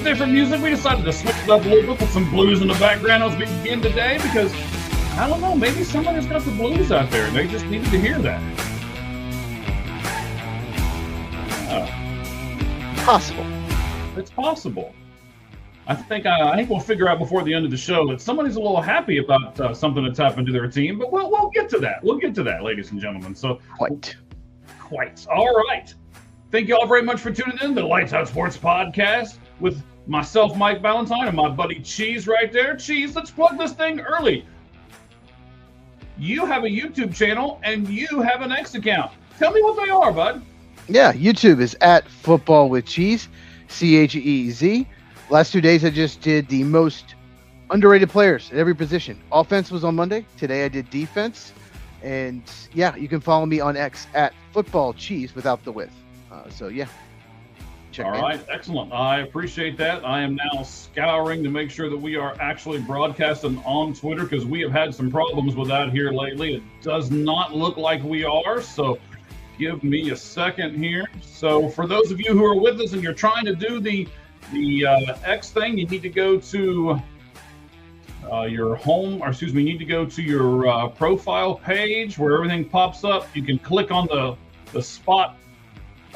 different music. We decided to switch it up a little bit, put some blues in the background as we begin today because, I don't know, maybe somebody's got the blues out there and they just needed to hear that. Possible. It's possible. I think we'll figure out before the end of the show that somebody's a little happy about something that's happened to their team, but we'll get to that. We'll get to that, ladies and gentlemen. So Quite. All right. Thank you all very much for tuning in to the Lights Out Sports Podcast with myself, Mike Valentine, and my buddy Cheese right there. Cheese, let's plug this thing early. You have a YouTube channel and you have an X account. Tell me what they are, bud. Yeah, YouTube is at Football with Cheese, CHEEZ. Last 2 days I just did the most underrated players at every position. Offense was on Monday. Today I did defense. And yeah, you can follow me on X at Football Cheese without the width. So yeah. All right, excellent. I appreciate that. I am now scouring to make sure that we are actually broadcasting on Twitter because we have had some problems with that here lately. It does not look like we are, so give me a second here. So for those of you who are with us and you're trying to do the X thing, you need to go to your home, or excuse me, you need to go to your profile page where everything pops up. You can click on the spot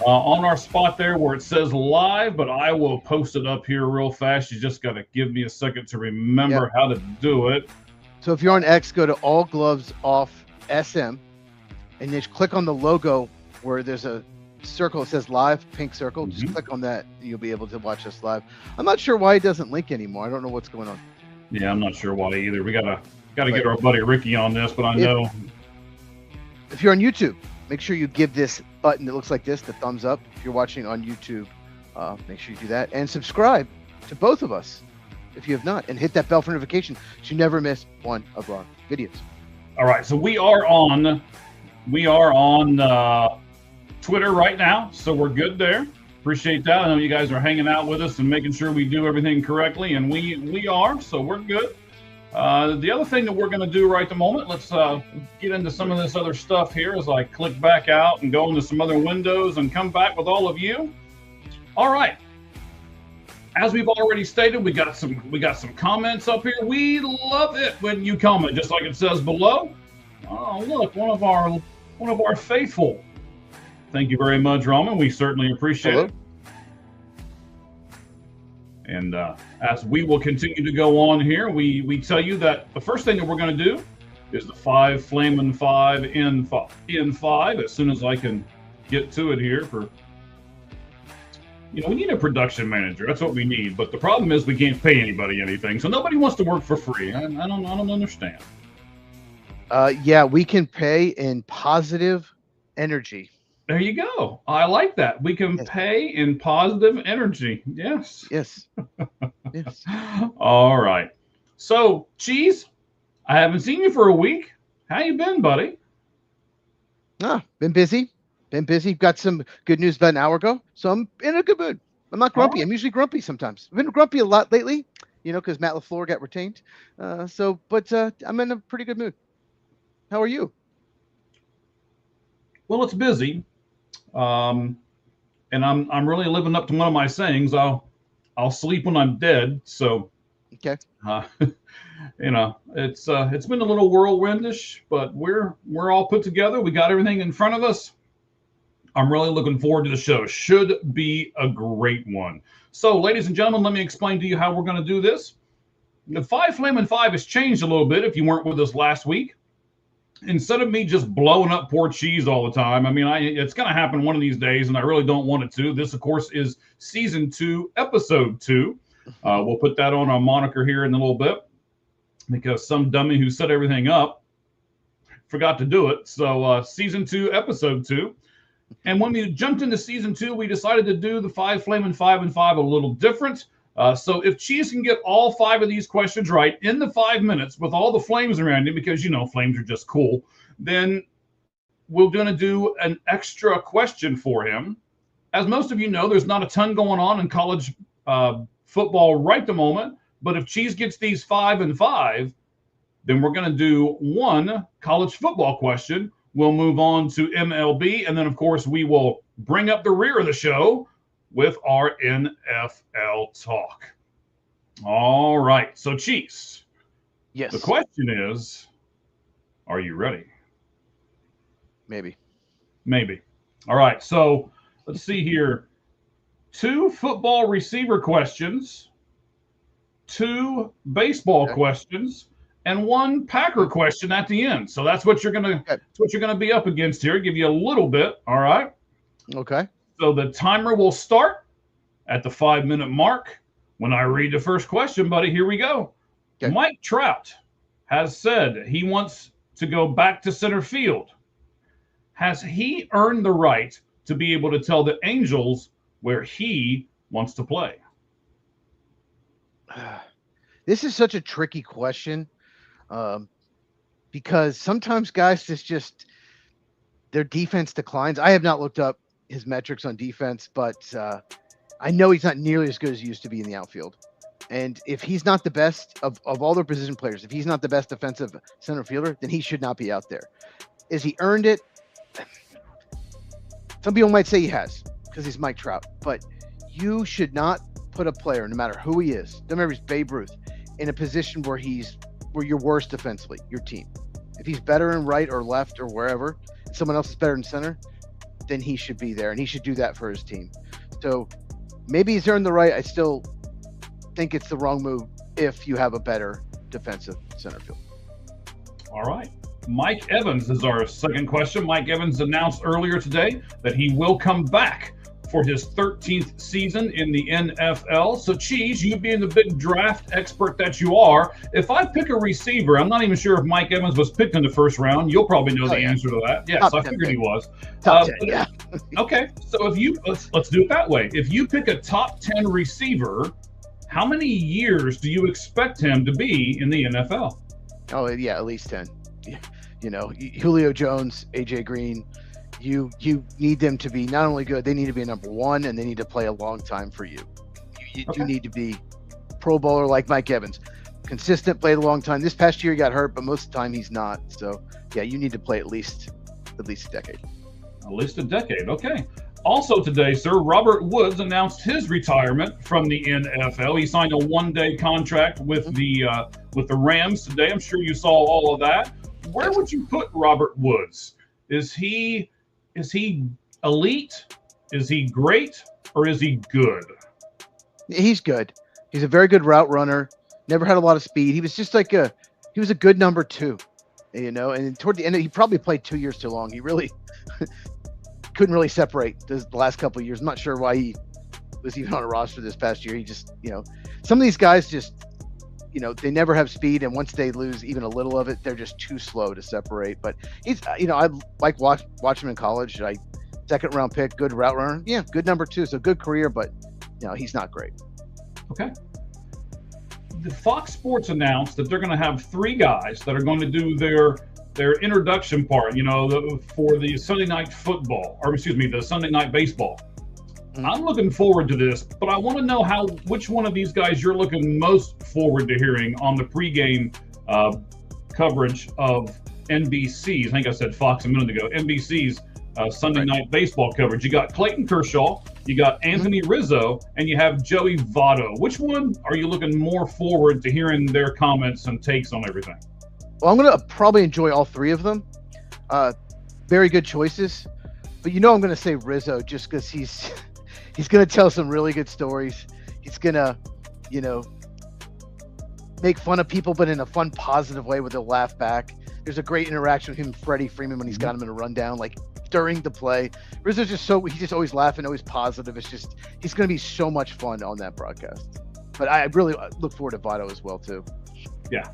on our spot there where it says live, but I will post it up here real fast. You just got to give me a second to remember how to do it. So if you're on X, go to All Gloves Off SM, and just click on the logo where there's a circle that says live, pink circle. Just click on that, and you'll be able to watch us live. I'm not sure why it doesn't link anymore. I don't know what's going on. Yeah, I'm not sure why either. We gotta get our buddy Ricky on this, but I know. If you're on YouTube, make sure you give this button that looks like this, the thumbs up. If you're watching on YouTube, make sure you do that. And subscribe to both of us if you have not. And hit that bell for notification so you never miss one of our videos. All right, so we are on Twitter right now, so we're good there. Appreciate that. I know you guys are hanging out with us and making sure we do everything correctly, and we are, so we're good. The other thing that we're going to do right at the moment, let's get into some of this other stuff here as I click back out and go into some other windows and come back with all of you. All right. As we've already stated, we got some comments up here. We love it when you comment, just like it says below. Oh, look, one of our faithful. Thank you very much, Roman. We certainly appreciate it. And as we will continue to go on here, we tell you that the first thing that we're going to do is the 5 Flamin' 5 in 5. As soon as I can get to it here, we need a production manager. That's what we need. But the problem is we can't pay anybody anything, so nobody wants to work for free. I don't understand. Yeah, we can pay in positive energy. There you go. I like that. We can pay in positive energy. Yes. Yes. All right. So, Cheese, I haven't seen you for a week. How you been, buddy? Been busy. Got some good news about an hour ago. So I'm in a good mood. I'm not grumpy. Right. I'm usually grumpy sometimes. I've been grumpy a lot lately, because Matt LaFleur got retained. But I'm in a pretty good mood. How are you? Well, it's busy. And I'm really living up to one of my sayings. I'll sleep when I'm dead. So, okay. It's been a little whirlwindish, but we're all put together. We got everything in front of us. I'm really looking forward to the show. Should be a great one. So, ladies and gentlemen, let me explain to you how we're going to do this. The 5 Flamin' 5 has changed a little bit. If you weren't with us last week. Instead of me just blowing up poor Cheese all the time, it's going to happen one of these days, and I really don't want it to. This, of course, is Season 2, Episode 2. We'll put that on our moniker here in a little bit because some dummy who set everything up forgot to do it. So Season 2, Episode 2. And when we jumped into Season 2, we decided to do the 5 Flamin' 5 and 5 a little different. So if Cheese can get all 5 of these questions right in the 5 minutes with all the flames around him, because flames are just cool, then we're going to do an extra question for him. As most of you know, there's not a ton going on in college football right the moment. But if Cheese gets these 5 and 5, then we're going to do one college football question. We'll move on to MLB. And then, of course, we will bring up the rear of the show with our NFL talk. All right. So, Chiefs, Yes. the question is, are you ready? Maybe. Maybe. All right. So, let's see here. 2 football receiver questions, 2 baseball questions, and 1 Packer question at the end. So that's what you're gonna be up against here. Give you a little bit. All right. Okay. So the timer will start at the 5-minute mark when I read the first question, buddy. Here we go. Okay. Mike Trout has said he wants to go back to center field. Has he earned the right to be able to tell the Angels where he wants to play? This is such a tricky question because sometimes guys just their defense declines. I have not looked up his metrics on defense, but I know he's not nearly as good as he used to be in the outfield. And if he's not the best of all their position players, if he's not the best defensive center fielder, then he should not be out there. Has he earned it? Some people might say he has because he's Mike Trout, but you should not put a player, no matter who he is, no matter if he's Babe Ruth, in a position where you're worse defensively, your team. If he's better in right or left or wherever, someone else is better in center, then he should be there, and he should do that for his team. So maybe he's earned the right. I still think it's the wrong move if you have a better defensive center field. All right. Mike Evans is our second question. Mike Evans announced earlier today that he will come back for his 13th season in the NFL. So, Cheese, you being the big draft expert that you are, if I pick a receiver, I'm not even sure if Mike Evans was picked in the first round. You'll probably know the answer to that. Yes, I figured he was. Top 10, yeah. Okay, so if you let's do it that way. If you pick a top 10 receiver, how many years do you expect him to be in the NFL? Oh yeah, at least 10. You know, Julio Jones, AJ Green. You need them to be not only good, they need to be a number 1, and they need to play a long time for you. You need to be Pro Bowler like Mike Evans. Consistent, played a long time. This past year he got hurt, but most of the time he's not. So yeah, you need to play at least a decade. At least a decade, okay. Also today, sir, Robert Woods announced his retirement from the NFL. He signed a 1-day contract with the Rams today. I'm sure you saw all of that. Where would you put Robert Woods? Is he elite? Is he great? Or is he good? He's good. He's a very good route runner. Never had a lot of speed. He was just like he was a good number 2, you know, and toward the end, he probably played 2 years too long. He really couldn't really separate the last couple of years. I'm not sure why he was even on a roster this past year. He just, you know, some of these guys just, you know, they never have speed, and once they lose even a little of it, they're just too slow to separate. But he's, you know, I like watch him in college. Second round pick, good route runner. Yeah, good number 2, so good career, but you know, he's not great. Okay. The Fox Sports announced that they're going to have 3 guys that are going to do their introduction part, you know, for the Sunday night football, or excuse me, the Sunday night baseball. I'm looking forward to this, but I want to know which one of these guys you're looking most forward to hearing on the pregame coverage of NBC's. I think I said Fox a minute ago. NBC's Sunday night baseball coverage. You got Clayton Kershaw, you got Anthony Rizzo, and you have Joey Votto. Which one are you looking more forward to hearing their comments and takes on everything? Well, I'm going to probably enjoy all 3 of them. Very good choices. But you know I'm going to say Rizzo just because he's going to tell some really good stories. He's going to, you know, make fun of people, but in a fun, positive way where they'll laugh back. There's a great interaction with him and Freddie Freeman when he's got him in a rundown, like during the play. Rizzo's just he's just always laughing, always positive. It's just, he's going to be so much fun on that broadcast. But I really look forward to Votto as well, too. Yeah.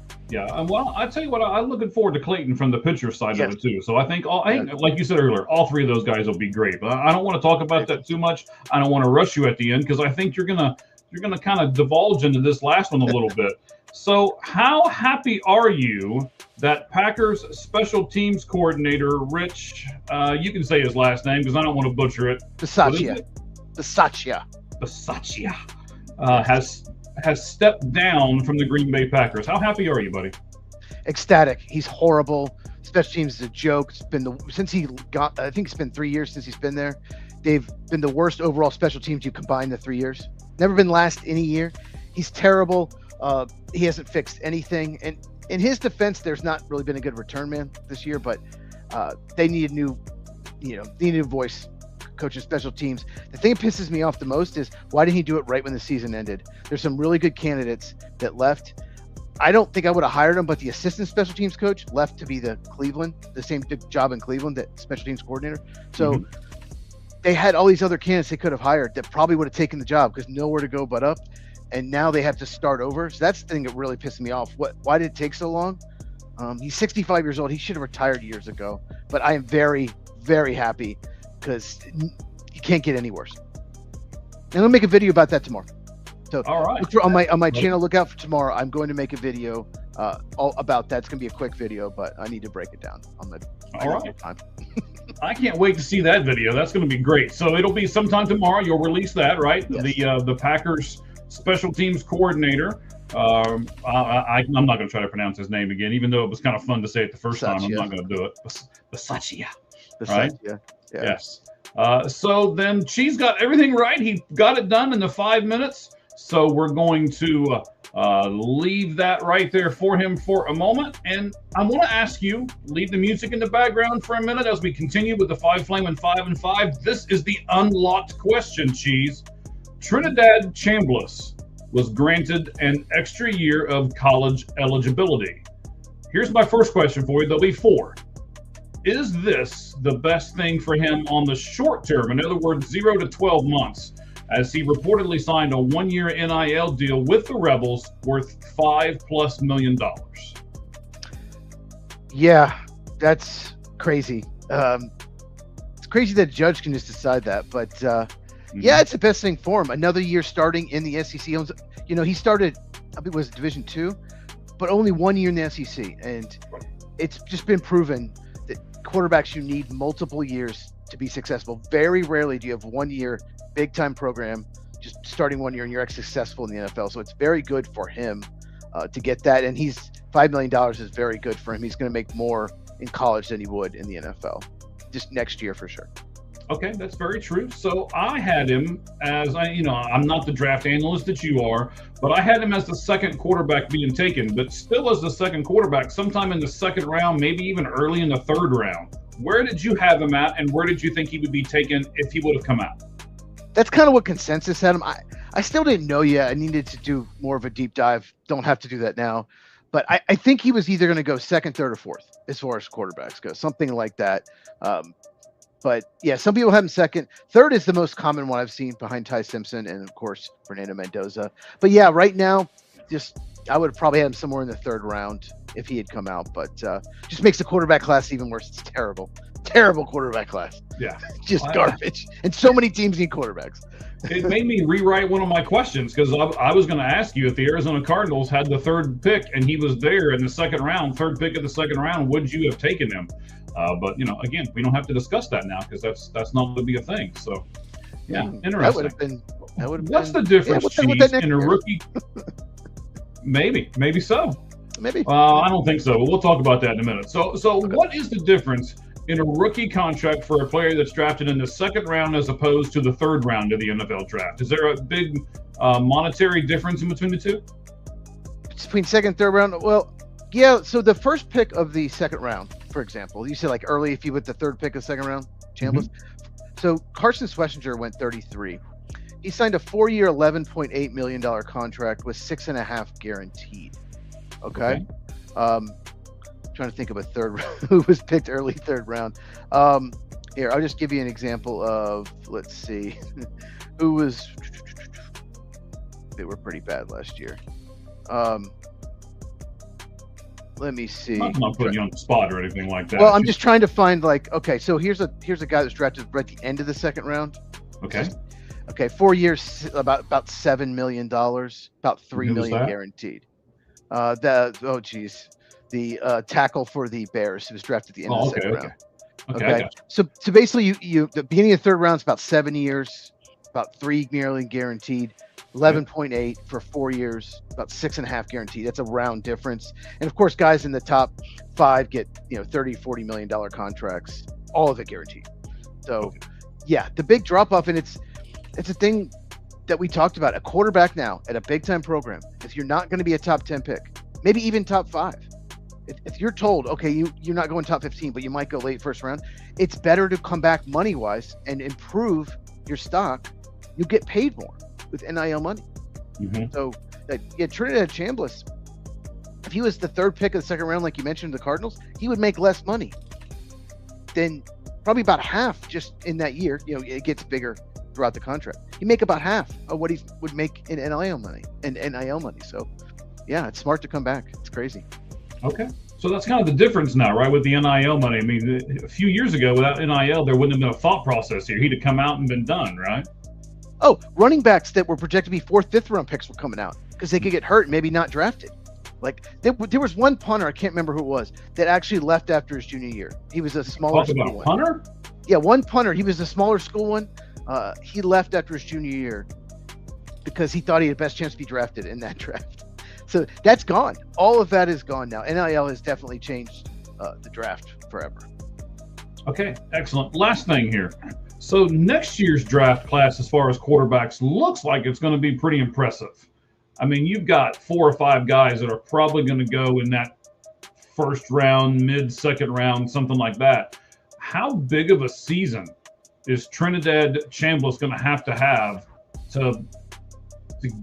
Well, I tell you what, I'm looking forward to Clayton from the pitcher side of it too. So I think, like you said earlier, all 3 of those guys will be great. But I don't want to talk about that too much. I don't want to rush you at the end because I think you're gonna kind of divulge into this last one a little bit. So how happy are you that Packers special teams coordinator Rich, you can say his last name because I don't want to butcher it. Bisaccia, has stepped down from the Green Bay Packers. How happy are you, buddy? Ecstatic. He's horrible. Special teams is a joke. It's been since he got. I think it's been 3 years since he's been there. They've been the worst overall special teams you combine the 3 years. Never been last any year. He's terrible. He hasn't fixed anything. And in his defense, there's not really been a good return man this year, but they need a new, they need a new voice coaching special teams. The thing that pisses me off the most is why didn't he do it right when the season ended? There's some really good candidates that left. I don't think I would have hired him, but the assistant special teams coach left to be the same job in Cleveland, that special teams coordinator. So they had all these other candidates they could have hired that probably would have taken the job because nowhere to go but up. And now they have to start over. So that's the thing that really pissed me off. Why did it take so long? He's 65 years old. He should have retired years ago. But I am very, very happy because you can't get any worse. And I'll make a video about that tomorrow. So all right, on my channel, look out for tomorrow. I'm going to make a video all about that. It's going to be a quick video, but I need to break it down. All right. Time. I can't wait to see that video. That's going to be great. So it'll be sometime tomorrow. You'll release that, right? Yes. The Packers special teams coordinator. I'm not going to try to pronounce his name again, even though it was kind of fun to say it the first time. I'm not going to do it. Bisaccia. Right? Yeah. Yes. So then Cheese got everything right. He got it done in the 5 minutes. So we're going to leave that right there for him for a moment. And I want to ask you, leave the music in the background for a minute as we continue with the 5 Flame and 5 and 5. This is the unlocked question, Cheese. Trinidad Chambliss was granted an extra year of college eligibility. Here's my first question for you. There'll be 4. Is this the best thing for him on the short term? In other words, 0 to 12 months, as he reportedly signed a 1-year NIL deal with the Rebels worth $5+ million. Yeah, that's crazy. It's crazy that a judge can just decide that, but yeah, it's the best thing for him. Another year starting in the SEC. He started, I think it was Division II, but only 1 year in the SEC, and it's just been proven that quarterbacks, you need multiple years to be successful. Very rarely do you have 1 year big time program, just starting 1 year and you're successful in the NFL. So it's very good for him to get that. And $5 million is very good for him. He's going to make more in college than he would in the NFL just next year for sure. Okay, that's very true. So I had him as I'm not the draft analyst that you are, but I had him as the second quarterback being taken, but still as the second quarterback, sometime in the second round, maybe even early in the third round. Where did you have him at, and where did you think he would be taken if he would have come out? That's kind of what consensus had him. I still didn't know yet. I needed to do more of a deep dive. Don't have to do that now. But I think he was either going to go second, third, or fourth as far as quarterbacks go, something like that. But yeah, some people have him second. Third is the most common one I've seen behind Ty Simpson and, of course, Fernando Mendoza. But yeah, right now, I would have probably had him somewhere in the third round if he had come out. But just makes the quarterback class even worse. It's terrible. Terrible quarterback class. Yeah. Just garbage. And so many teams need quarterbacks. It made me rewrite one of my questions because I was going to ask you if the Arizona Cardinals had the third pick and he was there in the second round, third pick of the second round, would you have taken him? But again, we don't have to discuss that now because that's not going to be a thing. So, yeah, interesting. That would have been. What's the difference, Cheese, in a rookie? Maybe so. Maybe. I don't think so. But we'll talk about that in a minute. So okay. What is the difference in a rookie contract for a player that's drafted in the second round as opposed to the third round of the NFL draft? Is there a big monetary difference in between the two? Between second and third round? Well, yeah. So the first pick of the second round, for example, you said like early if you went the third pick of the second round, Chambliss. So Carson Schlesinger went 33. He signed a 4-year, $11.8 million contract with 6.5 guaranteed. Okay. Trying to think of a third who was picked early third round. Here, I'll just give you an example of, let's see, who was. They were pretty bad last year. Let me see. I'm not putting you on the spot or anything like that. Well, I'm just trying to find okay. So here's a guy that's drafted right at the end of the second round. Okay. Okay, 4 years, about $7 million, about $3 million guaranteed. The tackle for the Bears, who was drafted at the end of the second round. Okay. So basically, you the beginning of the third round is about 7 years, about $3 million guaranteed, 11.8 for 4 years, about 6.5 guaranteed. That's a round difference. And of course, guys in the top 5 get $30, $40 million contracts, all of it guaranteed. So Yeah, the big drop off, and it's a thing that we talked about. A quarterback now at a big time program, if you're not going to be a top 10 pick, maybe even top 5, if you're told, okay, you're not going top 15, but you might go late first round, it's better to come back money wise and improve your stock. You get paid more with NIL money. So Trinidad Chambliss, if he was the 3rd pick of the 2nd round, like you mentioned, the Cardinals, he would make less money than probably about half just in that year. It gets bigger throughout the contract. He'd make about half of what he would make in NIL money. So yeah, it's smart to come back. It's crazy. Okay. So that's kind of the difference now, right, with the NIL money. I mean, a few years ago, without NIL, there wouldn't have been a thought process here. He'd have come out and been done, right? Oh, running backs that were projected to be 4th, 5th round picks were coming out because they could get hurt and maybe not drafted. Like there was one punter, I can't remember who it was, that actually left after his junior year. He was a smaller school one. Punter? Yeah, one punter. He was a smaller school one. He left after his junior year because he thought he had the best chance to be drafted in that draft. So that's gone. All of that is gone now. NIL has definitely changed the draft forever. Okay, excellent. Last thing here. So next year's draft class, as far as quarterbacks, looks like it's going to be pretty impressive. I mean, you've got 4 or 5 guys that are probably going to go in that first round, mid-second round, something like that. How big of a season is Trinidad Chambliss going to have to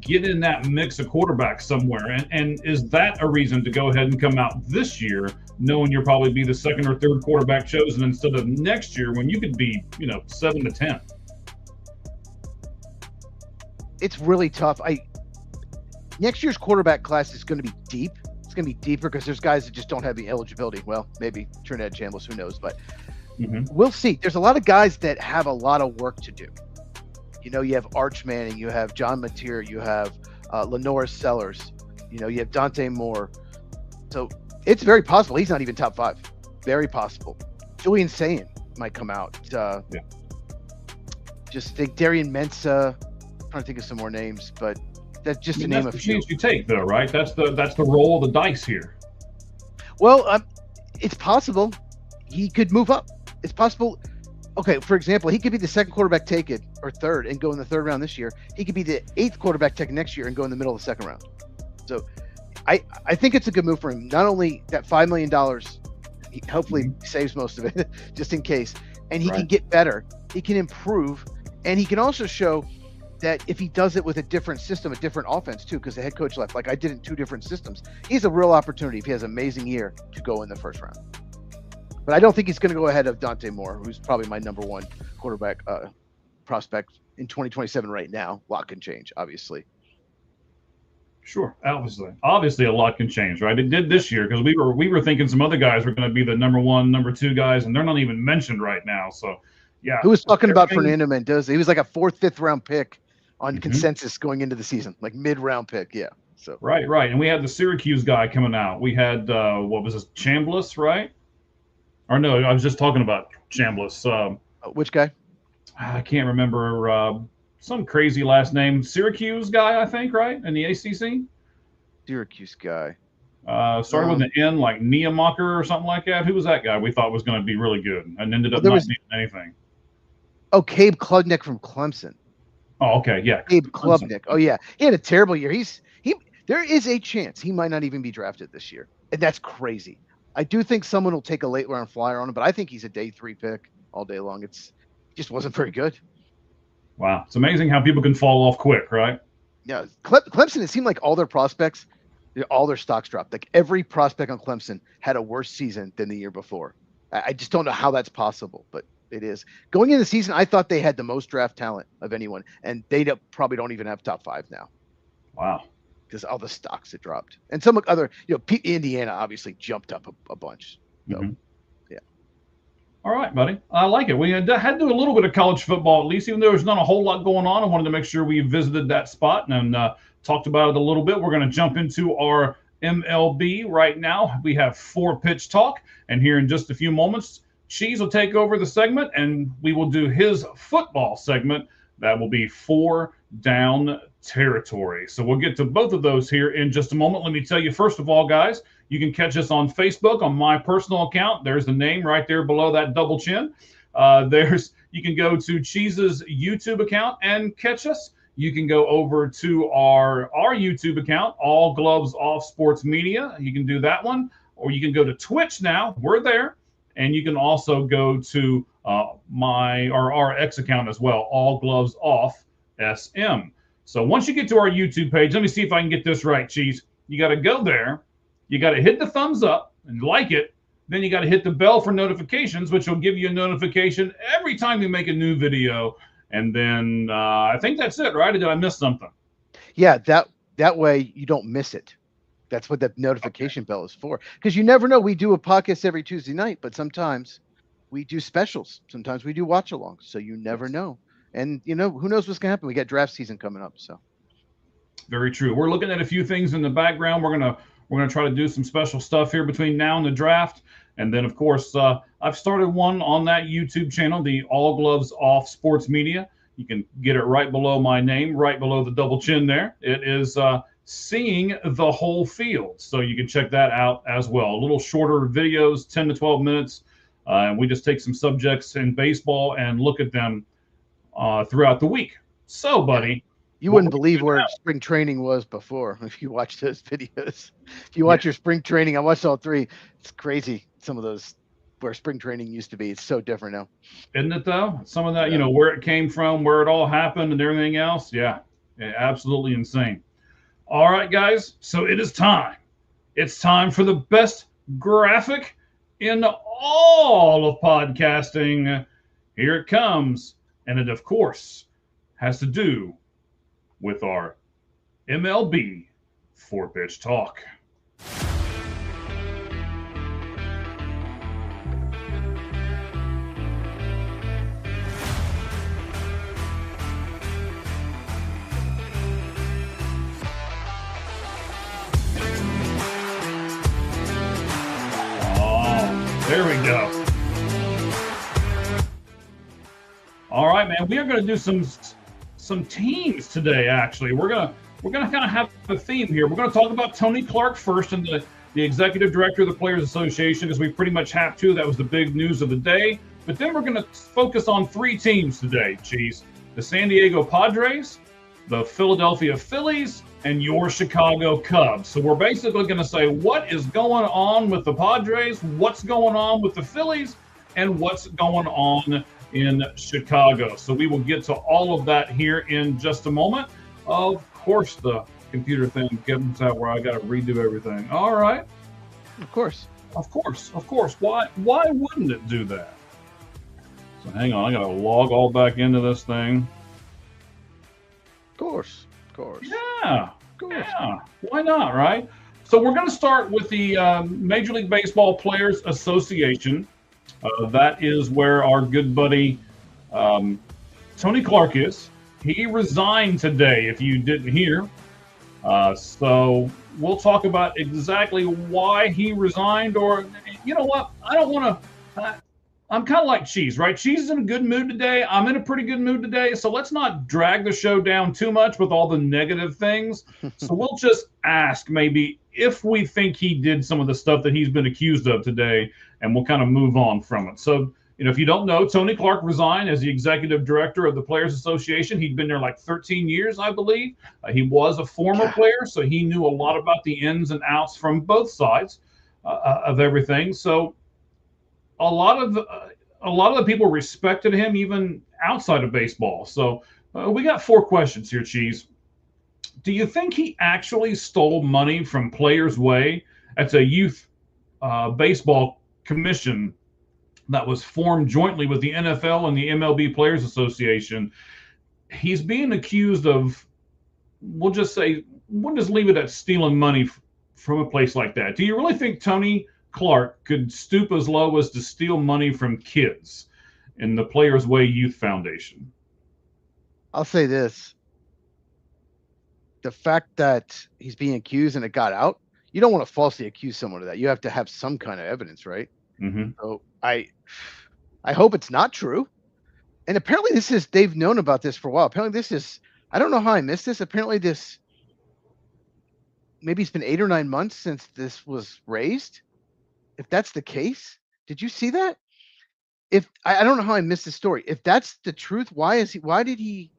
get in that mix of quarterbacks somewhere? And is that a reason to go ahead and come out this year, knowing you'll probably be the 2nd or 3rd quarterback chosen instead of next year when you could be, 7 to 10? It's really tough. Next year's quarterback class is going to be deep. It's going to be deeper because there's guys that just don't have the eligibility. Well, maybe Trinidad Chambliss, who knows? But we'll see. There's a lot of guys that have a lot of work to do. You have Arch Manning, you have John Mateer, you have Lenoris Sellers, you have Dante Moore. So it's very possible he's not even top 5. Very possible. Julian Sayin might come out. Just think Darian Mensah. I'm trying to think of some more names, but that's just to name a few. That's the chance you take, though, right? That's the roll of the dice here. Well, it's possible he could move up. It's possible. Okay, for example, he could be the 2nd quarterback taken or 3rd and go in the 3rd round this year. He could be the 8th quarterback taken next year and go in the middle of the 2nd round. So I think it's a good move for him. Not only that $5 million, he hopefully saves most of it just in case, and he can get better, he can improve, and he can also show that if he does it with a different system, a different offense too, because the head coach left, like I did in 2 different systems, he's a real opportunity if he has an amazing year to go in the 1st round. But I don't think he's going to go ahead of Dante Moore, who's probably my number 1 quarterback prospect in 2027 right now. A lot can change, obviously. Sure, obviously a lot can change, right? It did this year because we were thinking some other guys were going to be the number 1, number 2 guys, and they're not even mentioned right now. So, yeah. Who was talking about Fernando Mendoza? He was like a 4th, 5th round pick on consensus going into the season, like mid-round pick. Yeah. So right, and we had the Syracuse guy coming out. We had what was this, Chambliss, right? Or no, I was just talking about Chambliss. Which guy? I can't remember. Some crazy last name. Syracuse guy, I think, right? In the ACC? Syracuse guy. Started with an N, like Niemacher or something like that. Who was that guy we thought was going to be really good and ended up not being anything? Oh, Cabe Klubnik from Clemson. Oh, okay, yeah. Cabe Klubnik. Oh, yeah. He had a terrible year. There is a chance he might not even be drafted this year. And that's crazy. I do think someone will take a late round flyer on him, but I think he's a day 3 pick all day long. He just wasn't very good. Wow. It's amazing how people can fall off quick, right? Yeah. Clemson, it seemed like all their prospects, all their stocks dropped. Like every prospect on Clemson had a worse season than the year before. I just don't know how that's possible, but it is. Going into the season, I thought they had the most draft talent of anyone, and they probably don't even have top 5 now. Wow. Because all the stocks that dropped. And some other, Indiana obviously jumped up a bunch. So, yeah. All right, buddy. I like it. We had to do a little bit of college football, at least, even though there's not a whole lot going on. I wanted to make sure we visited that spot and talked about it a little bit. We're going to jump into our MLB right now. We have 4 pitch talk, and here in just a few moments, Cheese will take over the segment, and we will do his football segment. That will be 4 down territory. So we'll get to both of those here in just a moment. Let me tell you, first of all, guys, you can catch us on Facebook on my personal account. There's the name right there below that double chin. You can go to Cheese's YouTube account and catch us. You can go over to our YouTube account, All Gloves Off Sports Media. You can do that one, or you can go to Twitch now. We're there, and you can also go to our X account as well, All Gloves Off SM. So once you get to our YouTube page, let me see if I can get this right, Cheese. You got to go there. You got to hit the thumbs up and like it. Then you got to hit the bell for notifications, which will give you a notification every time we make a new video. And then I think that's it, right? Or did I miss something? Yeah, that way you don't miss it. That's what that notification bell is for. Because you never know. We do a podcast every Tuesday night, but sometimes we do specials. Sometimes we do watch-alongs. So you never know. And, who knows what's going to happen? We got draft season coming up. So very true. We're looking at a few things in the background. We're gonna try to do some special stuff here between now and the draft. And then, of course, I've started one on that YouTube channel, the All Gloves Off Sports Media. You can get it right below my name, right below the double chin there. It is Seeing the Whole Field. So you can check that out as well. A little shorter videos, 10 to 12 minutes. And we just take some subjects in baseball and look at them throughout the week. So, buddy. You wouldn't believe where spring training was before if you watch those videos. If you watch your spring training, I watched all three. It's crazy. Some of those where spring training used to be. It's so different now. Isn't it though? Some of that, where it came from, where it all happened and everything else. Yeah, absolutely insane. All right, guys. So it is time. It's time for the best graphic in all of podcasting. Here it comes. And it, of course, has to do with our MLB 4-pitch talk. Oh, there we go. All right, man. We are going to do some teams today. Actually, we're gonna kind of have a theme here. We're going to talk about Tony Clark first, and the executive director of the Players Association, because we pretty much have to. That was the big news of the day. But then we're going to focus on 3 teams today, Cheese: the San Diego Padres, the Philadelphia Phillies, and your Chicago Cubs. So we're basically going to say what is going on with the Padres, what's going on with the Phillies, and what's going on in Chicago. So we will get to all of that here in just a moment. Of course, the computer thing gets out where I got to redo everything. All right. Of course. Why wouldn't it do that? So hang on, I got to log all back into this thing. Of course. Yeah. Why not, right? So we're going to start with the Major League Baseball Players Association. That is where our good buddy Tony Clark is. He resigned today, if you didn't hear. So we'll talk about exactly why he resigned, or you know what? I don't want to. I'm kind of like Cheese, right? Cheese is in a good mood today. I'm in a pretty good mood today. So let's not drag the show down too much with all the negative things. So we'll just ask maybe if we think he did some of the stuff that he's been accused of today, and we'll kind of move on from it. So, if you don't know, Tony Clark resigned as the executive director of the Players Association. He'd been there like 13 years, I believe. He was a former player, so he knew a lot about the ins and outs from both sides of everything. So a lot of the people respected him even outside of baseball. So we got 4 questions here, Cheese. Do you think he actually stole money from Players Way? That's a youth baseball commission that was formed jointly with the NFL and the MLB Players Association. He's being accused of, we'll just leave it at stealing money from a place like that. Do you really think Tony Clark could stoop as low as to steal money from kids in the Players Way Youth Foundation? I'll say this. The fact that he's being accused and it got out, you don't want to falsely accuse someone of that. You have to have some kind of evidence, right? Mm-hmm. So I hope it's not true. And apparently they've known about this for a while. Apparently I don't know how I missed this. Apparently maybe it's been 8 or 9 months since this was raised. If that's the case, did you see that? if I don't know how I missed this story. If that's the truth, why did he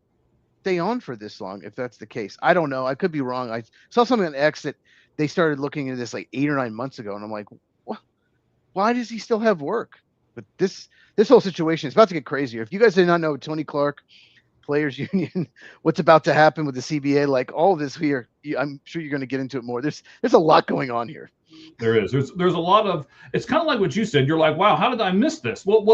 stay on for this long? If that's the case, I don't know. I could be wrong. I saw something on X that they started looking into this like 8 or 9 months ago, and I'm like, what? Why does he still have work? But this whole situation is about to get crazier. If you guys did not know, Tony Clark, Players Union, what's about to happen with the CBA, like all of this here, I'm sure you're going to get into it more. There's a lot going on here. There is. There's a lot of. It's kind of like what you said. You're like, wow, how did I miss this? Well,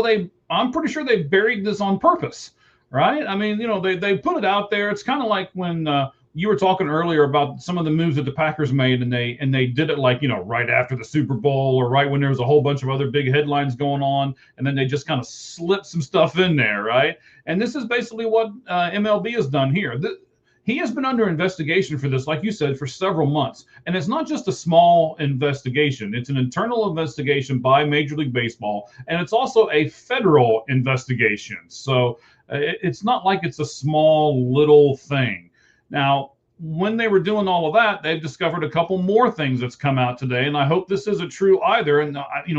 I'm pretty sure they buried this on purpose, right? I mean, they put it out there. It's kind of like when you were talking earlier about some of the moves that the Packers made, and they did it like right after the Super Bowl or right when there was a whole bunch of other big headlines going on, and then they just kind of slipped some stuff in there, right? And this is basically what MLB has done here. He has been under investigation for this, like you said, for several months. And it's not just a small investigation. It's an internal investigation by Major League Baseball. And it's also a federal investigation. So it's not like it's a small little thing. Now, when they were doing all of that, they've discovered a couple more things that's come out today. And I hope this isn't true either. And,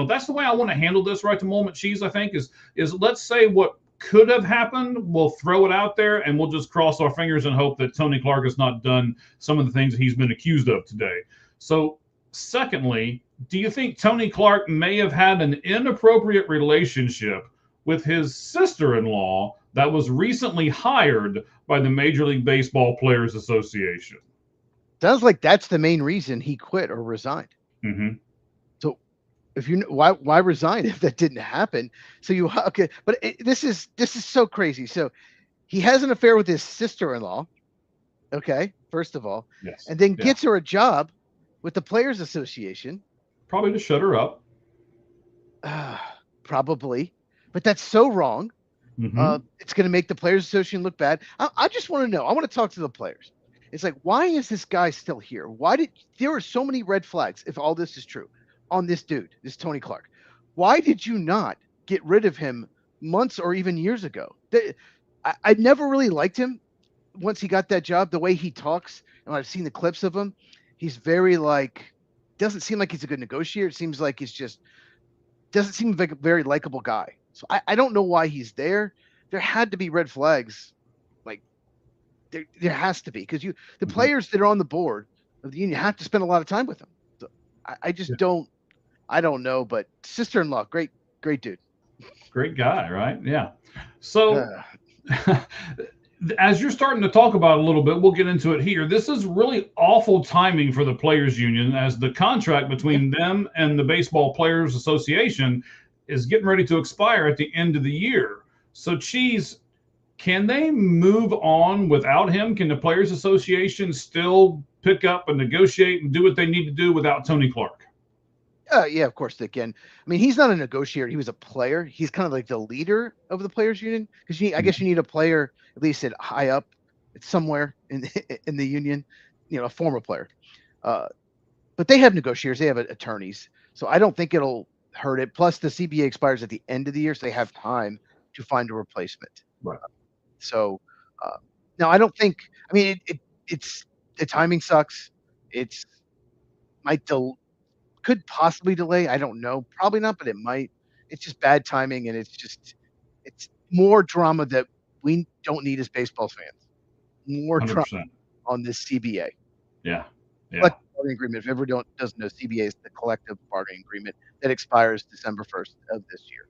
that's the way I want to handle this right to Moment Cheese, I think, is let's say what could have happened. We'll throw it out there and we'll just cross our fingers and hope that Tony Clark has not done some of the things that he's been accused of today. So secondly, do you think Tony Clark may have had an inappropriate relationship with his sister-in-law that was recently hired by the Major League Baseball Players Association? Sounds like that's the main reason he quit or resigned. Mm-hmm. If you why resign if that didn't happen? So okay, but this is so crazy. So he has an affair with his sister-in-law. Okay, first of all, yes, and then gets her a job with the Players Association. Probably to shut her up. Probably, but that's so wrong. Mm-hmm. It's going to make the Players Association look bad. I just want to know. I want to talk to the players. It's like, why is this guy still here? There are so many red flags if all this is true on this dude, this Tony Clark? Why did you not get rid of him months or even years ago? I never really liked him once he got that job. The way he talks, and I've seen the clips of him, he's very doesn't seem like he's a good negotiator. It seems like doesn't seem like a very likable guy. So I don't know why he's there. There had to be red flags. Like there has to be, because the players that are on the board of the union have to spend a lot of time with him. So I just don't. I don't know, but sister-in-law, great dude. Great guy, right? Yeah. So as you're starting to talk about it a little bit, we'll get into it here. This is really awful timing for the Players Union, as the contract between them and the Baseball Players Association is getting ready to expire at the end of the year. So, Cheese, can they move on without him? Can the Players Association still pick up and negotiate and do what they need to do without Tony Clark? Yeah, of course they can. I mean, he's not a negotiator. He was a player. He's kind of like the leader of the Players Union, because I guess you need a player at least at high up, somewhere in the union, a former player. But they have negotiators. They have attorneys. So I don't think it'll hurt it. Plus, the CBA expires at the end of the year, so they have time to find a replacement. Right. So now I don't think. I mean, it's the timing sucks. It's could possibly delay. I don't know. Probably not, but it might. It's just bad timing, and it's more drama that we don't need as baseball fans. More 100%. drama on this CBA. Yeah. Collective bargaining agreement. If everyone doesn't know, CBA is the collective bargaining agreement that expires December 1st of this year.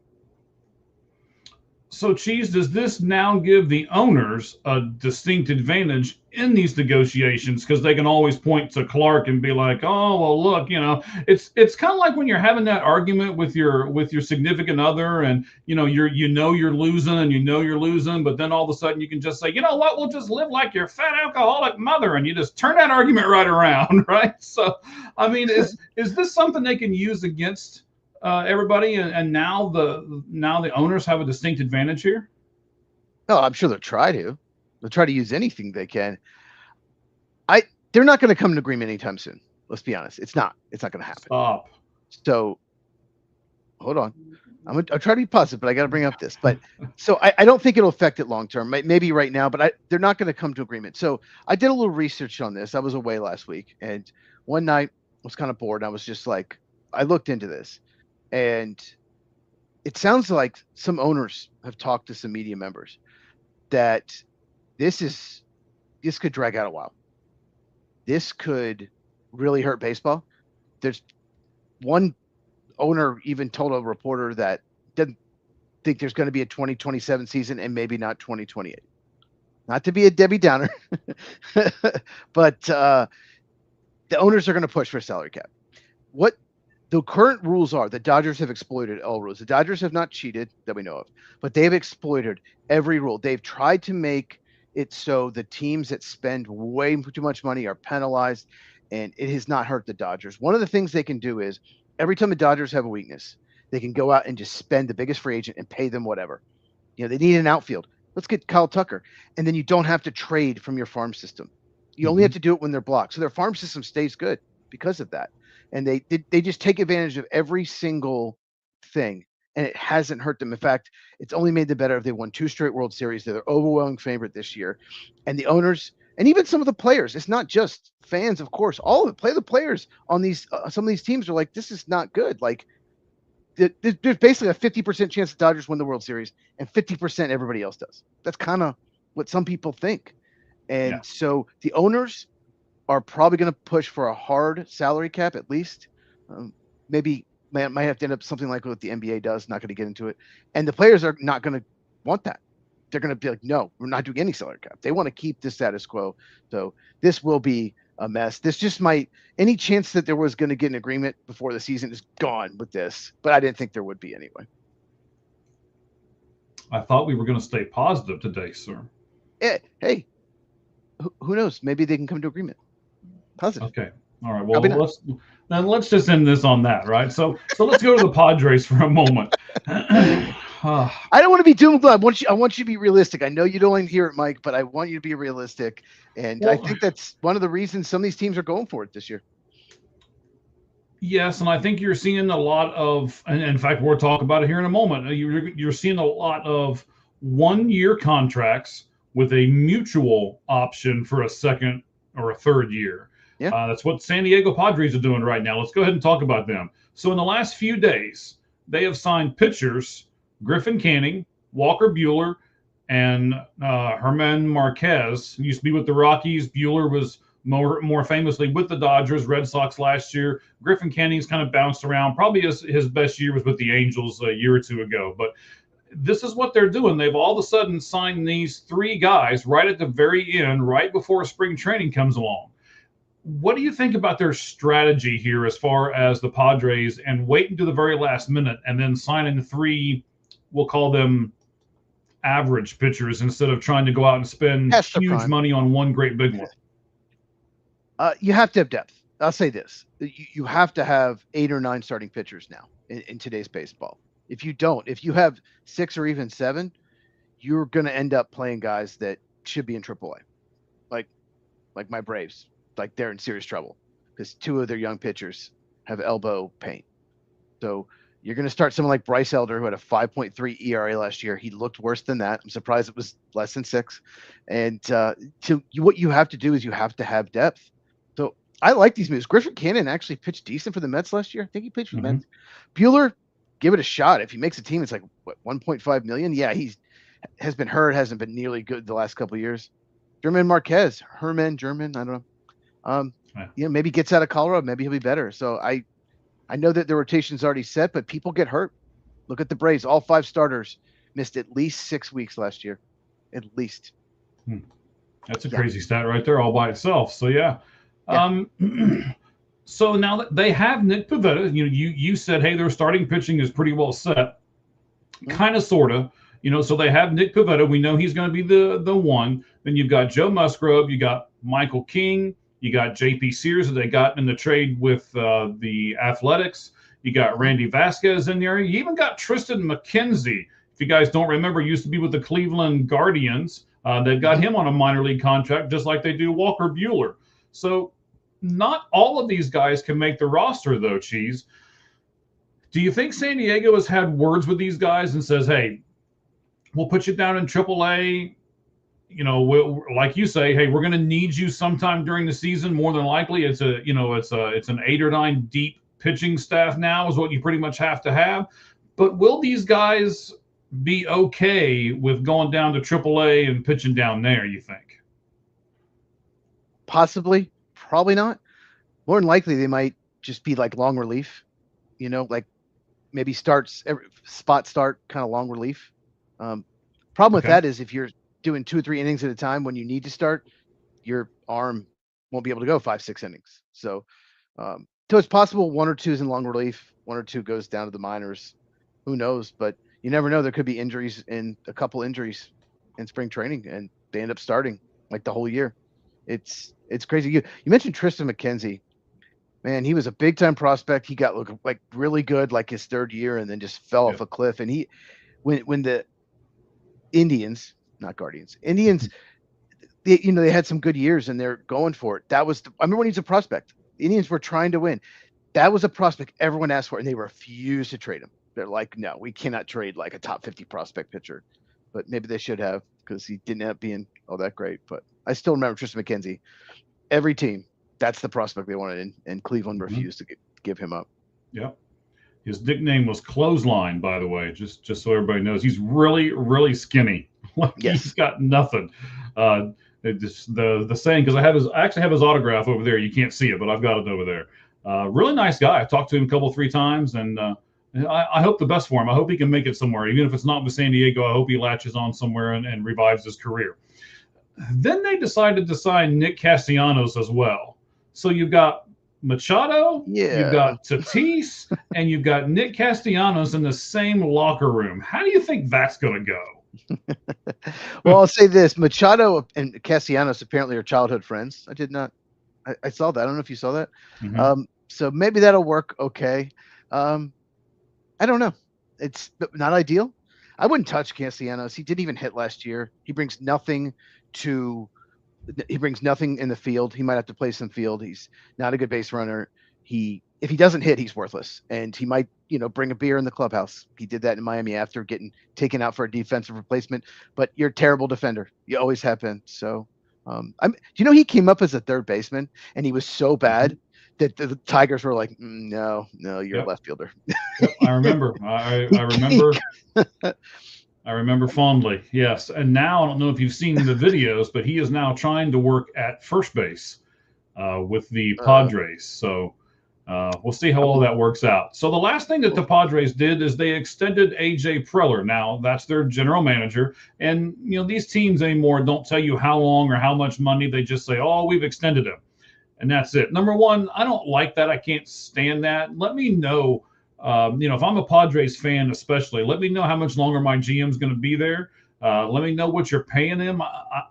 So, Cheese, does this now give the owners a distinct advantage in these negotiations, because they can always point to Clark and be like, "Oh, well, look, it's kind of like when you're having that argument with your significant other, and you're losing, but then all of a sudden you can just say, you know what, we'll just live like your fat alcoholic mother," and you just turn that argument right around, right? So, I mean, is this something they can use against everybody, and now the owners have a distinct advantage here? No, I'm sure they'll try to. They'll try to use anything they can. They're not going to come to an agreement anytime soon. Let's be honest. It's not going to happen. Stop. So, hold on. I'll try to be positive, but I got to bring up this. But so I don't think it'll affect it long term. Maybe right now, but they're not going to come to agreement. So I did a little research on this. I was away last week, and one night I was kind of bored. And I was just like, I looked into this. And it sounds like some owners have talked to some media members that this could drag out a while. This could really hurt baseball. There's one owner even told a reporter that doesn't think there's going to be a 2027 season and maybe not 2028. Not to be a Debbie Downer, but the owners are going to push for a salary cap. What the current rules are, the Dodgers have exploited all rules. The Dodgers have not cheated that we know of, but they've exploited every rule. They've tried to make it so the teams that spend way too much money are penalized, and it has not hurt the Dodgers. One of the things they can do is every time the Dodgers have a weakness, they can go out and just spend the biggest free agent and pay them whatever. They need an outfield. Let's get Kyle Tucker. And then you don't have to trade from your farm system. You only have to do it when they're blocked. So their farm system stays good because of that. And they just take advantage of every single thing, and it hasn't hurt them. In fact, it's only made them better if they won 2 straight World Series. They're the overwhelming favorite this year. And the owners and even some of the players, it's not just fans, of course, all of the players on these some of these teams are like, this is not good. Like there's basically a 50% chance the Dodgers win the World Series and 50% everybody else does. That's kind of what some people think. And so the owners are probably going to push for a hard salary cap, at least. Maybe might have to end up something like what the NBA does. Not going to get into it. And the players are not going to want that. They're going to be like, no, we're not doing any salary cap. They want to keep the status quo. So this will be a mess. This just might, any chance that there was going to get an agreement before the season is gone with this. But I didn't think there would be anyway. I thought we were going to stay positive today, sir. Hey, who knows? Maybe they can come to agreement. Positive. Okay. All right. Well, let's just end this on that, right? So let's go to the Padres for a moment. I don't want to be doom and gloom. I want you to be realistic. I know you don't want to hear it, Mike, but I want you to be realistic. And I think that's one of the reasons some of these teams are going for it this year. Yes, and I think you're seeing a lot of, and in fact, we'll talk about it here in a moment. You're seeing a lot of 1-year contracts with a mutual option for a second or a third year. Yeah. That's what San Diego Padres are doing right now. Let's go ahead and talk about them. So in the last few days, they have signed pitchers Griffin Canning, Walker Buehler, and German Marquez. He used to be with the Rockies. Buehler was more famously with the Dodgers, Red Sox last year. Griffin Canning's kind of bounced around. Probably his best year was with the Angels a year or two ago. But this is what they're doing. They've all of a sudden signed these 3 guys right at the very end, right before spring training comes along. What do you think about their strategy here as far as the Padres and waiting to the very last minute and then signing 3, we'll call them average pitchers instead of trying to go out and spend huge money on one great big one? You have to have depth. I'll say this. You have to have 8 or 9 starting pitchers now in today's baseball. If you don't, if you have 6 or even 7, you're going to end up playing guys that should be in AAA. Like my Braves. Like they're in serious trouble because 2 of their young pitchers have elbow pain. So you're going to start someone like Bryce Elder, who had a 5.3 ERA last year. He looked worse than that. I'm surprised it was less than 6. And what you have to do is you have to have depth. So I like these moves. Griffin Cannon actually pitched decent for the Mets last year. I think he pitched for the Mets. Buehler, give it a shot. If he makes a team, it's like what, 1.5 million. Yeah, he has been hurt, hasn't been nearly good the last couple of years. German Marquez, I don't know. Maybe gets out of Colorado. Maybe he'll be better. So I know that the rotation's already set, but people get hurt. Look at the Braves. All 5 starters missed at least 6 weeks last year. At least. That's a crazy stat right there all by itself. So, yeah. So now that they have Nick Pivetta, you said, hey, their starting pitching is pretty well set. Kind of, sort of. So they have Nick Pivetta. We know he's going to be the one. Then you've got Joe Musgrove. You got Michael King. You got J.P. Sears that they got in the trade with the Athletics. You got Randy Vasquez in there. You even got Tristan McKenzie. If you guys don't remember, used to be with the Cleveland Guardians. They've got him on a minor league contract, just like they do Walker Buehler. So not all of these guys can make the roster, though, Cheese. Do you think San Diego has had words with these guys and says, hey, we'll put you down in AAA? Like you say, hey, we're going to need you sometime during the season. More than likely, it's an 8 or 9 deep pitching staff now is what you pretty much have to have. But will these guys be okay with going down to AAA and pitching down there, you think? Possibly, probably not. More than likely, they might just be like long relief, like maybe spot start kind of long relief. Problem with Okay. that is if you're doing 2 or 3 innings at a time when you need to start, your arm won't be able to go 5, 6 innings. So it's possible 1 or 2 is in long relief, 1 or 2 goes down to the minors. Who knows? But you never know. There could be injuries a couple injuries in spring training, and they end up starting like the whole year. It's crazy. You mentioned Tristan McKenzie. Man, he was a big time prospect. He got like really good like his 3rd year, and then just fell off a cliff. And when the Indians, not Guardians, Indians, they had some good years and they're going for it. I remember when he was a prospect. The Indians were trying to win. That was a prospect everyone asked for, and they refused to trade him. They're like, no, we cannot trade like a top 50 prospect pitcher. But maybe they should have, because he didn't end up being all that great. But I still remember Tristan McKenzie. Every team, that's the prospect they wanted, and Cleveland refused to give him up. Yep. His nickname was Clothesline, by the way, just so everybody knows. He's really, really skinny. Yes. He's got nothing. The saying, because I actually have his autograph over there. You can't see it, but I've got it over there. Really nice guy. I talked to him 3 times, and I hope the best for him. I hope he can make it somewhere. Even if it's not with San Diego, I hope he latches on somewhere and revives his career. Then they decided to sign Nick Castellanos as well. So you've got Machado, you've got Tatis, and you've got Nick Castellanos in the same locker room. How do you think that's going to go? Well, I'll say this. Machado and Castellanos apparently are childhood friends. I saw that. I don't know if you saw that. Mm-hmm. So maybe that'll work okay. I don't know. It's not ideal. I wouldn't touch Castellanos. He didn't even hit last year. He brings nothing in the field. He might have to play some field. He's not a good base runner. If he doesn't hit, he's worthless. And he might, bring a beer in the clubhouse. He did that in Miami after getting taken out for a defensive replacement. But you're a terrible defender. You always have been. So, he came up as a third baseman, and he was so bad that the Tigers were like, no, you're a left fielder. Yep, I remember. I remember. I remember fondly, yes. And now I don't know if you've seen the videos, but he is now trying to work at first base with the Padres. So we'll see how all that works out. So the last thing that the Padres did is they extended AJ Preller. Now that's their general manager. And, these teams anymore don't tell you how long or how much money. They just say, oh, we've extended him. And that's it. Number one, I don't like that. I can't stand that. Let me know. If I'm a Padres fan, especially, let me know how much longer my GM's going to be there. Let me know what you're paying him.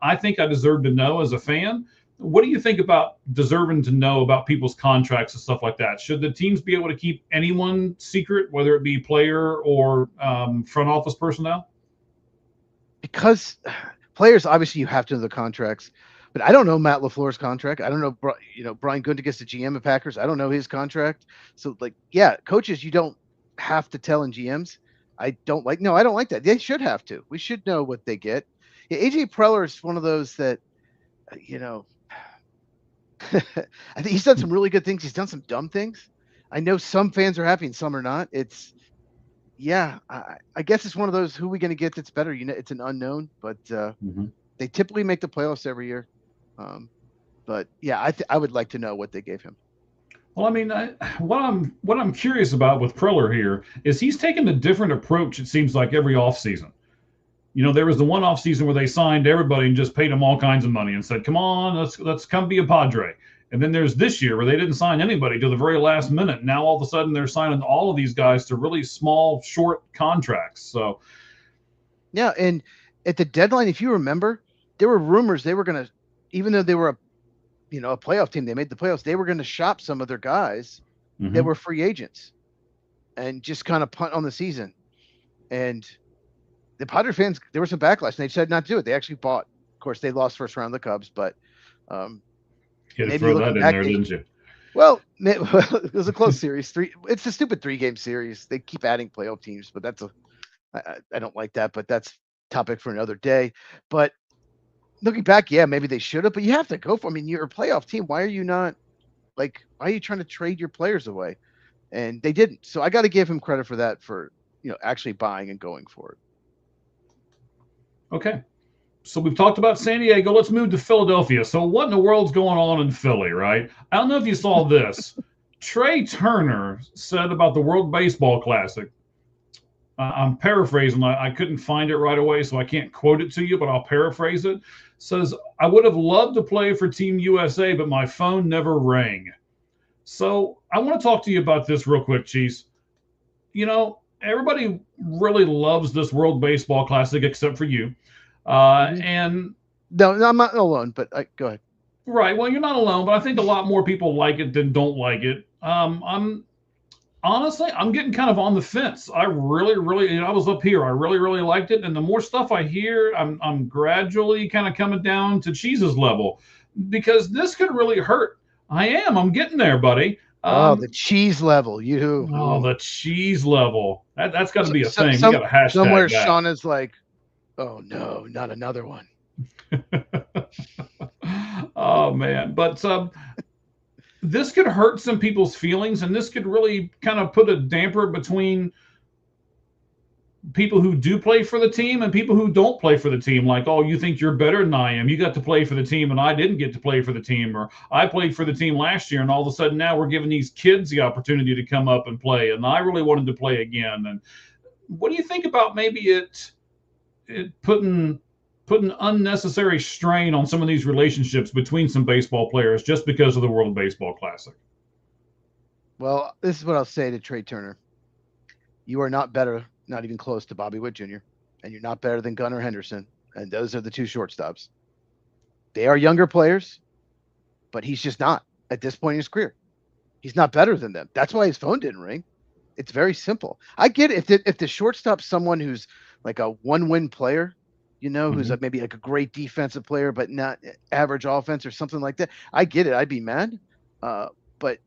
I think I deserve to know as a fan. What do you think about deserving to know about people's contracts and stuff like that? Should the teams be able to keep anyone secret, whether it be player or front office personnel? Because players, obviously, you have to know the contracts. But I don't know Matt LaFleur's contract. I don't know, Brian Gutekunst, the GM of Packers. I don't know his contract. So, coaches, you don't have to tell, in GMs. I don't like that. They should have to. We should know what they get. Yeah, AJ Preller is one of those that, I think he's done some really good things. He's done some dumb things. I know some fans are happy and some are not. I guess it's one of those, who are we going to get that's better? It's an unknown, but they typically make the playoffs every year. But yeah, I would like to know what they gave him. Well, I mean, what I'm curious about with Preller here is he's taken a different approach. It seems like every offseason. There was the one offseason where they signed everybody and just paid them all kinds of money and said, "Come on, let's come be a Padre." And then there's this year where they didn't sign anybody till the very last minute. Now all of a sudden they're signing all of these guys to really small, short contracts. So, yeah, and at the deadline, if you remember, there were rumors they were going to, even though they were a playoff team, they made the playoffs, they were going to shop some of their guys that were free agents and just kind of punt on the season. And the Padres fans, there was some backlash, and they decided not to do it. They actually bought. Of course, they lost first round of the Cubs, but you had to throw that in there, didn't you? Well, it was a close series. It's a stupid 3-game series. They keep adding playoff teams, but I don't like that. But that's topic for another day. But looking back, yeah, maybe they should have, but you have to go for. I mean, you're a playoff team. Why are you not why are you trying to trade your players away? And they didn't. So I got to give him credit for that, for actually buying and going for it. Okay. So we've talked about San Diego. Let's move to Philadelphia. So what in the world's going on in Philly, right? I don't know if you saw this. Trey Turner said about the World Baseball Classic. I'm paraphrasing. I couldn't find it right away, so I can't quote it to you, but I'll paraphrase it. Says, I would have loved to play for Team USA, but my phone never rang. So I want to talk to you about this real quick, Cheese. Everybody really loves this World Baseball Classic except for you. And no, I'm not alone, but go ahead. Right. Well, you're not alone, but I think a lot more people like it than don't like it. I'm getting kind of on the fence. I really, I was up here. I really liked it. And the more stuff I hear, I'm gradually kind of coming down to Cheese's level because this could really hurt. I'm getting there, buddy. The cheese level. The cheese level. That's got to be a thing. We got a hashtag. Somewhere Sean is like, oh no, not another one. Oh man. But this could hurt some people's feelings, and this could really kind of put a damper between people who do play for the team and people who don't play for the team. Like, oh, you think you're better than I am. You got to play for the team and I didn't get to play for the team, or I played for the team last year and all of a sudden now we're giving these kids the opportunity to come up and play, and I really wanted to play again. And what do you think about maybe it putting unnecessary strain on some of these relationships between some baseball players just because of the World Baseball Classic? Well, this is what I'll say to Trey Turner. You are not better, not even close to Bobby Witt Jr., and you're not better than Gunnar Henderson, and those are the two shortstops. They are younger players, but he's just not at this point in his career. He's not better than them. That's why his phone didn't ring. It's very simple. I get it. If the shortstop's someone who's like a one-win player, who's maybe like a great defensive player, but not average offense or something like that, I get it. I'd be mad. But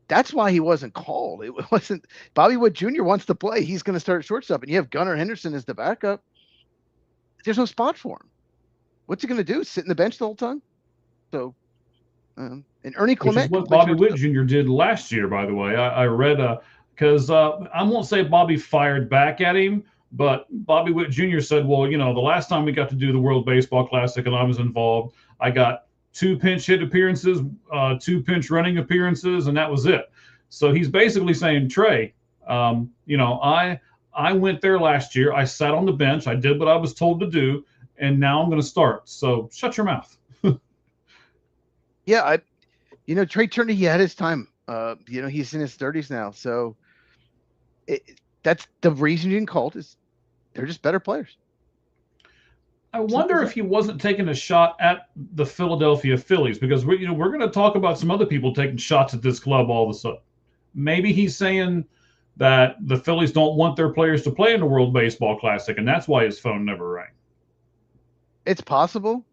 that's why he wasn't called. It wasn't Bobby Witt Jr. wants to play. He's going to start shortstop, and you have Gunnar Henderson as the backup. There's no spot for him. What's he going to do? Sit in the bench the whole time? So, and Ernie Clement. Which is what Bobby Witt Jr. did last year, by the way. I read because I won't say Bobby fired back at him, but Bobby Witt Jr. said, well, the last time we got to do the World Baseball Classic and I was involved, I got 2 pinch hit appearances, 2 pinch running appearances, and that was it. So he's basically saying, Trey, I went there last year. I sat on the bench. I did what I was told to do, and now I'm going to start. So shut your mouth. Yeah, Trey Turner, he had his time. He's in his 30s now. So that's the reason you didn't call it, is they're just better players. I wonder if he wasn't taking a shot at the Philadelphia Phillies, because we're going to talk about some other people taking shots at this club all of a sudden. Maybe he's saying that the Phillies don't want their players to play in the World Baseball Classic, and that's why his phone never rang. It's possible,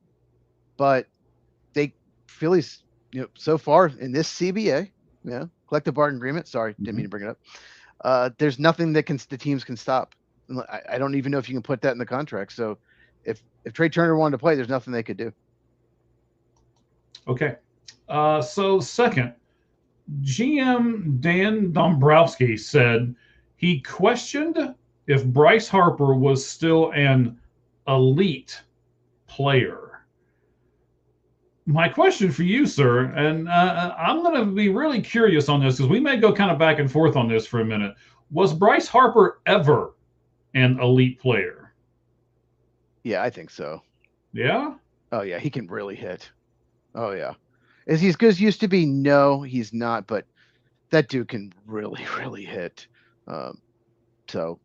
but Phillies, so far in this CBA, collective bargaining agreement. Sorry, didn't mean to bring it up. There's nothing that the teams can stop. I don't even know if you can put that in the contract. So if Trey Turner wanted to play, there's nothing they could do. Okay. So second, GM Dan Dombrowski said he questioned if Bryce Harper was still an elite player. My question for you, sir, and I'm going to be really curious on this because we may go kind of back and forth on this for a minute. Was Bryce Harper ever an elite player? Yeah, I think so. Yeah? Oh, yeah, he can really hit. Oh, yeah. Is he as good as he used to be? No, he's not, but that dude can really, really hit. What do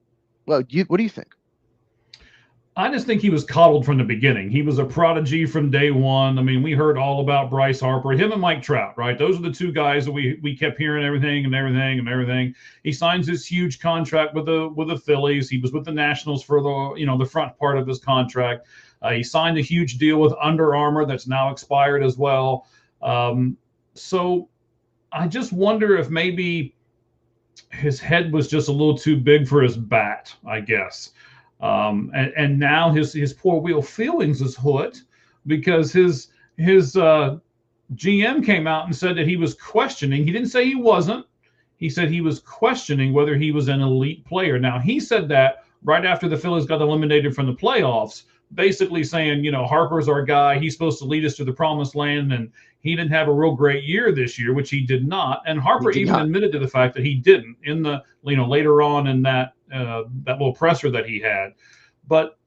you think? I just think he was coddled from the beginning. He was a prodigy from day one. I mean, we heard all about Bryce Harper, him and Mike Trout, right? Those are the two guys that we kept hearing everything. He signs this huge contract with the Phillies. He was with the Nationals for the front part of his contract. He signed a huge deal with Under Armour that's now expired as well. So I just wonder if maybe his head was just a little too big for his bat, I guess. And now his poor Will feelings is hurt because his GM came out and said that he was questioning. He didn't say he wasn't. he said he was questioning whether he was an elite player. Now, he said that right after the Phillies got eliminated from the playoffs, basically saying, Harper's our guy. He's supposed to lead us to the promised land. And he didn't have a real great year this year, which he did not. And Harper even admitted to the fact that he didn't in the, later on in that little presser that he had. But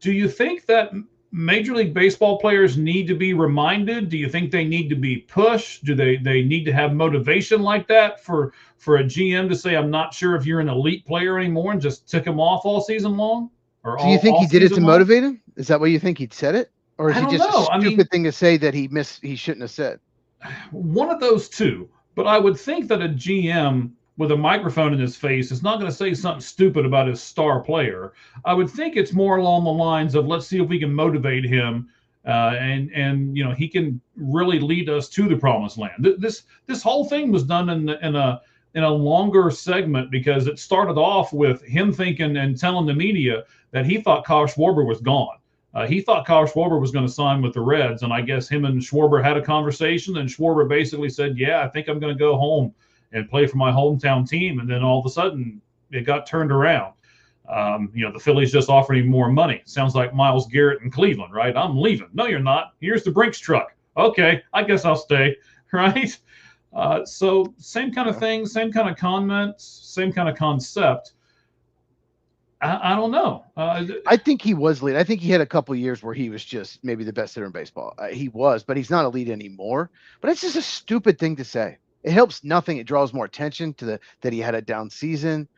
do you think that Major League Baseball players need to be reminded? Do you think they need to be pushed? Do they need to have motivation like that for a GM to say, I'm not sure if you're an elite player anymore, and just tick him off all season long? Or do you think he did it to motivate him? Is that what you think he'd said it? Or is he just a stupid thing to say that he shouldn't have said? One of those two. But I would think that a GM with a microphone in his face is not going to say something stupid about his star player. I would think it's more along the lines of, let's see if we can motivate him, and he can really lead us to the promised land. This whole thing was done in a longer segment, because it started off with him thinking and telling the media that he thought Kyle Schwarber was gone. He thought Kyle Schwarber was going to sign with the Reds, and I guess him and Schwarber had a conversation, and Schwarber basically said, yeah, I think I'm going to go home and play for my hometown team. And then all of a sudden it got turned around. The Phillies just offered him more money. Sounds like Myles Garrett in Cleveland, right? I'm leaving. No, you're not. Here's the Brinks truck. Okay, I guess I'll stay, right? So same kind of thing, same kind of comments, same kind of concept. I don't know. I think he was elite. I think he had a couple of years where he was just maybe the best hitter in baseball. He was, but he's not elite anymore. But it's just a stupid thing to say. It helps nothing. It draws more attention to that he had a down season.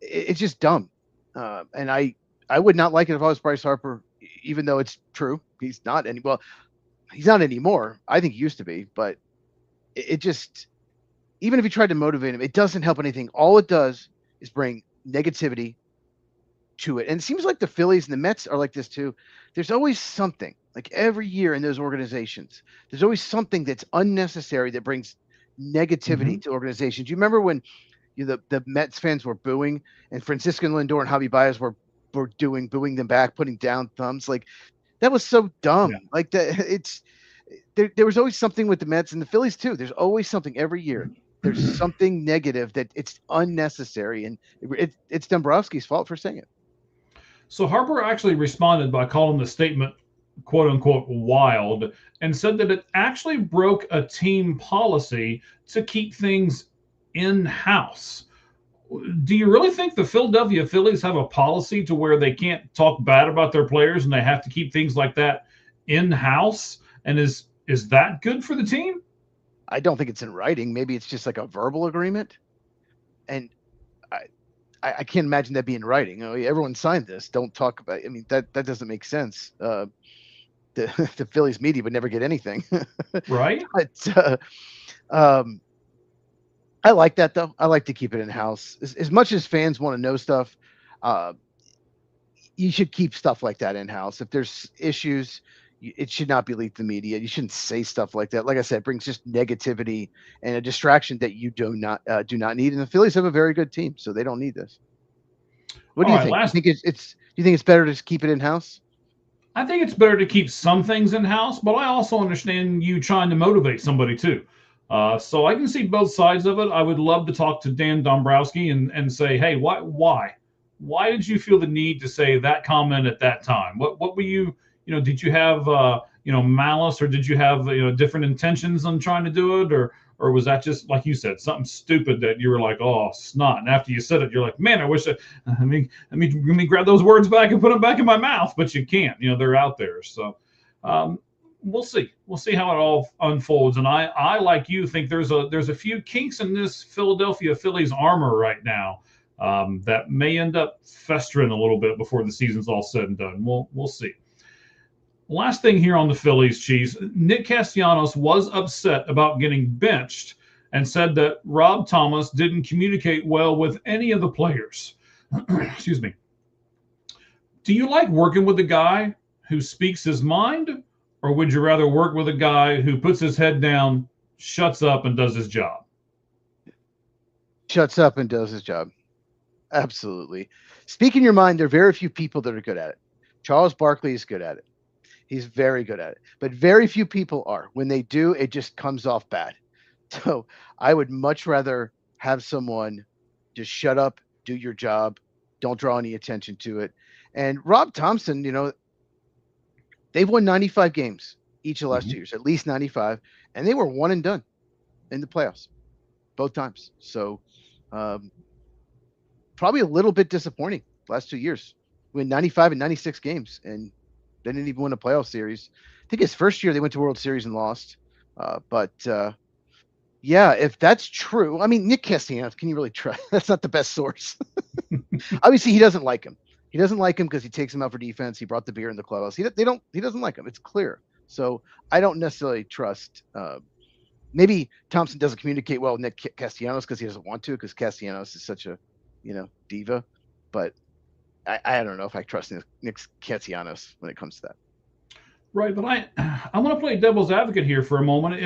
It's just dumb. And I would not like it if I was Bryce Harper, even though it's true. He's not anymore. I think he used to be, but it just, even if he tried to motivate him, it doesn't help anything. All it does is bring negativity to it. And it seems like the Phillies and the Mets are like this too. There's always something, like every year in those organizations, there's always something that's unnecessary that brings negativity to organizations. You remember when the Mets fans were booing, and Francisco Lindor and Javi Baez were booing them back, putting down thumbs? Like, that was so dumb. Yeah. Like there was always something with the Mets and the Phillies too. There's always something every year. There's something negative that it's unnecessary, and it's Dombrowski's fault for saying it. So Harper actually responded by calling the statement, quote unquote, wild, and said that it actually broke a team policy to keep things in-house. Do you really think the Philadelphia Phillies have a policy to where they can't talk bad about their players and they have to keep things like that in-house? And is that good for the team? I don't think it's in writing. Maybe it's just like a verbal agreement. And I can't imagine that being in writing. Everyone signed this. Don't talk about it. I mean, that doesn't make sense. The Phillies media would never get anything. Right. But I like that, though. I like to keep it in-house. As much as fans want to know stuff, you should keep stuff like that in-house. If there's issues, it should not be leaked to the media. You shouldn't say stuff like that. Like I said, it brings just negativity and a distraction that you do not need. And the Phillies have a very good team, so they don't need this. What do you think? Do you think it's better to keep it in-house? I think it's better to keep some things in-house, but I also understand you trying to motivate somebody too. So I can see both sides of it. I would love to talk to Dan Dombrowski and say, hey, why did you feel the need to say that comment at that time? What were you, did you have, malice, or did you have, different intentions on trying to do it? Or was that just, like you said, something stupid that you were like, oh, snot. And after you said it, you're like, man, I wish let me grab those words back and put them back in my mouth, but you can't, they're out there. So, we'll see. We'll see how it all unfolds. And I like you, think there's a few kinks in this Philadelphia Phillies armor right now that may end up festering a little bit before the season's all said and done. We'll see. Last thing here on the Phillies, Chiefs. Nick Castellanos was upset about getting benched and said that Rob Thomas didn't communicate well with any of the players. Excuse me. Do you like working with a guy who speaks his mind? Or would you rather work with a guy who puts his head down, shuts up, and does his job? Shuts up and does his job. Absolutely. Speaking your mind, there are very few people that are good at it. Charles Barkley is good at it. He's very good at it. But very few people are. When they do, it just comes off bad. So I would much rather have someone just shut up, do your job, don't draw any attention to it. And Rob Thompson, they've won 95 games each of the last 2 years, at least 95, and they were one and done in the playoffs both times. So probably a little bit disappointing last 2 years. Win 95 and 96 games, and they didn't even win a playoff series. I think his first year they went to World Series and lost. But yeah, if that's true, I mean, Nick Castellanos, can you really trust? That's not the best source. Obviously, he doesn't like him. He doesn't like him because he takes him out for defense. He brought the beer in the clubhouse. He doesn't like him. It's clear. So I don't necessarily trust. Maybe Thompson doesn't communicate well with Nick Castellanos because he doesn't want to, because Castellanos is such a diva. But I don't know if I trust Nick Castellanos when it comes to that. Right, but I want to play devil's advocate here for a moment.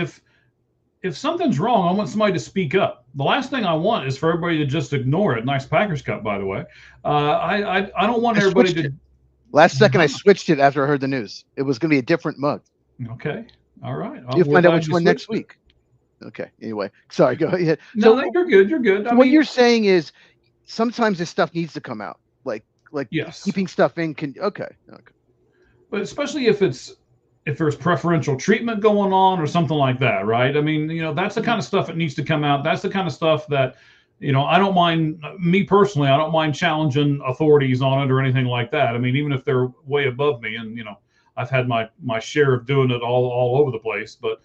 If something's wrong, I want somebody to speak up. The last thing I want is for everybody to just ignore it. Nice Packers cup, by the way. I don't want everybody to. Last second, I switched it after I heard the news. It was going to be a different mug. Okay, all right. You'll find out which one next week. Okay. Anyway, sorry. Go ahead. No, you're good. You're good. So what you're saying is sometimes this stuff needs to come out. Like yes. Keeping stuff in can. Okay. But especially if there's preferential treatment going on or something like that, right? I mean, that's the kind of stuff that needs to come out. That's the kind of stuff that, I don't mind, me personally, I don't mind challenging authorities on it or anything like that. I mean, even if they're way above me, and, I've had my share of doing it all over the place. But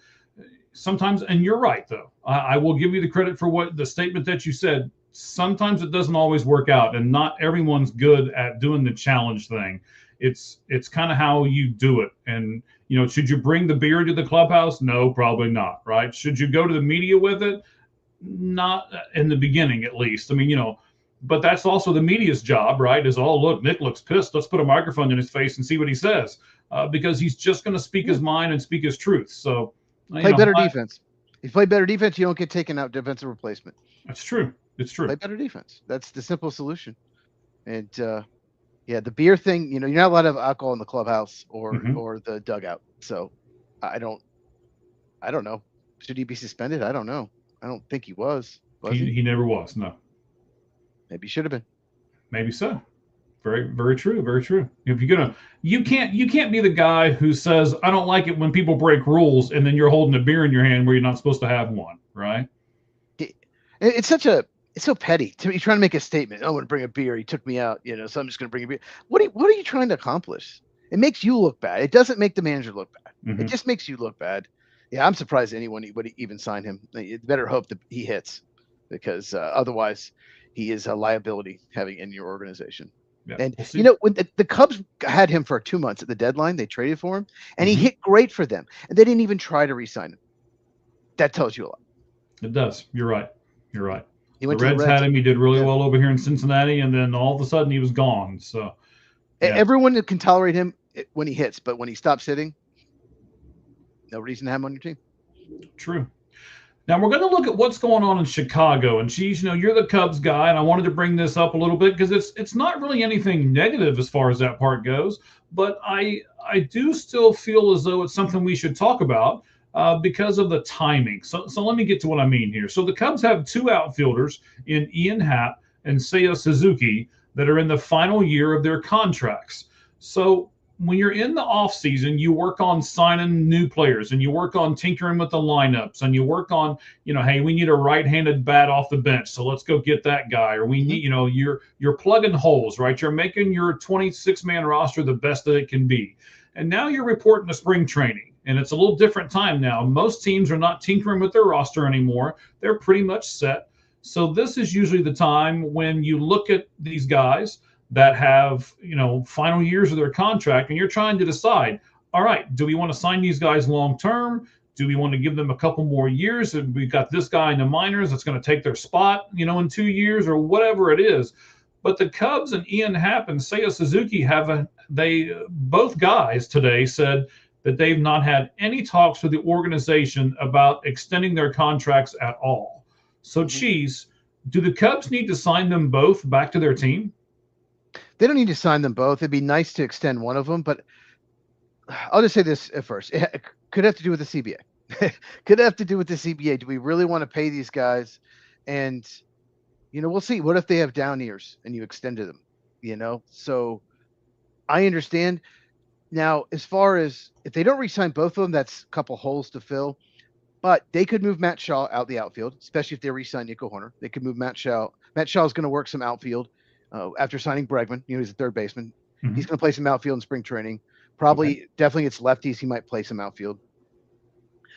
sometimes, and you're right, though, I will give you the credit for what the statement that you said. Sometimes it doesn't always work out, and not everyone's good at doing the challenge thing. It's kind of how you do it. And, should you bring the beer to the clubhouse? No, probably not. Right. Should you go to the media with it? Not in the beginning, at least. I mean, but that's also the media's job, right? Is, oh, look, Nick looks pissed. Let's put a microphone in his face and see what he says, because he's just going to speak his mind and speak his truth. So play better defense. If you play better defense, you don't get taken out defensive replacement. That's true. It's true. Play better defense. That's the simple solution. And, yeah, the beer thing, you're not allowed to have alcohol in the clubhouse or the dugout. So I don't know. Should he be suspended? I don't know. I don't think he was. He never was. No. Maybe he should have been. Maybe so. Very, very true. Very true. If you can't be the guy who says, I don't like it when people break rules, and then you're holding a beer in your hand where you're not supposed to have one, right? It's so petty to me, trying to make a statement. I want to bring a beer. He took me out, so I'm just going to bring a beer. What are you trying to accomplish? It makes you look bad. It doesn't make the manager look bad. Mm-hmm. It just makes you look bad. Yeah, I'm surprised anyone would even sign him. You better hope that he hits, because otherwise he is a liability having in your organization. Yeah, and when the Cubs had him for 2 months at the deadline, they traded for him, and he hit great for them, and they didn't even try to re-sign him. That tells you a lot. It does. You're right. The Reds had him. He did really well over here in Cincinnati, and then all of a sudden he was gone. So everyone can tolerate him when he hits, but when he stops hitting, no reason to have him on your team. True. Now we're going to look at what's going on in Chicago. And Cheese, you're the Cubs guy, and I wanted to bring this up a little bit because it's not really anything negative as far as that part goes, but I do still feel as though it's something we should talk about. Because of the timing. So let me get to what I mean here. So the Cubs have two outfielders in Ian Happ and Seiya Suzuki that are in the final year of their contracts. So when you're in the offseason, you work on signing new players, and you work on tinkering with the lineups, and you work on, hey, we need a right-handed bat off the bench, so let's go get that guy. Or we need, you're plugging holes, right? You're making your 26-man roster the best that it can be. And now you're reporting to spring training. And it's a little different time now. Most teams are not tinkering with their roster anymore. They're pretty much set. So this is usually the time when you look at these guys that have, final years of their contract, and you're trying to decide, all right, do we want to sign these guys long-term? Do we want to give them a couple more years? And we've got this guy in the minors that's going to take their spot, in 2 years or whatever it is. But the Cubs and Ian Happ and Seiya Suzuki both guys today said that they've not had any talks with the organization about extending their contracts at all. So, Cheese, do the Cubs need to sign them both back to their team? They don't need to sign them both. It'd be nice to extend one of them, but I'll just say this at first. It could have to do with the CBA. Could have to do with the CBA. Do we really want to pay these guys? And we'll see. What if they have down years and you extended them? So I understand. Now, as far as if they don't re-sign both of them, that's a couple holes to fill. But they could move Matt Shaw out the outfield, especially if they re-sign Nico Horner. They could move Matt Shaw. Matt Shaw is going to work some outfield after signing Bregman. He's a third baseman. Mhm. He's going to play some outfield in spring training. Probably, definitely, it's lefties. He might play some outfield.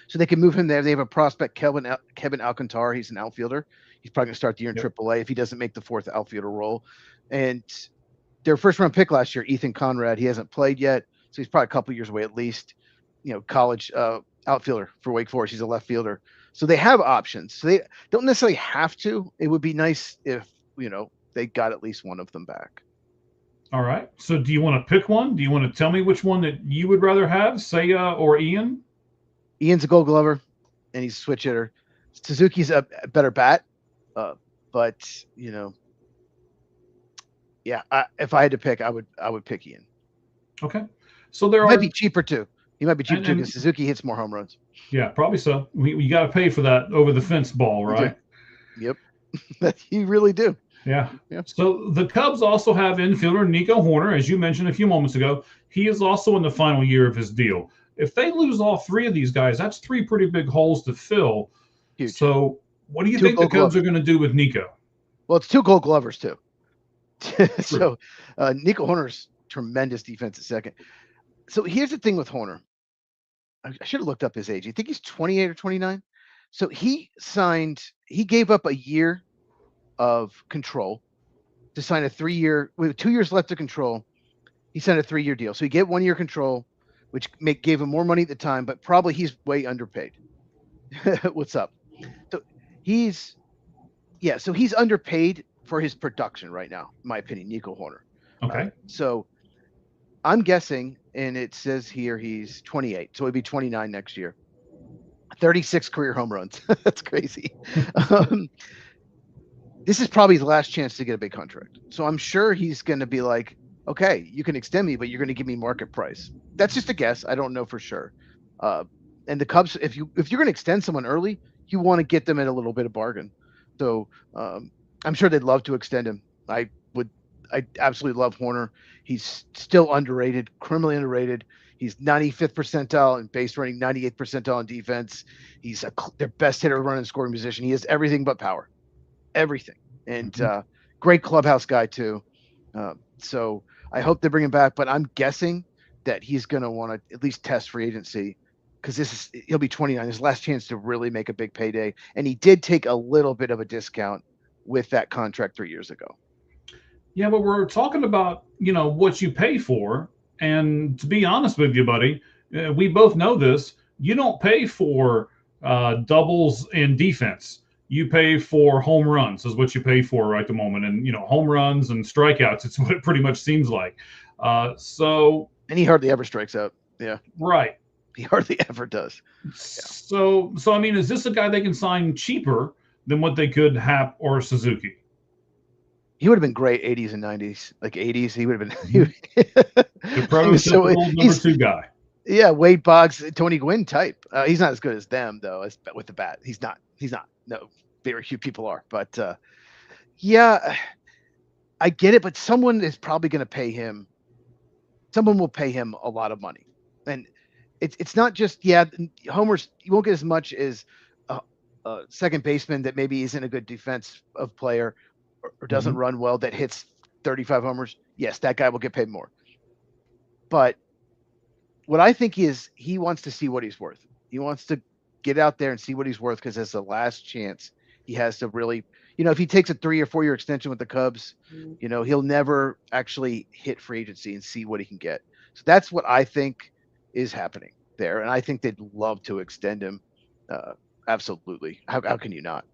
So they can move him there. They have a prospect, Kevin Alcantara. He's an outfielder. He's probably going to start the year in AAA if he doesn't make the fourth outfielder role. And their first round pick last year, Ethan Conrad, he hasn't played yet. So he's probably a couple years away at least. College outfielder for Wake Forest. He's a left fielder. So they have options. So they don't necessarily have to. It would be nice if, they got at least one of them back. All right. So do you want to pick one? Do you want to tell me which one that you would rather have, Seiya or Ian? Ian's a Gold Glover, and he's a switch hitter. Suzuki's a better bat, but if I had to pick, I would pick Ian. Okay, so there might be cheaper too. He might be cheaper too because Suzuki hits more home runs. Yeah, probably so. We got to pay for that over the fence ball, right? Yep, you really do. Yeah. So the Cubs also have infielder Nico Horner, as you mentioned a few moments ago. He is also in the final year of his deal. If they lose all three of these guys, that's three pretty big holes to fill. Huge. So what do you think the Cubs are going to do with Nico? Well, it's two Gold Glovers too. So Nico Horner's tremendous defense at second. So here's the thing with Horner. I should have looked up his age. You think he's 28 or 29? So he gave up a year of control to sign a 3-year, with 2 years left of control. He signed a 3-year deal. So he get 1 year control, which gave him more money at the time, but probably he's way underpaid. What's up? So he's underpaid for his production right now, in my opinion, Nico Horner. Okay. So I'm guessing, and it says here he's 28, so he'd be 29 next year. 36 career home runs. That's crazy. This is probably his last chance to get a big contract. So I'm sure he's going to be like, okay, you can extend me, but you're going to give me market price. That's just a guess. I don't know for sure. And the Cubs, if you're going to extend someone early, you want to get them at a little bit of bargain. So I'm sure they'd love to extend him. I absolutely love Horner. He's still underrated, criminally underrated. He's 95th percentile in base running, 98th percentile in defense. He's their best hitter, running, scoring position. He has everything but power, everything. And great clubhouse guy too. So I hope they bring him back, but I'm guessing that he's going to want to at least test free agency because he'll be 29, his last chance to really make a big payday. And he did take a little bit of a discount with that contract 3 years ago. Yeah, but we're talking about, what you pay for. And to be honest with you, buddy, we both know this. You don't pay for doubles in defense. You pay for home runs is what you pay for right at the moment. And, home runs and strikeouts, it's what it pretty much seems like. And he hardly ever strikes out. Yeah. Right. He hardly ever does. Yeah. So I mean, is this a guy they can sign cheaper than what they could have or Suzuki? He would have been great 80s and 90s, like 80s. He would have been. The prototypical number 2 guy. Yeah, Wade Boggs, Tony Gwynn type. He's not as good as them though, with the bat. He's not. No, very few people are. But yeah, I get it. But someone is probably going to pay him. Someone will pay him a lot of money, and it's not just Homer's. You won't get as much as a second baseman that maybe isn't a good defensive player. Or doesn't run well that hits 35 homers, yes, that guy will get paid more. But what I think is he wants to see what he's worth. He wants to get out there and see what he's worth because that's the last chance he has to really, if he takes a 3 or 4 year extension with the Cubs, he'll never actually hit free agency and see what he can get. So that's what I think is happening there. And I think they'd love to extend him. Absolutely. How can you not?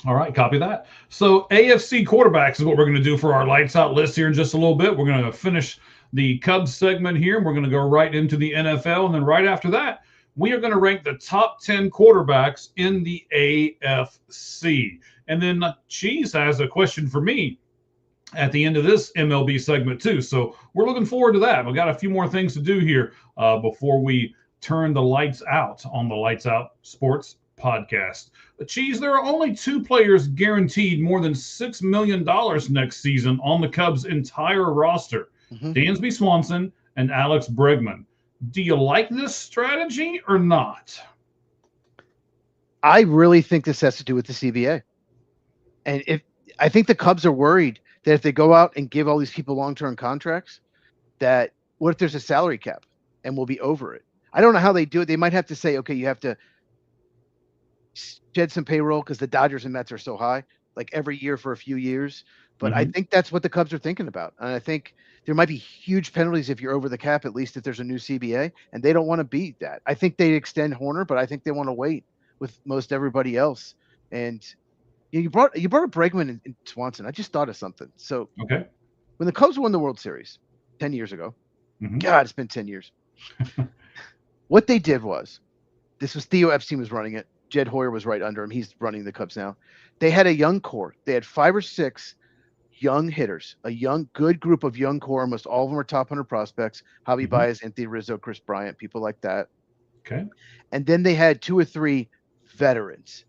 All right, copy that. So AFC quarterbacks is what we're going to do for our lights out list here in just a little bit. We're going to finish the Cubs segment here, and we're going to go right into the NFL. And then right after that, we are going to rank the top 10 quarterbacks in the AFC. And then Cheese has a question for me at the end of this MLB segment too. So we're looking forward to that. We've got a few more things to do here before we turn the lights out on the Lights Out Sports podcast. Cheese, there are only 2 players guaranteed more than $6 million next season on the Cubs' entire roster, Dansby Swanson and Alex Bregman. Do you like this strategy or not? I really think this has to do with the CBA. And I think the Cubs are worried that if they go out and give all these people long-term contracts, that what if there's a salary cap and we'll be over it? I don't know how they do it. They might have to say, okay, you have to shed some payroll because the Dodgers and Mets are so high, like every year for a few years. But I think that's what the Cubs are thinking about. And I think there might be huge penalties if you're over the cap, at least if there's a new CBA, and they don't want to beat that. I think they extend Horner, but I think they want to wait with most everybody else. And you brought up Bregman and Swanson. I just thought of something. So when the Cubs won the World Series 10 years ago, God, it's been 10 years. What they did was, this was Theo Epstein was running it. Jed Hoyer was right under him. He's running the Cubs now. They had a young core. They had 5 or 6 young hitters, a good group of young core. Almost all of them were top 100 prospects. Javi Baez, Anthony Rizzo, Chris Bryant, people like that. And then they had 2 or 3 veterans,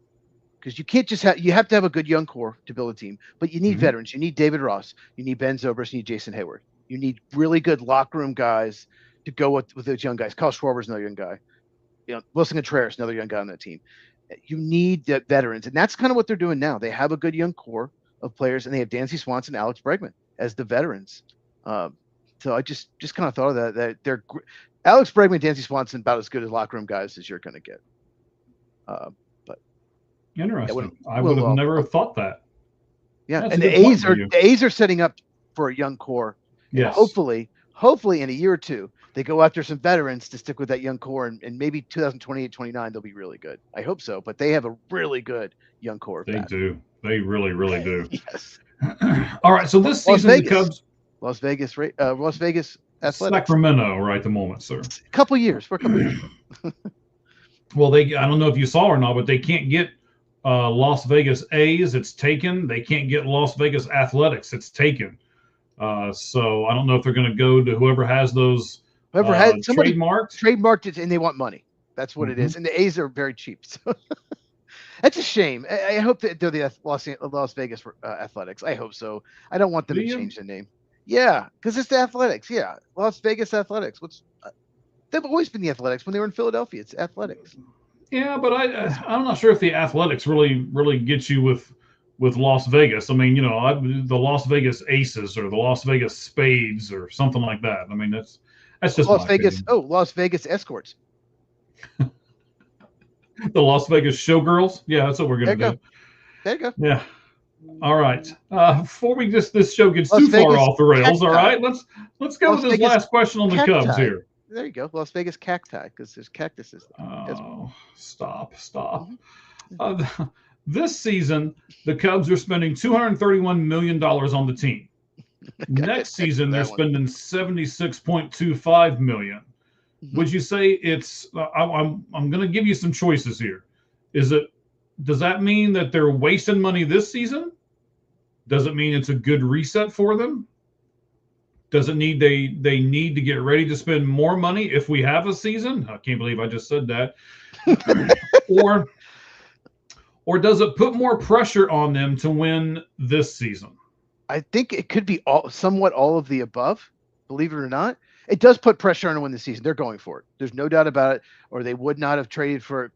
because you can't just you have to have a good young core to build a team, but you need veterans. You need David Ross. You need Ben Zobrist. You need Jason Hayward. You need really good locker room guys to go with those young guys. Kyle Schwarber's another young guy. Wilson Contreras, another young guy on that team. You need the veterans, and that's kind of what they're doing now. They have a good young core of players, and they have Dansby Swanson, Alex Bregman as the veterans. So I just kind of thought of that they're Alex Bregman, Dansby Swanson, about as good as locker room guys as you're going to get. But interesting. I would have never thought that. Yeah, that's and the A's are setting up for a young core. Yes. Hopefully in a year or two, they go after some veterans to stick with that young core, and maybe 2028, 29, they'll be really good. I hope so, but they have a really good young core. They do. They really, really do. Yes. All right. So this season, the Cubs, Las Vegas Athletics, Sacramento, right at the moment, sir. For a couple years. Well, I don't know if you saw or not, but they can't get Las Vegas A's. It's taken. They can't get Las Vegas Athletics. It's taken. So I don't know if they're going to go to whoever has those. Whoever had somebody trademarked it, and they want money. That's what it is. And the A's are very cheap. So that's a shame. I hope that they're the Las Vegas Athletics. I hope so. I don't want them to change the name. Yeah, because it's the Athletics. Yeah, Las Vegas Athletics. They've always been the Athletics. When they were in Philadelphia, it's Athletics. Yeah, but I'm not sure if the Athletics really get you with Las Vegas. I mean, the Las Vegas Aces or the Las Vegas Spades or something like that. I mean, that's just Las Vegas. Opinion. Las Vegas Escorts. The Las Vegas Showgirls. Yeah, that's what we're going to do. There you go. Yeah. All right. Before this show gets too far off the rails, all right, let's go with this last question on the Cubs here. There you go. Las Vegas Cacti, because there's cactuses. Oh, stop. This season, the Cubs are spending $231 million on the team. Next season, they're spending $76.25 million. Would you say it's? I'm going to give you some choices here. Does that mean that they're wasting money this season? Does it mean it's a good reset for them? Does it need they need to get ready to spend more money if we have a season? I can't believe I just said that. Or does it put more pressure on them to win this season? I think it could be somewhat all of the above. Believe it or not, it does put pressure on them to win the season. They're going for it. There's no doubt about it. Or they would not have traded for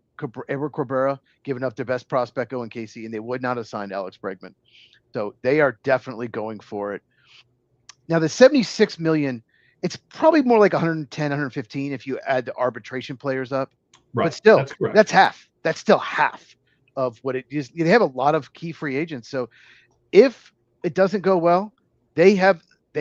Edward Cabrera, given up their best prospect, Owen Casey, and they would not have signed Alex Bregman. So they are definitely going for it. Now, the $76 million, it's probably more like 110, 115 if you add the arbitration players up. Right. But still, that's half. That's still half of what it is. They have a lot of key free agents. So if it doesn't go well, they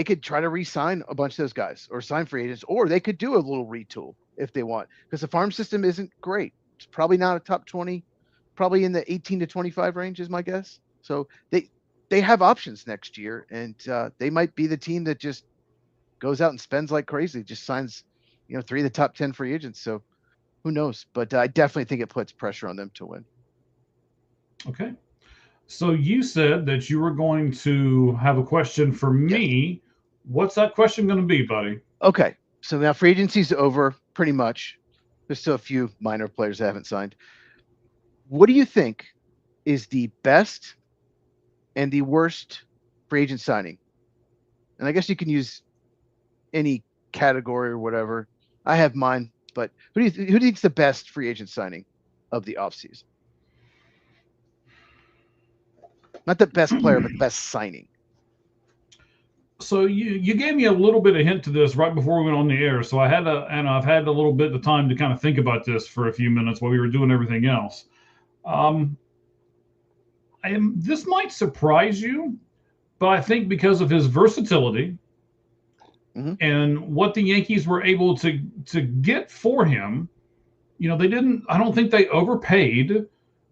could try to re-sign a bunch of those guys or sign free agents, or they could do a little retool if they want, because the farm system isn't great. It's probably not a top 20, probably in the 18 to 25 range is my guess. So they have options next year, and they might be the team that just goes out and spends like crazy, just signs, 3 of the top 10 free agents. So who knows? But I definitely think it puts pressure on them to win. Okay. So you said that you were going to have a question for me. Yes. What's that question going to be, buddy? Okay. So now free agency's over pretty much. There's still a few minor players that haven't signed. What do you think is the best and the worst free agent signing? And I guess you can use any category or whatever. I have mine, but who do you think's the best free agent signing of the offseason? Not the best player, but the best signing. So you gave me a little bit of hint to this right before we went on the air. So I've had a little bit of time to kind of think about this for a few minutes while we were doing everything else. This might surprise you, but I think because of his versatility and what the Yankees were able to get for him, I don't think they overpaid,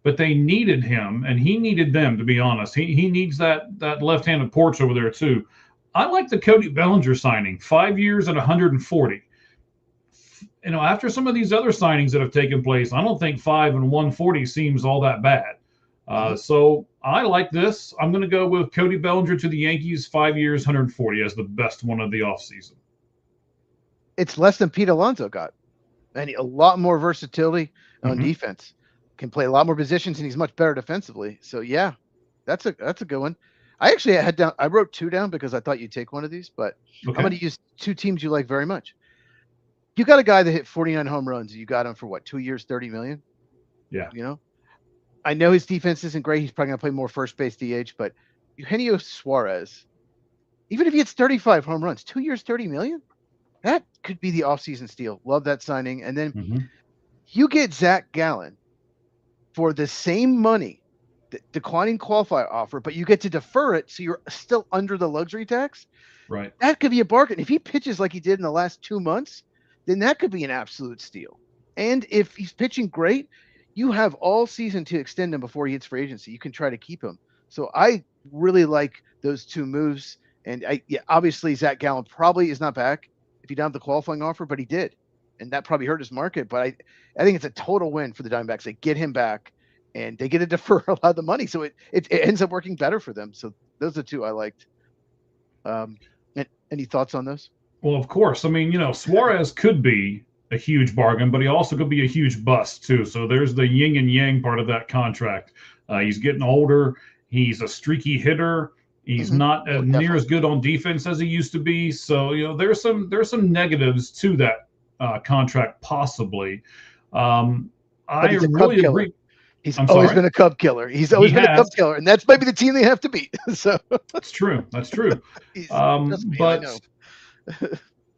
but they needed him and he needed them, to be honest. He needs that left-handed porch over there too. I like the Cody Bellinger signing, 5 years at 140. After some of these other signings that have taken place, I don't think 5 and 140 seems all that bad. So I like this. I'm going to go with Cody Bellinger to the Yankees, 5 years, 140 as the best one of the offseason. It's less than Pete Alonso got, and a lot more versatility on defense. Can play a lot more positions, and he's much better defensively. So yeah, that's a good one. I actually I wrote 2 down because I thought you'd take one of these, but I'm going to use 2 teams you like very much. You got a guy that hit 49 home runs. You got him for what, 2 years, 30 million? Yeah. I know his defense isn't great. He's probably going to play more first base DH, but Eugenio Suarez, even if he hits 35 home runs, 2 years, 30 million, that could be the offseason steal. Love that signing. And then you get Zach Gallen for the same money, the declining qualifier offer, but you get to defer it, so you're still under the luxury tax. Right. That could be a bargain. If he pitches like he did in the last 2 months, then that could be an absolute steal. And if he's pitching great, you have all season to extend him before he hits free agency. You can try to keep him. So I really like those 2 moves. And obviously Zach Gallen probably is not back if he don't have the qualifying offer, but he did. And that probably hurt his market. But I think it's a total win for the Diamondbacks. They get him back and they get to defer a lot of the money. So it ends up working better for them. So those are 2 I liked. Any thoughts on those? Well, of course. I mean, Suarez could be a huge bargain, but he also could be a huge bust too. So there's the yin and yang part of that contract. He's getting older. He's a streaky hitter. He's not near as good on defense as he used to be. So, there's some negatives to that contract possibly. I really agree. He's always been a Cub killer. He's always been a Cub killer, and that's maybe the team they have to beat. So that's true. But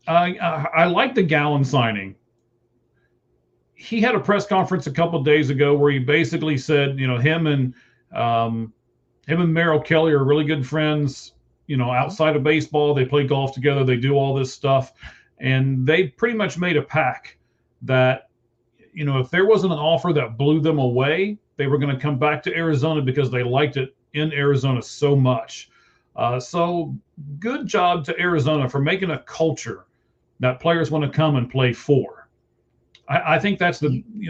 I like the Gallen signing. He had a press conference a couple of days ago where he basically said, him and Merrill Kelly are really good friends. Outside of baseball, they play golf together. They do all this stuff, and they pretty much made a pact that, if there wasn't an offer that blew them away, they were going to come back to Arizona because they liked it in Arizona so much. So good job to Arizona for making a culture that players want to come and play for. I think that's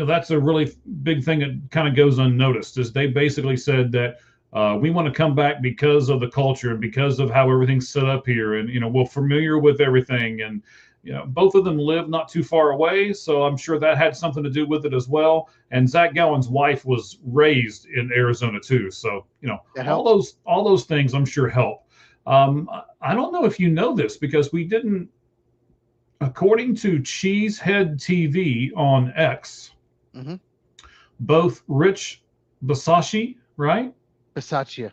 that's a really big thing that kind of goes unnoticed, is they basically said that we want to come back because of the culture and because of how everything's set up here. And, we're familiar with everything. And, both of them live not too far away. So I'm sure that had something to do with it as well. And Zach Gallen's wife was raised in Arizona too. So, all those things I'm sure help. I don't know if you know this because we didn't, according to Cheesehead TV on X, both Rich Bisaccia, right? Bisaccia.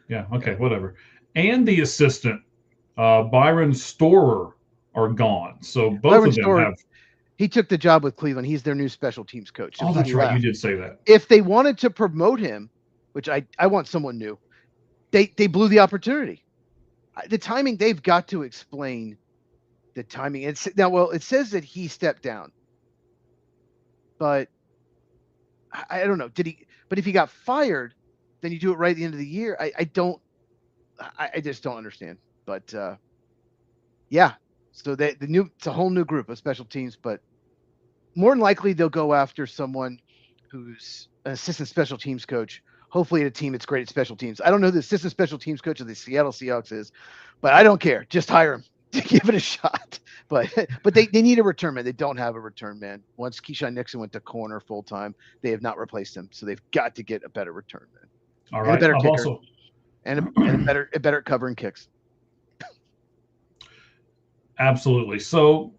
Yeah, okay, whatever. And the assistant, Byron Storer, are gone. So both of them have. He took the job with Cleveland. He's their new special teams coach. Oh, that's right. You did say that. If they wanted to promote him, which I want someone new, they blew the opportunity. The timing, they've got to explain the timing. It says that he stepped down, but I don't know. But if he got fired, then you do it right at the end of the year. I just don't understand. But yeah, so it's a whole new group of special teams, but more than likely they'll go after someone who's an assistant special teams coach, hopefully at a team that's great at special teams. I don't know who the assistant special teams coach of the Seattle Seahawks is, but I don't care. Just hire him. to give it a shot. But they need a return man. They don't have a return man. Once Keyshawn Nixon went to corner full time, they have not replaced him. So they've got to get a better return man. All and right. a better I've kicker. also And a better covering kicks. Absolutely. So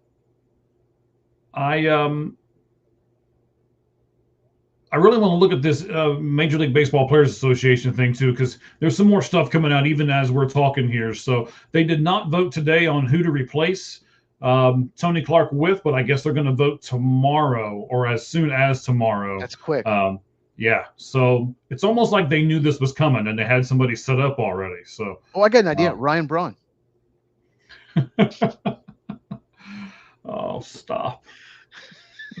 I really want to look at this Major League Baseball Players Association thing too, because there's some more stuff coming out even as we're talking here. So they did not vote today on who to replace Tony Clark with, but I guess they're going to vote tomorrow or as soon as tomorrow. That's quick. Yeah. So it's almost like they knew this was coming and they had somebody set up already. So. Oh, I got an idea. Ryan Braun. Oh, stop.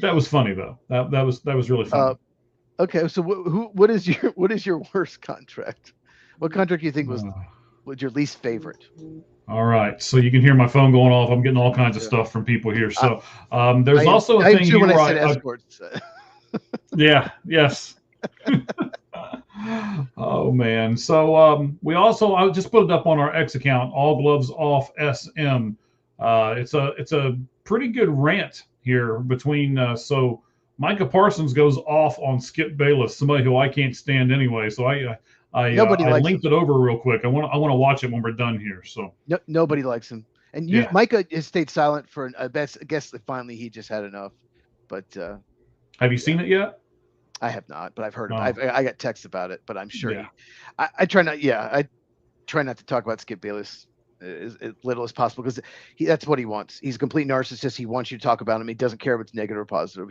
That was funny though. That was really funny. Okay, so what is your worst contract? What contract do you think was your least favorite? All right, so you can hear my phone going off. I'm getting all kinds of stuff from people here. So there's also a thing here when where I said escorts. Yeah. Yes. Oh man. So we also I just put it up on our X account, All Gloves Off SM. It's a pretty good rant here between so Micah Parsons goes off on Skip Bayless, somebody who I can't stand anyway. So I linked it over real quick. I want to watch it when we're done here. So nobody likes him, and Micah has stayed silent for I guess finally he just had enough. But have you seen it yet? I have not, but I've heard. I got texts about it, but I'm sure. I try not. Yeah, I try not to talk about Skip Bayless as little as possible because that's what he wants. He's a complete narcissist. He wants you to talk about him. He doesn't care if it's negative or positive.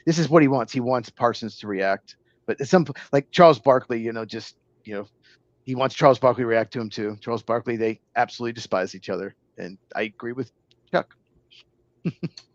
This is what he wants. He wants Parsons to react. But some like Charles Barkley, he wants Charles Barkley to react to him too. Charles Barkley, they absolutely despise each other, and I agree with Chuck.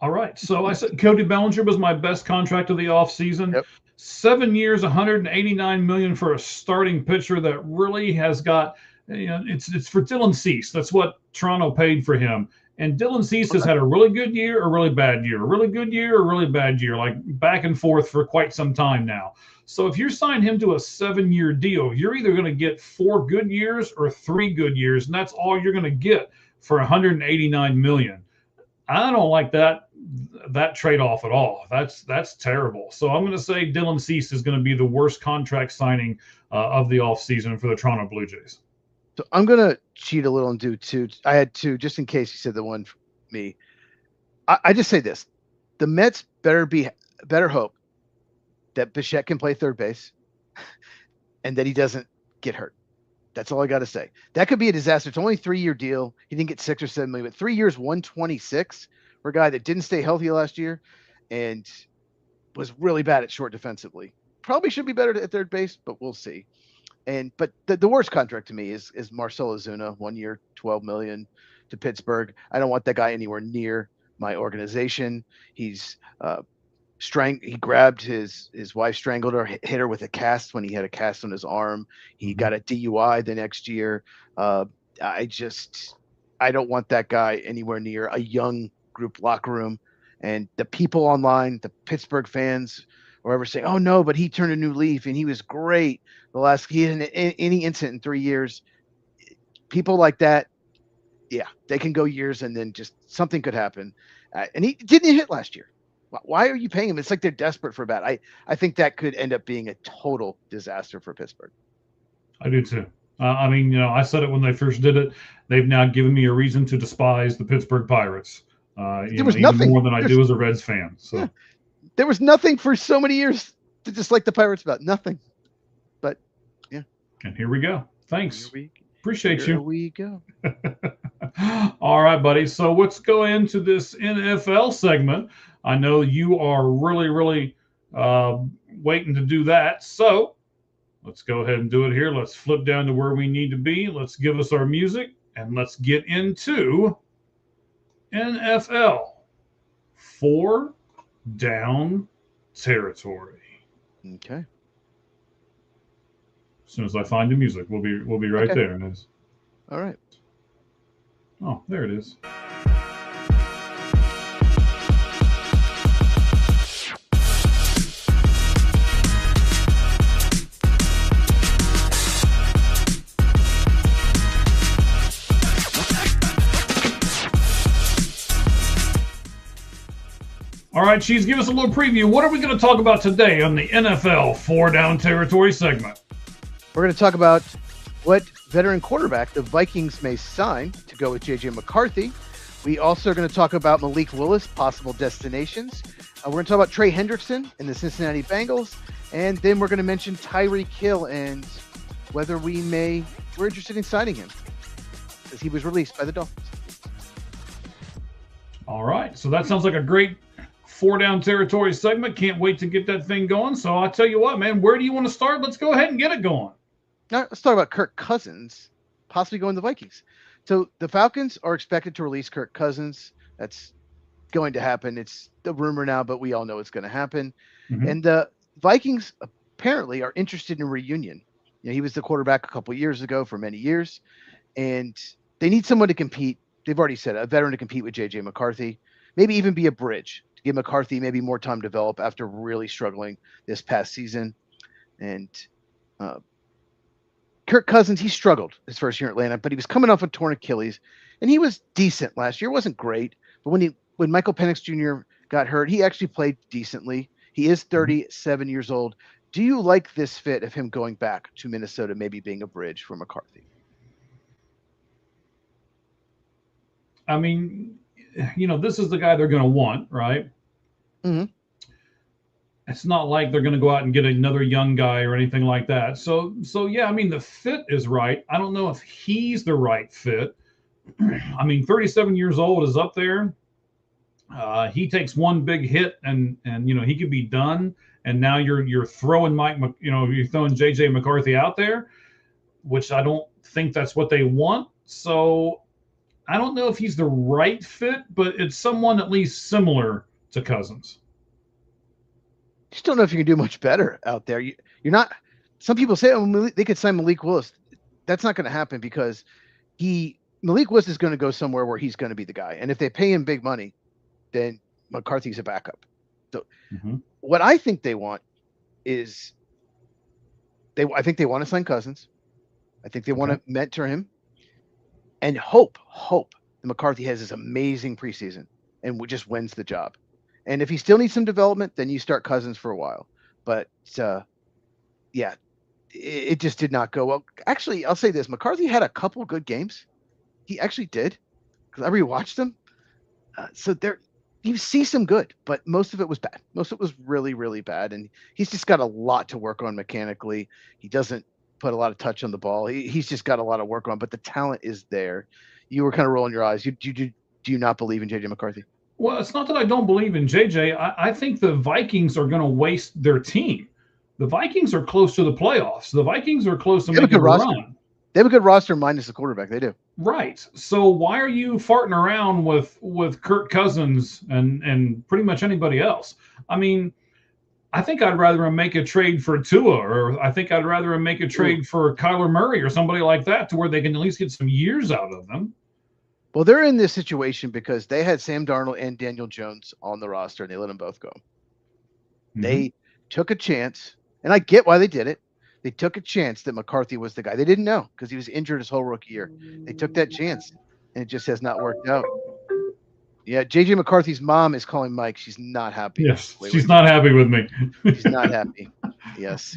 All right. So I said Cody Bellinger was my best contract of the offseason. Yep. 7 years, $189 million for a starting pitcher that really has got, it's for Dylan Cease. That's what Toronto paid for him. And Dylan Cease has had a really good year, a really bad year, a really good year, a really bad year, like back and forth for quite some time now. So if you sign him to a 7-year deal, you're either going to get 4 good years or 3 good years, and that's all you're going to get for $189 million. I don't like that trade-off at all. That's terrible. So I'm going to say Dylan Cease is going to be the worst contract signing of the offseason for the Toronto Blue Jays. So I'm going to cheat a little and do 2. I had 2 just in case you said the one for me. I just say this. The Mets better hope that Bichette can play third base and that he doesn't get hurt. That's all I got to say. That could be a disaster. It's only a 3-year deal. He didn't get 6 or 7 million, but 3 years, 126 for a guy that didn't stay healthy last year and was really bad at short defensively. Probably should be better at third base, but we'll see. But the worst contract to me is Marcell Ozuna, 1 year, $12 million to Pittsburgh. I don't want that guy anywhere near my organization. He's he grabbed his wife, strangled her, hit her with a cast when he had a cast on his arm. He got a DUI the next year. I don't want that guy anywhere near a young group locker room. And the people online, the Pittsburgh fans, wherever saying, "Oh no, but he turned a new leaf and he was great." He had any incident in 3 years. People like that, yeah, they can go years and then just something could happen. And he didn't hit last year. Why are you paying him? It's like they're desperate for a bat. I think that could end up being a total disaster for Pittsburgh. I do too. I said it when they first did it. They've now given me a reason to despise the Pittsburgh Pirates. There was nothing more than I do as a Reds fan. So yeah. There was nothing for so many years to dislike the Pirates about. Nothing. But yeah. And here we go. Thanks. Appreciate you. Here we go. All right, buddy. So let's go into this NFL segment. I know you are really, really waiting to do that. So let's go ahead and do it here. Let's flip down to where we need to be. Let's give us our music, and let's get into NFL 4 down territory. Okay. As soon as I find the music, we'll be right there. All right. Oh, there it is. All right, Cheese, give us a little preview. What are we going to talk about today on the NFL 4-Down Territory segment? We're going to talk about what veteran quarterback the Vikings may sign to go with J.J. McCarthy. We also are going to talk about Malik Willis, possible destinations. We're going to talk about Trey Hendrickson and the Cincinnati Bengals. And then we're going to mention Tyreek Hill and whether we're interested in signing him because he was released by the Dolphins. All right, so that sounds like a great 4-Down Territory segment. Can't wait to get that thing going. So I'll tell you what, man, where do you want to start? Let's go ahead and get it going. Now, let's talk about Kirk Cousins possibly going to the Vikings. So the Falcons are expected to release Kirk Cousins. That's going to happen. It's the rumor now, but we all know it's going to happen. Mm-hmm. And the Vikings apparently are interested in a reunion. You know, he was the quarterback a couple years ago for many years, and they need someone to compete. They've already said a veteran to compete with J.J. McCarthy, maybe even be a bridge to give McCarthy maybe more time to develop after really struggling this past season. And Kirk Cousins, he struggled his first year in Atlanta, but he was coming off a torn Achilles, and he was decent last year. It wasn't great, but when Michael Penix Jr. got hurt, he actually played decently. He is 37 years old. Do you like this fit of him going back to Minnesota, maybe being a bridge for McCarthy? I mean, you know, this is the guy they're going to want, right? Mm-hmm. It's not like they're going to go out and get another young guy or anything like that. So yeah, I mean, the fit is right. I don't know if he's the right fit. I mean, 37 years old is up there. He takes one big hit and you know, he could be done. And now you're throwing you're throwing J.J. McCarthy out there, which I don't think that's what they want. So I don't know if he's the right fit, but it's someone at least similar to Cousins. Just don't know if you can do much better out there. You're not. Some people say they could sign Malik Willis. That's not going to happen because Malik Willis is going to go somewhere where he's going to be the guy. And if they pay him big money, then McCarthy's a backup. So what I think they want is I think they want to sign Cousins. I think they want to mentor him and hope that McCarthy has this amazing preseason and just wins the job. And if he still needs some development, then you start Cousins for a while. But yeah, it just did not go well. Actually, I'll say this: McCarthy had a couple good games. He actually did, because I rewatched them. So you see some good, but most of it was bad. Most of it was really, really bad. And he's just got a lot to work on mechanically. He doesn't put a lot of touch on the ball. He's just got a lot of work on, but the talent is there. You were kind of rolling your eyes. Do you not believe in J.J. McCarthy? Well, it's not that I don't believe in JJ. I think the Vikings are going to waste their team. The Vikings are close to the playoffs. The Vikings are close to making a run. They have a good roster minus the quarterback. They do. Right. So why are you farting around with Kirk Cousins and pretty much anybody else? I mean, I think I'd rather make a trade for Tua, or I think I'd rather make a trade for Kyler Murray or somebody like that to where they can at least get some years out of them. Well, they're in this situation because they had Sam Darnold and Daniel Jones on the roster, and they let them both go. Mm-hmm. They took a chance, and I get why they did it. They took a chance that McCarthy was the guy. They didn't know because he was injured his whole rookie year. They took that chance, and it just has not worked out. Yeah, J.J. McCarthy's mom is calling Mike. She's not happy. Yes, she's not happy with me. She's not happy. Yes.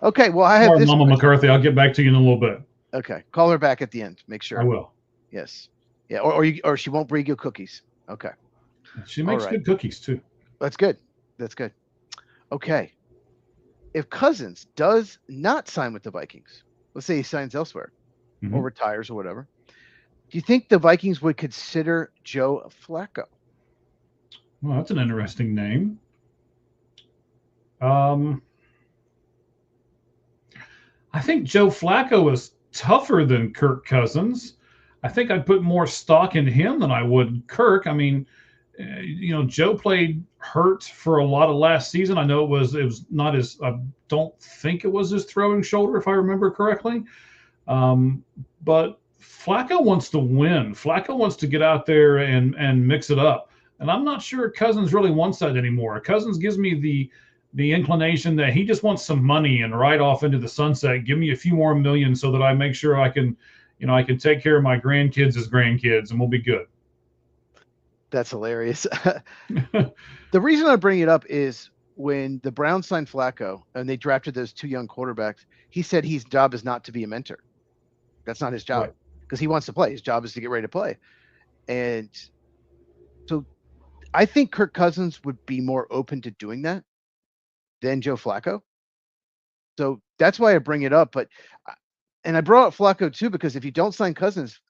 Okay, well, I have this. Mama McCarthy, I'll get back to you in a little bit. Okay, call her back at the end. Make sure. I will. Yes. Yeah, or she won't bring you cookies. Okay. She makes good cookies too. That's good. That's good. Okay. If Cousins does not sign with the Vikings, let's say he signs elsewhere or retires or whatever, do you think the Vikings would consider Joe Flacco? Well, that's an interesting name. I think Joe Flacco is tougher than Kirk Cousins. I think I'd put more stock in him than I would Kirk. I mean, Joe played hurt for a lot of last season. I know it was not his. I don't think it was his throwing shoulder, if I remember correctly. But Flacco wants to win. Flacco wants to get out there and mix it up. And I'm not sure Cousins really wants that anymore. Cousins gives me the inclination that he just wants some money and ride off into the sunset. Give me a few more million so that I make sure I can take care of my grandkids as grandkids, and we'll be good. That's hilarious. The reason I bring it up is when the Browns signed Flacco and they drafted those two young quarterbacks, he said his job is not to be a mentor. That's not his job Right. because he wants to play. His job is to get ready to play. And so I think Kirk Cousins would be more open to doing that than Joe Flacco. So that's why I bring it up. And I brought up Flacco too because if you don't sign Cousins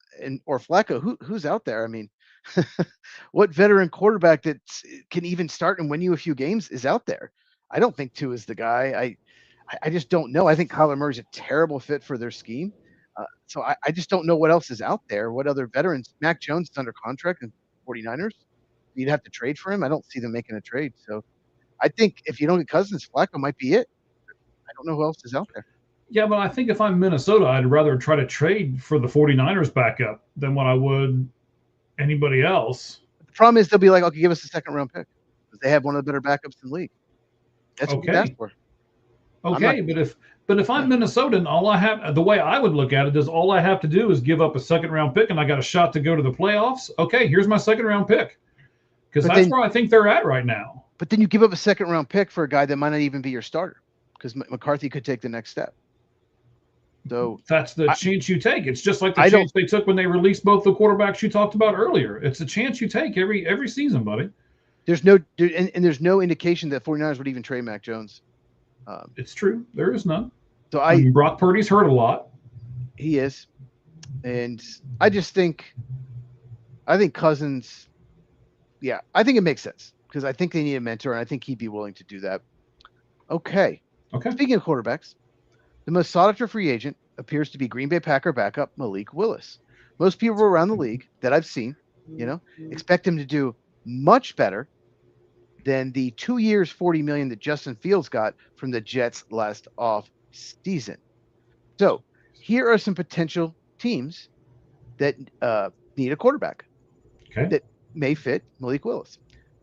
or Flacco, who's out there? I mean, what veteran quarterback that can even start and win you a few games is out there? I don't think Tua is the guy. I just don't know. I think Kyler Murray's a terrible fit for their scheme. So I just don't know what else is out there. What other veterans? Mac Jones is under contract in 49ers. You'd have to trade for him. I don't see them making a trade. So I think if you don't get Cousins, Flacco might be it. I don't know who else is out there. Yeah, but I think if I'm Minnesota, I'd rather try to trade for the 49ers backup than what I would anybody else. The problem is they'll be like, okay, give us a second round pick because they have one of the better backups in the league. That's what you asked for. Okay, but if I'm Minnesota, and all I have, the way I would look at it is all I have to do is give up a second round pick and I got a shot to go to the playoffs. Okay, here's my second round pick. Because that's where I think they're at right now. But then you give up a second round pick for a guy that might not even be your starter because McCarthy could take the next step. So that's the chance you take. It's just like the chance they took when they released both the quarterbacks you talked about earlier. It's a chance you take every season, buddy. There's no indication that 49ers would even trade Mac Jones. It's true. There is none. So I mean, Brock Purdy's hurt a lot. He is. And I think Cousins, yeah, I think it makes sense because I think they need a mentor and I think he'd be willing to do that. Okay. Speaking of quarterbacks, the most sought-after free agent appears to be Green Bay Packer backup Malik Willis. Most people around the league that I've seen, expect him to do much better than the 2 years, $40 million that Justin Fields got from the Jets last off season. So here are some potential teams that need a quarterback that may fit Malik Willis: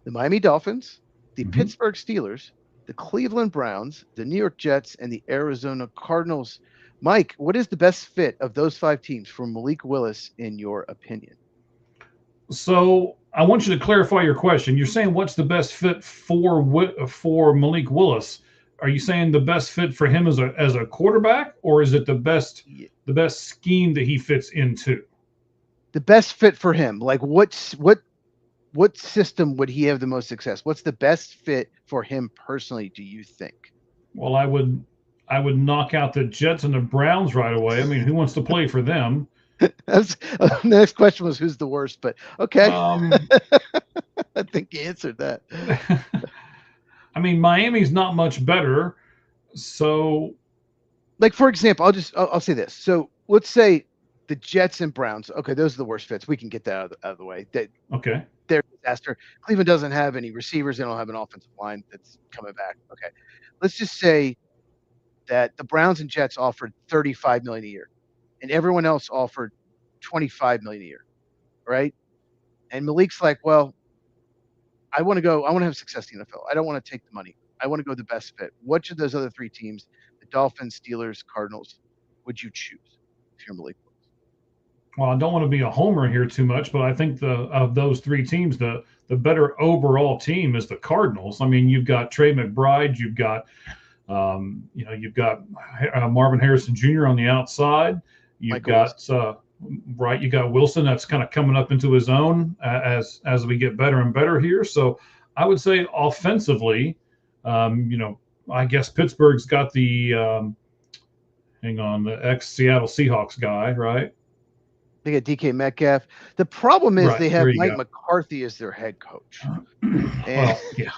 the Miami Dolphins, the Pittsburgh Steelers, the Cleveland Browns, the New York Jets, and the Arizona Cardinals. Mike, what is the best fit of those 5 teams for Malik Willis in your opinion? So I want you to clarify your question. You're saying what's the best fit for Malik Willis? Are you saying the best fit for him as a quarterback, or is it the best scheme that he fits into? The best fit for him. Like what system would he have the most success? What's the best fit for him personally, do you think? Well, I would knock out the Jets and the Browns right away. I mean, who wants to play for them? The next question was who's the worst, but okay. I think you answered that. I mean, Miami's not much better. So, like, for example, I'll say this. So let's say the Jets and Browns. Okay, those are the worst fits. We can get that out of the way. They're a disaster. Cleveland doesn't have any receivers. They don't have an offensive line that's coming back. Okay, let's just say that the Browns and Jets offered $35 million a year, and everyone else offered $25 million a year, right? And Malik's like, well, I want to have success in the NFL. I don't want to take the money. I want to go the best fit. Which of those other 3 teams, the Dolphins, Steelers, Cardinals, would you choose if you're Malik Willis? Well, I don't want to be a homer here too much, but I think of those 3 teams, the better overall team is the Cardinals. I mean, you've got Trey McBride, you've got you've got Marvin Harrison Jr. on the outside. You've got you got Wilson that's kind of coming up into his own as we get better and better here. So I would say offensively, I guess Pittsburgh's got the the ex-Seattle Seahawks guy, right? They got DK Metcalf. The problem is they have Mike McCarthy as their head coach. Well, yeah.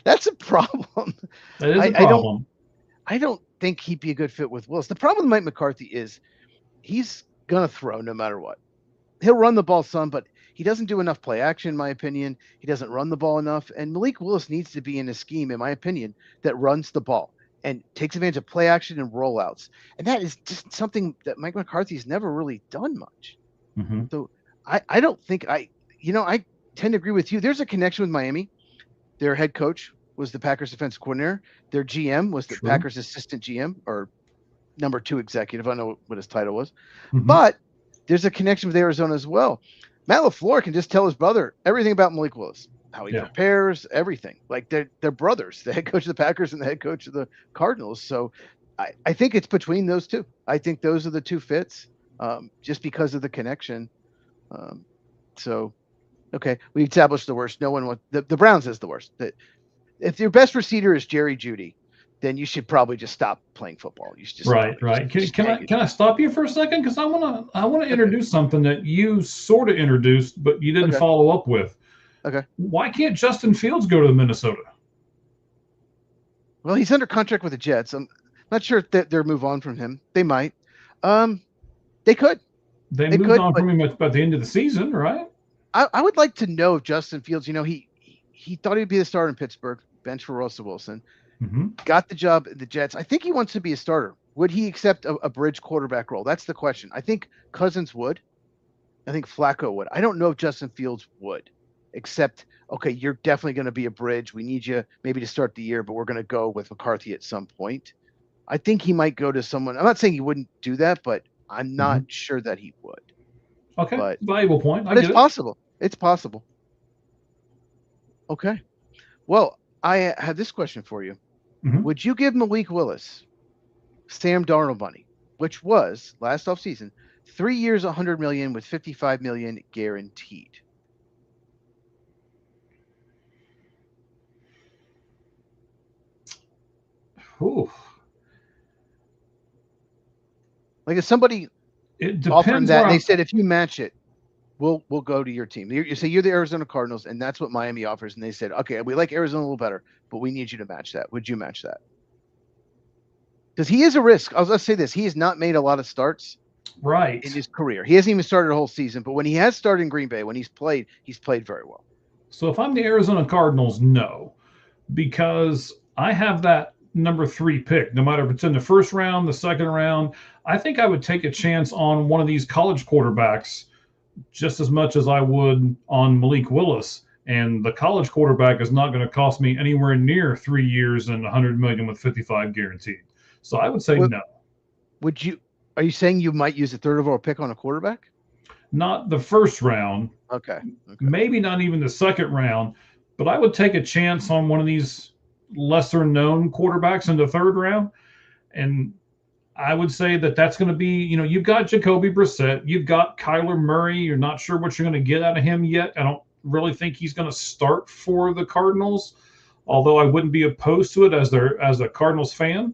That's a problem. That is a problem. I don't think he'd be a good fit with Willis. The problem with Mike McCarthy is he's going to throw no matter what. He'll run the ball some, but he doesn't do enough play action, in my opinion. He doesn't run the ball enough. And Malik Willis needs to be in a scheme, in my opinion, that runs the ball and takes advantage of play action and rollouts. And that is just something that Mike McCarthy's never really done much. So I don't think I tend to agree with you. There's a connection with Miami. Their head coach was the Packers defensive coordinator. Their GM was the Packers assistant GM or number 2 executive. I don't know what his title was, but there's a connection with Arizona as well. Matt LaFleur can just tell his brother everything about Malik Willis, how he Yeah. prepares, everything. Like they're brothers, the head coach of the Packers and the head coach of the Cardinals. So I think it's between those two. I think those are the two fits, just because of the connection. So, okay, we established the worst. No one wants the Browns is the worst. If your best receiver is Jerry Jeudy, then you should probably just stop playing football. You should just Right. Can I stop you for a second? Because I wanna introduce something that you sort of introduced, but you didn't follow up with. Okay. Why can't Justin Fields go to Minnesota? Well, he's under contract with the Jets. I'm not sure if they'll move on from him. They might. They could. They moved on from him at the end of the season, right? I would like to know if Justin Fields, he thought he'd be the starter in Pittsburgh, bench for Russell Wilson, got the job at the Jets. I think he wants to be a starter. Would he accept a bridge quarterback role? That's the question. I think Cousins would. I think Flacco would. I don't know if Justin Fields would, except, okay, you're definitely going to be a bridge. We need you maybe to start the year, but we're going to go with McCarthy at some point. I think he might go to someone. I'm not saying he wouldn't do that, but I'm not sure that he would. Okay, but, valuable point. But it's possible. It's possible. Okay. Well, I have this question for you. Would you give Malik Willis Sam Darnold money, which was last offseason, 3 years, $100 million with $55 million guaranteed? Ooh. Like if somebody offered that, they said if you match it, we'll go to your team. You say you're the Arizona Cardinals, and that's what Miami offers, and they said, okay, we like Arizona a little better, but we need you to match that. Would you match that? Because he is a risk. Let's say this: he has not made a lot of starts, right, in his career. He hasn't even started a whole season, but when he has started in Green Bay, when he's played very well. So if I'm the Arizona Cardinals, no, because I have that number 3 pick, no matter if it's in the first round, the second round. I think I would take a chance on one of these college quarterbacks just as much as I would on Malik Willis. And the college quarterback is not going to cost me anywhere near 3 years and $100 million with 55 guaranteed. So I would say no. Are you saying you might use a third overall pick on a quarterback? Not the first round. Okay. Maybe not even the second round, but I would take a chance on one of these lesser known quarterbacks in the third round. And I would say that's going to be, you've got Jacoby Brissett, you've got Kyler Murray. You're not sure what you're going to get out of him yet. I don't really think he's going to start for the Cardinals, although I wouldn't be opposed to it as a Cardinals fan.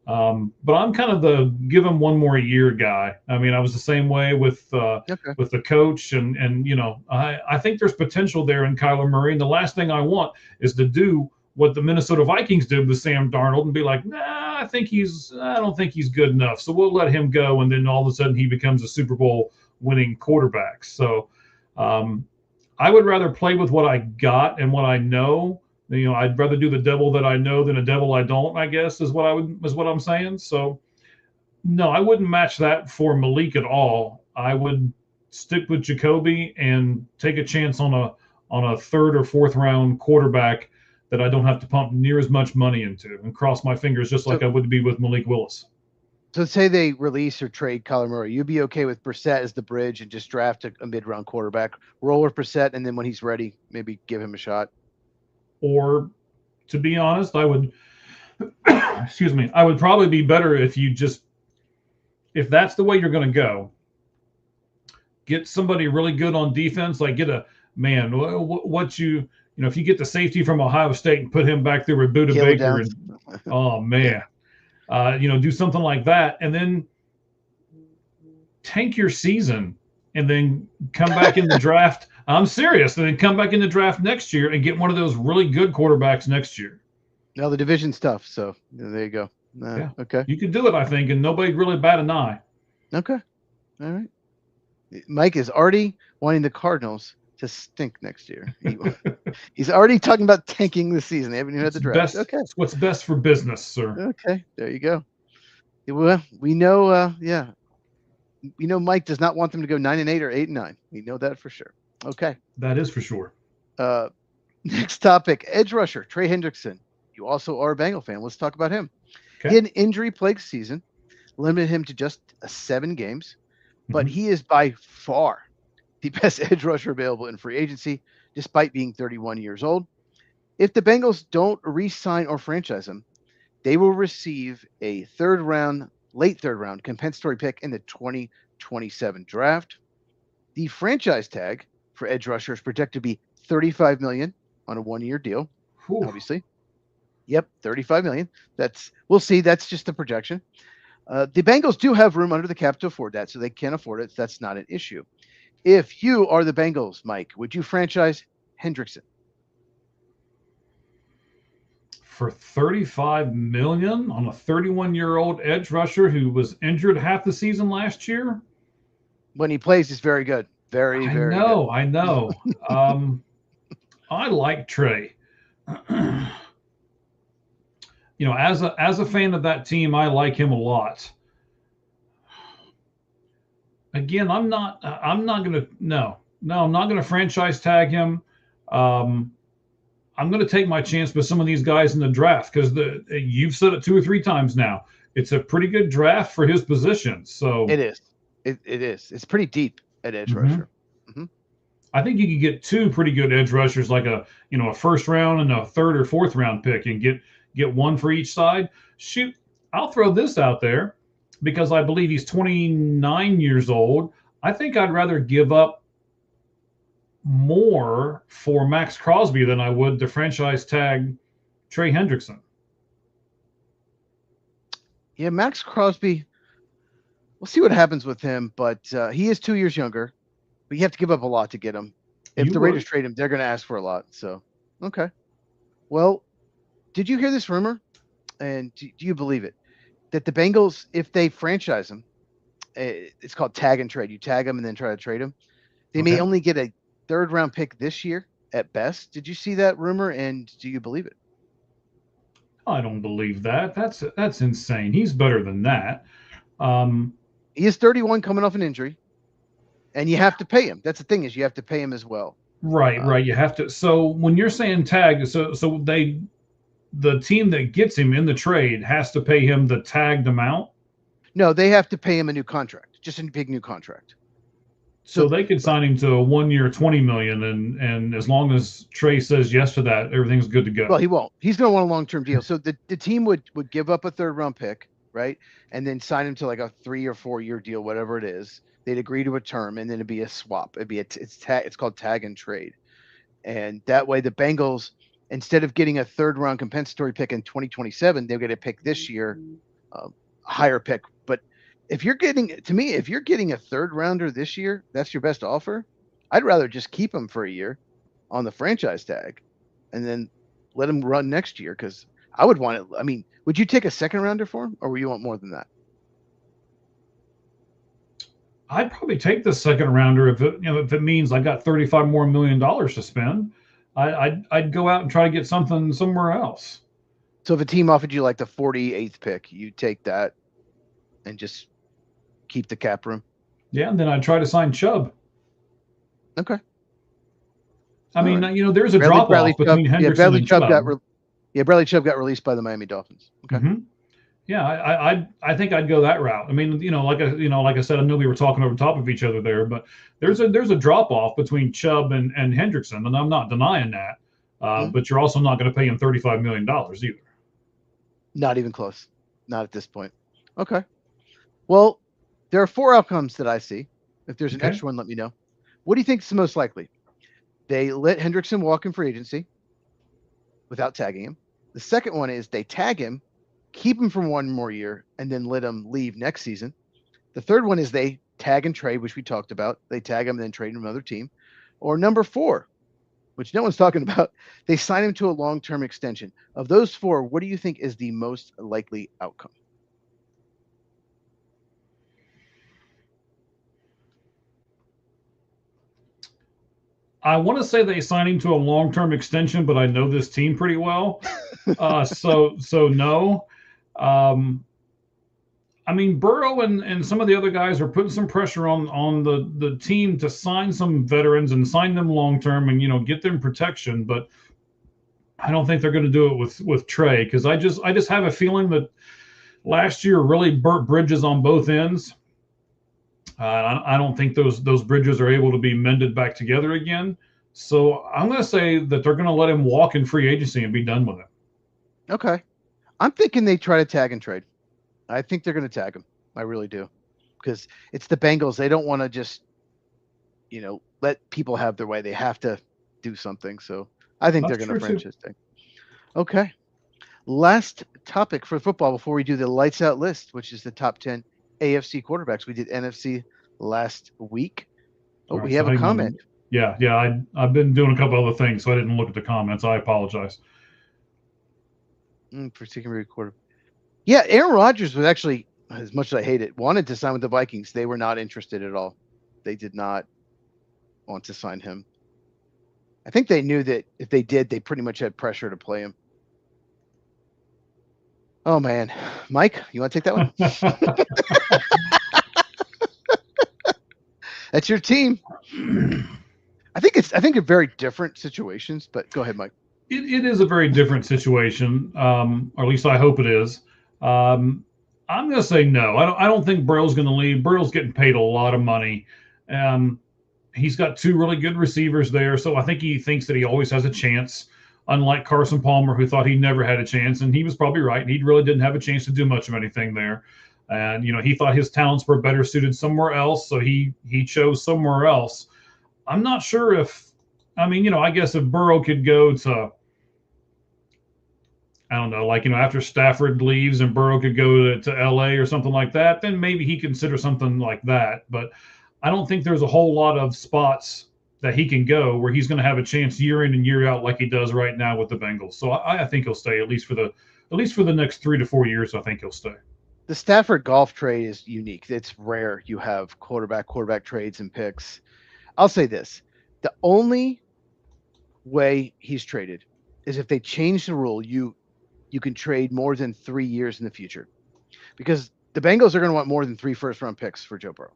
But I'm kind of the give him one more year guy. I mean, I was the same way with the coach, and I think there's potential there in Kyler Murray. And the last thing I want is to do what the Minnesota Vikings did with Sam Darnold and be like, nah, I don't think he's good enough. So we'll let him go. And then all of a sudden he becomes a Super Bowl winning quarterback. So I would rather play with what I got and what I know. I'd rather do the devil that I know than a devil I don't, I guess is what I'm saying. So no, I wouldn't match that for Malik at all. I would stick with Jacoby and take a chance on a third or fourth round quarterback that I don't have to pump near as much money into, and cross my fingers just like I would be with Malik Willis. So say they release or trade Kyler Murray. You'd be okay with Brissett as the bridge and just draft a mid-round quarterback, roll with Brissett, and then when he's ready, maybe give him a shot? Or, to be honest, I would I would probably be better if that's the way you're going to go, get somebody really good on defense, like get a man, if you get the safety from Ohio State and put him back there with Budda Baker, oh man, do something like that, and then tank your season, and then come back in the draft. I'm serious. And then come back in the draft next year and get one of those really good quarterbacks next year. Now the division's tough, so there you go. Yeah. Okay. You could do it, I think, and nobody really bat an eye. Okay. All right. Mike is already wanting the Cardinals to stink next year. He's already talking about tanking the season. They haven't even had the draft. Okay. It's what's best for business, sir. Okay. There you go. Well, we know, Mike does not want them to go 9-8 or 8-9. We know that for sure. Okay. That is for sure. Next topic, edge rusher, Trey Hendrickson. You also are a Bengal fan. Let's talk about him. Okay. He had an injury-plagued season, limited him to just 7 games, but he is by far the best edge rusher available in free agency, despite being 31 years old. If the Bengals don't re-sign or franchise him, they will receive a late third round compensatory pick in the 2027 draft. The franchise tag for edge rusher is projected to be $35 million on a 1-year deal. Whew. Obviously, yep, $35 million. We'll see. That's just the projection. The Bengals do have room under the cap to afford that, so they can afford it. That's not an issue. If you are the Bengals, Mike, would you franchise Hendrickson? For $35 million on a 31-year-old edge rusher who was injured half the season last year? When he plays, he's very good. Very good. I know. I like Trey. As a fan of that team, I like him a lot. Again, I'm not gonna franchise tag him. I'm going to take my chance with some of these guys in the draft because you've said it 2 or 3 times now. It's a pretty good draft for his position. So it is. It is. It's pretty deep at edge rusher. Mm-hmm. I think you could get 2 pretty good edge rushers, like a first round and a 3rd or 4th round pick, and get one for each side. Shoot, I'll throw this out there because I believe he's 29 years old. I think I'd rather give up more for Max Crosby than I would to franchise tag Trey Hendrickson. Yeah, Max Crosby, we'll see what happens with him, but he is 2 years younger. But you have to give up a lot to get him. If the Raiders trade him, they're going to ask for a lot. So, okay. Well, did you hear this rumor? And do you believe it? That the Bengals, if they franchise him, it's called tag and trade. You tag him and then try to trade him. They may only get a 3rd round pick this year at best. Did you see that rumor, and do you believe it? I don't believe that. That's insane. He's better than that. He is 31, coming off an injury, and you have to pay him. That's the thing, is you have to pay him as well. Right. You have to. So when you're saying tag, so the team that gets him in the trade has to pay him the tagged amount? No, they have to pay him a new contract, just a big new contract. So they could sign him to a 1-year, $20 million, and as long as Trey says yes to that, everything's good to go. Well, he won't. He's going to want a long-term deal. So the team would give up a 3rd round pick, right, and then sign him to like a 3 or 4 year deal, whatever it is. They'd agree to a term, and then it'd be a swap. It's called tag and trade, and that way the Bengals, instead of getting a 3rd round compensatory pick in 2027, they'll get a pick this year, a higher pick. But if you're getting a 3rd rounder this year, that's your best offer. I'd rather just keep him for a year on the franchise tag and then let him run next year, because I would want it. I mean, would you take a 2nd rounder for him, or would you want more than that? I'd probably take the 2nd rounder if it means I got $35 more million to spend. I'd go out and try to get something somewhere else. So if a team offered you like the 48th pick, you take that and just keep the cap room? Yeah, and then I'd try to sign Chubb. Okay. I mean, there's a drop off between Hendrickson and Chubb. Bradley Chubb got released by the Miami Dolphins. Okay. Mm-hmm. Yeah, I think I'd go that route. I mean, like I said, I know we were talking over top of each other there, but there's a drop off between Chubb and Hendrickson, and I'm not denying that. But you're also not going to pay him $35 million either. Not even close. Not at this point. Okay. Well, there are 4 outcomes that I see. If there's an extra one, let me know. What do you think is the most likely? They let Hendrickson walk in free agency without tagging him. The second one is they tag him, keep him for 1 more year, and then let him leave next season. The third one is they tag and trade, which we talked about. They tag him and then trade him to another team. Or number 4, which no one's talking about, they sign him to a long-term extension. Of those 4, what do you think is the most likely outcome? I want to say they signed him to a long-term extension, but I know this team pretty well. So no. I mean, Burrow and some of the other guys are putting some pressure on the team to sign some veterans and sign them long-term and, get them protection. But I don't think they're going to do it with Trey, because I just have a feeling that last year really burnt bridges on both ends. I don't think those bridges are able to be mended back together again. So I'm going to say that they're going to let him walk in free agency and be done with it. Okay. I'm thinking they try to tag and trade. I think they're going to tag him. I really do. Because it's the Bengals. They don't want to just, let people have their way. They have to do something. So I think they're going to franchise tag. Okay. Last topic for football before we do the lights out list, which is the top 10 AFC quarterbacks. We did NFC last week. Oh, right, we have a comment. Yeah. I've been doing a couple other things, so I didn't look at the comments. I apologize. For secondary quarter. Yeah, Aaron Rodgers was actually, as much as I hate it, wanted to sign with the Vikings. They were not interested at all. They did not want to sign him. I think they knew that if they did, they pretty much had pressure to play him. Oh man, Mike, you want to take that one? That's your team. I think they're very different situations, but go ahead, Mike. It is a very different situation, or at least I hope it is. I'm going to say no. I don't think Burrow's going to leave. Burrow's getting paid a lot of money. He's got two really good receivers there, so I think he thinks that he always has a chance. Unlike Carson Palmer, who thought he never had a chance, and he was probably right. He really didn't have a chance to do much of anything there. And he thought his talents were better suited somewhere else, so he chose somewhere else. I'm not sure if, I guess if Burrow could go to, I don't know, after Stafford leaves and Burrow could go to LA or something like that, then maybe he consider something like that. But I don't think there's a whole lot of spots that he can go where he's going to have a chance year in and year out like he does right now with the Bengals. So I think he'll stay at least for the next 3 to 4 years. I think he'll stay. The Stafford golf trade is unique. It's rare you have quarterback trades and picks. I'll say this. The only way he's traded is if they change the rule, you can trade more than 3 years in the future. Because the Bengals are going to want more than 3 first-round picks for Joe Burrow.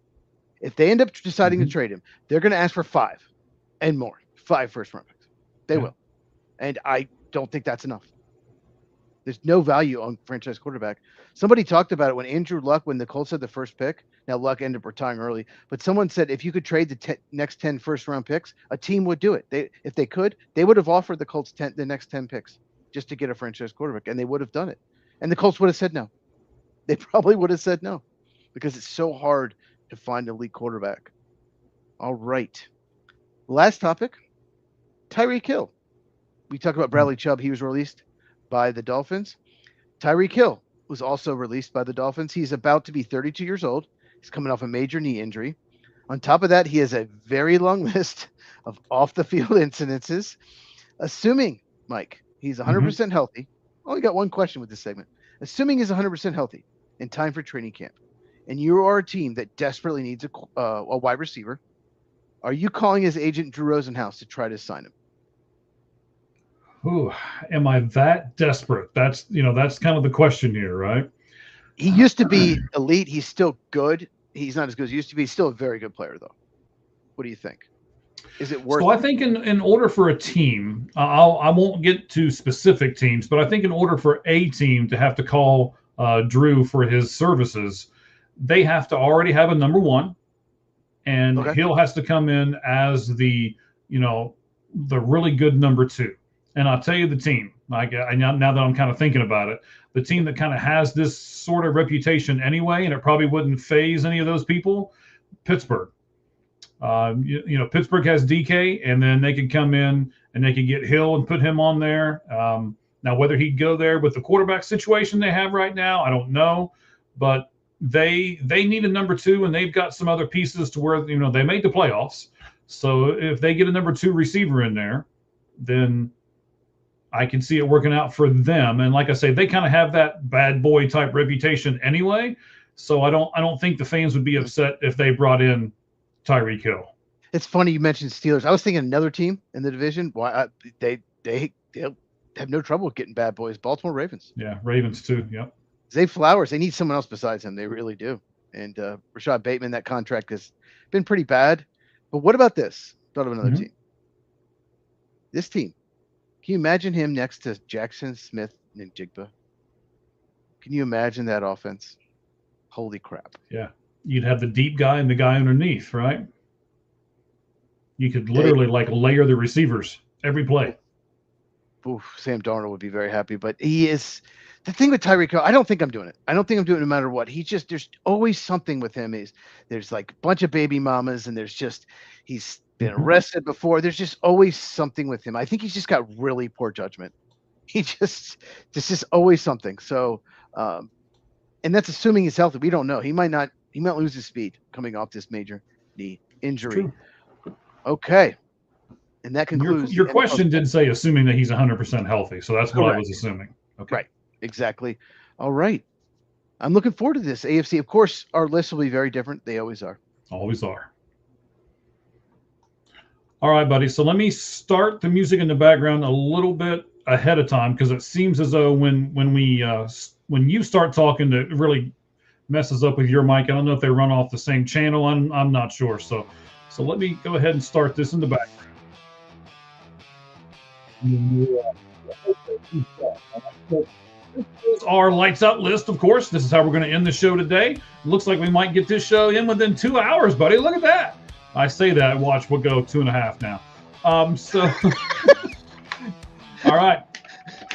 If they end up deciding to trade him, they're going to ask for 5 and more. 5 first-round picks. They will. And I don't think that's enough. There's no value on franchise quarterback. Somebody talked about it when Andrew Luck, when the Colts had the first pick. Now, Luck ended up retiring early. But someone said if you could trade the next 10 first-round picks, a team would do it. If they could, they would have offered the Colts the next 10 picks just to get a franchise quarterback, and they would have done it. And the Colts would have said no. They probably would have said no because it's so hard to find an elite quarterback. All right. Last topic, Tyreek Hill. We talked about Bradley Chubb. He was released by the Dolphins. Tyreek Hill was also released by the Dolphins. He's about to be 32 years old. He's coming off a major knee injury. On top of that, he has a very long list of off-the-field incidences. Assuming, Mike, he's 100% healthy. Only got one question with this segment. Assuming he's 100% healthy in time for training camp, and you are a team that desperately needs a wide receiver, are you calling his agent Drew Rosenhaus to try to sign him? Ooh, am I that desperate? That's kind of the question here, right? He used to be elite. He's still good. He's not as good as he used to be. He's still a very good player, though. What do you think? Is it worth it? So I think in order for a team, I won't get to specific teams, but I think in order for a team to have to call Drew for his services, they have to already have a number one, and Hill has to come in as the really good number two. And I'll tell you the team, now that I'm kind of thinking about it, the team that kind of has this sort of reputation anyway, and it probably wouldn't faze any of those people, Pittsburgh. Pittsburgh has DK, and then they could come in and they could get Hill and put him on there. Now, whether he'd go there with the quarterback situation they have right now, I don't know. But they need a number two, and they've got some other pieces to where they made the playoffs. So if they get a number two receiver in there, then I can see it working out for them. And like I say, they kind of have that bad boy type reputation anyway. So I don't think the fans would be upset if they brought in Tyreek Hill. It's funny you mentioned Steelers. I was thinking another team in the division. Why they have no trouble getting bad boys. Baltimore Ravens. Yeah, Ravens too. Yep. Zay Flowers. They need someone else besides him. They really do. And Rashad Bateman, that contract has been pretty bad. But what about this? Thought of another team. This team. Can you imagine him next to Jackson Smith and Jigba? Can you imagine that offense? Holy crap. Yeah. you'd have the deep guy and the guy underneath, right? You could literally like layer the receivers every play. Oof, Sam Darnold would be very happy, but he is the thing with Tyreek Hill. I don't think I'm doing it. I don't think I'm doing it no matter what. There's always something with him. There's like a bunch of baby mamas, and he's been arrested before. There's just always something with him. I think he's just got really poor judgment. This is always something. So, and that's assuming he's healthy. We don't know. He might lose his speed coming off this major knee injury. Okay. And that concludes your question did say assuming that he's 100% healthy. So that's what I was assuming. Okay. Right. Exactly. All right. I'm looking forward to this AFC. Of course, our lists will be very different. They always are. Always are. All right, buddy. So let me start the music in the background a little bit ahead of time, because it seems as though when you start talking, it really messes up with your mic. I don't know if they run off the same channel. I'm not sure. So let me go ahead and start this in the background. This is our lights out list, of course. This is how we're going to end the show today. Looks like we might get this show in within 2 hours, buddy. Look at that. I say that. Watch, we'll go 2.5 now. All right.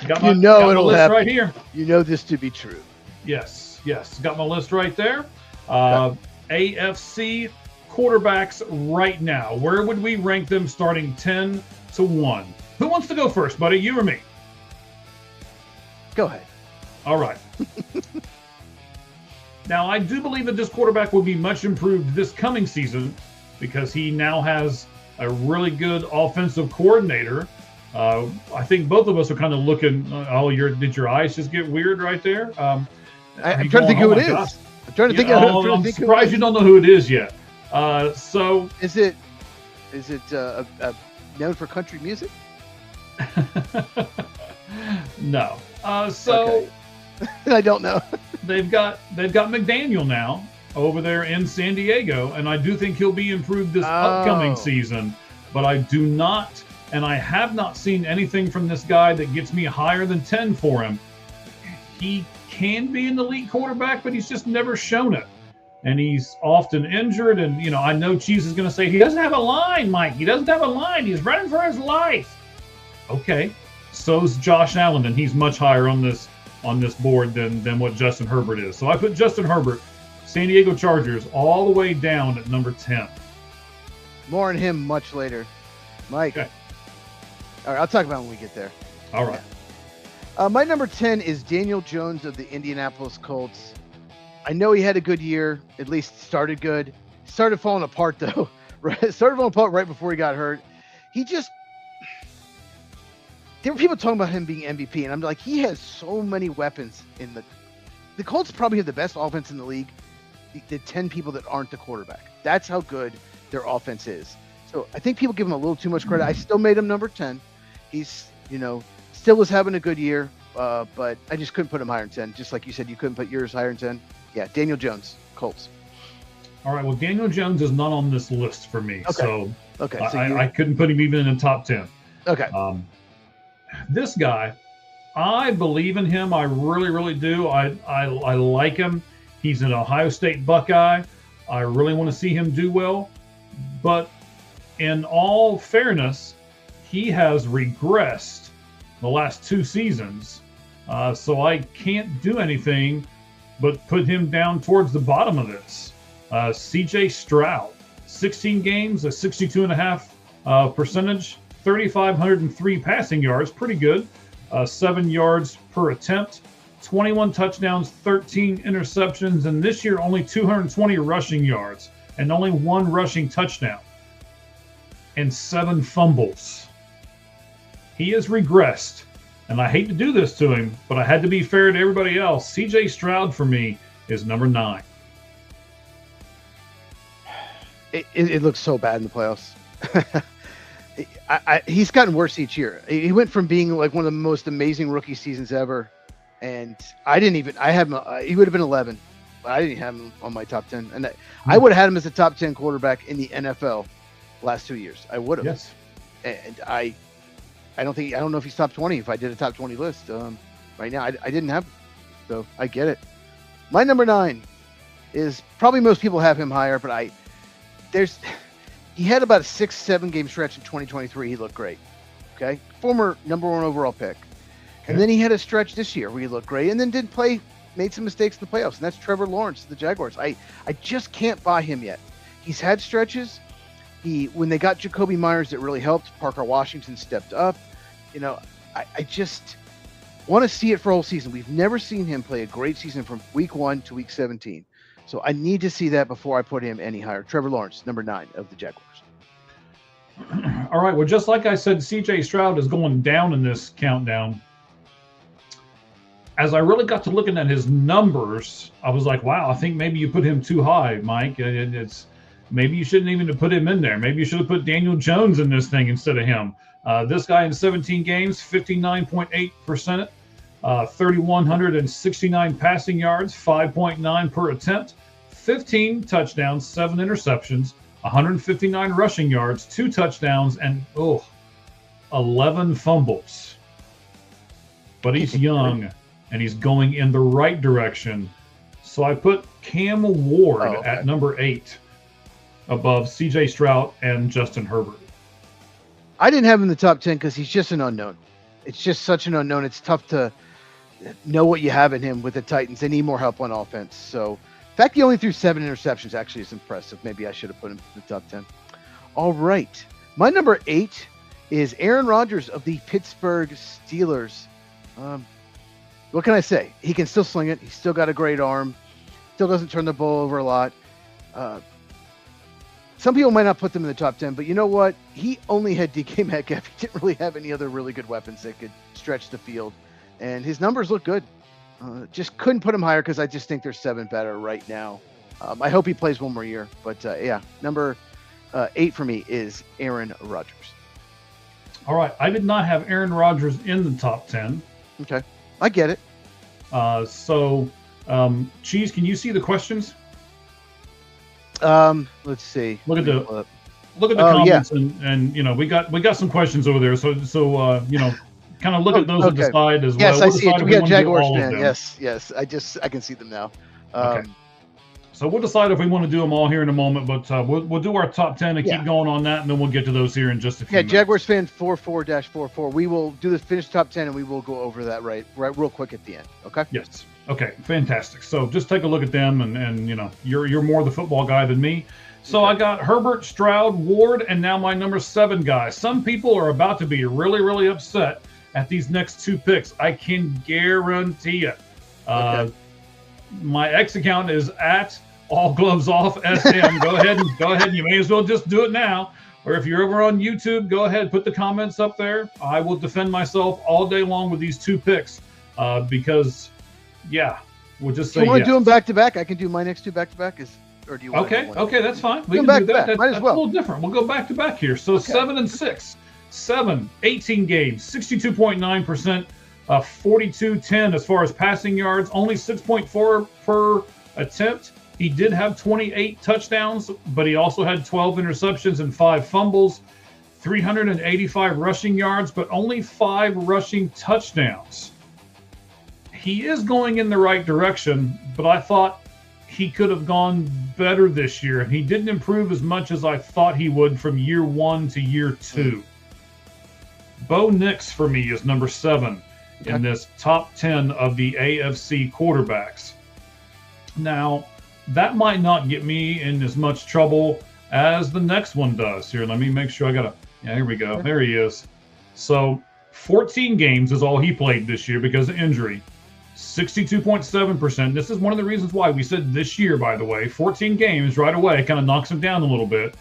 Got my list happen right here. You know this to be true. Yes. Got my list right there. AFC quarterbacks right now. Where would we rank them starting 10 to 1? Who wants to go first, buddy? You or me? Go ahead. All right. Now, I do believe that this quarterback will be much improved this coming season because he now has a really good offensive coordinator. I think both of us are kind of looking. Did your eyes just get weird right there? I'm trying to think who it is. I'm trying to think. I'm surprised you don't know who it is yet. So is it known for country music? No. Okay. I don't know. they've got McDaniel now over there in San Diego, and I do think he'll be improved this upcoming season. But I do not, and I have not seen anything from this guy that gets me higher than 10 for him. He can be an elite quarterback, but he's just never shown it. And he's often injured. And, I know Cheese is going to say, he doesn't have a line, Mike. He doesn't have a line. He's running for his life. Okay. So's Josh Allen, and he's much higher on this board than what Justin Herbert is. So I put Justin Herbert, San Diego Chargers, all the way down at number 10. More on him much later. Mike. Okay. All right, I'll talk about it when we get there. All right. Yeah. My number 10 is Daniel Jones of the Indianapolis Colts. I know he had a good year, at least started good. Started falling apart, though. Started falling apart right before he got hurt. There were people talking about him being MVP, and I'm like, he has so many weapons in the Colts probably have the best offense in the league. The 10 people that aren't the quarterback. That's how good their offense is. So I think people give him a little too much credit. I still made him number 10. He's, still was having a good year, but I just couldn't put him higher than 10. Just like you said, you couldn't put yours higher than 10. Yeah, Daniel Jones, Colts. All right, well, Daniel Jones is not on this list for me. Okay. So I couldn't put him even in the top 10. Okay. This guy, I believe in him. I really, really do. I like him. He's an Ohio State Buckeye. I really want to see him do well. But in all fairness, he has regressed the last 2 seasons. So I can't do anything but put him down towards the bottom of this. CJ Stroud, 16 games, a 62.5% percentage. 3,503 passing yards, pretty good. 7 yards per attempt, 21 touchdowns, 13 interceptions, and this year only 220 rushing yards and only 1 rushing touchdown and 7 fumbles. He has regressed, and I hate to do this to him, but I had to be fair to everybody else. CJ Stroud for me is number 9. It looks so bad in the playoffs. He's gotten worse each year. He went from being like one of the most amazing rookie seasons ever, and I had him. He would have been 11, but I didn't have him on my top 10. And I would have had him as a top 10 quarterback in the NFL last 2 years. I would have. Yes. And I don't know if he's top 20. If I did a top 20 list right now, I didn't have him, so I get it. My number 9 is probably most people have him higher, but he had about a 6-7 game stretch in 2023. He looked great. Okay. Former #1 overall pick. Okay. And then he had a stretch this year where he looked great and then made some mistakes in the playoffs. And that's Trevor Lawrence, the Jaguars. I just can't buy him yet. He's had stretches. When they got Jacoby Myers, it really helped. Parker Washington stepped up. I just want to see it for a whole season. We've never seen him play a great season from week 1 to week 17. So I need to see that before I put him any higher. Trevor Lawrence, number 9 of the Jaguars. All right. Well, just like I said, CJ Stroud is going down in this countdown. As I really got to looking at his numbers, I was like, wow, I think maybe you put him too high, Mike. Maybe you shouldn't even have put him in there. Maybe you should have put Daniel Jones in this thing instead of him. This guy in 17 games, 59.8%, 3,169 passing yards, 5.9 per attempt, 15 touchdowns, 7 interceptions, 159 rushing yards, 2 touchdowns, and 11 fumbles. But he's young, and he's going in the right direction. So I put Cam Ward at number 8 above CJ Stroud and Justin Herbert. I didn't have him in the top 10 because he's just an unknown. It's just such an unknown. It's tough to know what you have in him with the Titans. They need more help on offense. So the fact he only threw 7 interceptions actually is impressive. Maybe I should have put him in the top 10. All right. My number 8 is Aaron Rodgers of the Pittsburgh Steelers. What can I say? He can still sling it. He's still got a great arm. Still doesn't turn the ball over a lot. Some people might not put them in the top 10, but you know what? He only had DK Metcalf. He didn't really have any other really good weapons that could stretch the field. And his numbers look good. Just couldn't put him higher because I just think they're 7 better right now. I hope he plays one more year. But number 8 for me is Aaron Rodgers. All right. I did not have Aaron Rodgers in the top 10. Okay. I get it. Cheese, can you see the questions? Let's see. Look at the comments, and we got some questions over there. So kind of look at those and decide as well. Yes, I see it. We got Jaguars fan. Yes. I can see them now. Okay. So we'll decide if we want to do them all here in a moment, but we'll do our top 10 and keep going on that, and then we'll get to those here in just a few minutes. Jaguars fan 44-44. We will do the finished top 10, and we will go over that right real quick at the end. Okay. Yes. Okay. Fantastic. So just take a look at them, and you're more the football guy than me. So I got Herbert, Stroud, Ward, and now my number 7 guy. Some people are about to be really, really upset at these next 2 picks. I can guarantee it. My X account is at All Gloves Off SM. Go ahead. You may as well just do it now. Or if you're over on YouTube, go ahead, put the comments up there. I will defend myself all day long with these 2 picks because, we'll just say. You want to do them back to back? I can do my next 2 back to back. Or do you want? Okay, that's fine. We can do that. That's Might as well. A little different. We'll go back to back here. So 7 and 6, 18 games, 62.9%. 42-10 as far as passing yards, only 6.4 per attempt. He did have 28 touchdowns, but he also had 12 interceptions and 5 fumbles, 385 rushing yards, but only 5 rushing touchdowns. He is going in the right direction, but I thought he could have gone better this year. He didn't improve as much as I thought he would from year 1 to year 2. Bo Nix for me is number 7. In this top 10 of the AFC quarterbacks. Now, that might not get me in as much trouble as the next one does. Here, let me make sure here we go. There he is. So, 14 games is all he played this year because of injury. 62.7%. This is one of the reasons why we said this year, by the way. 14 games right away kind of knocks him down a little bit.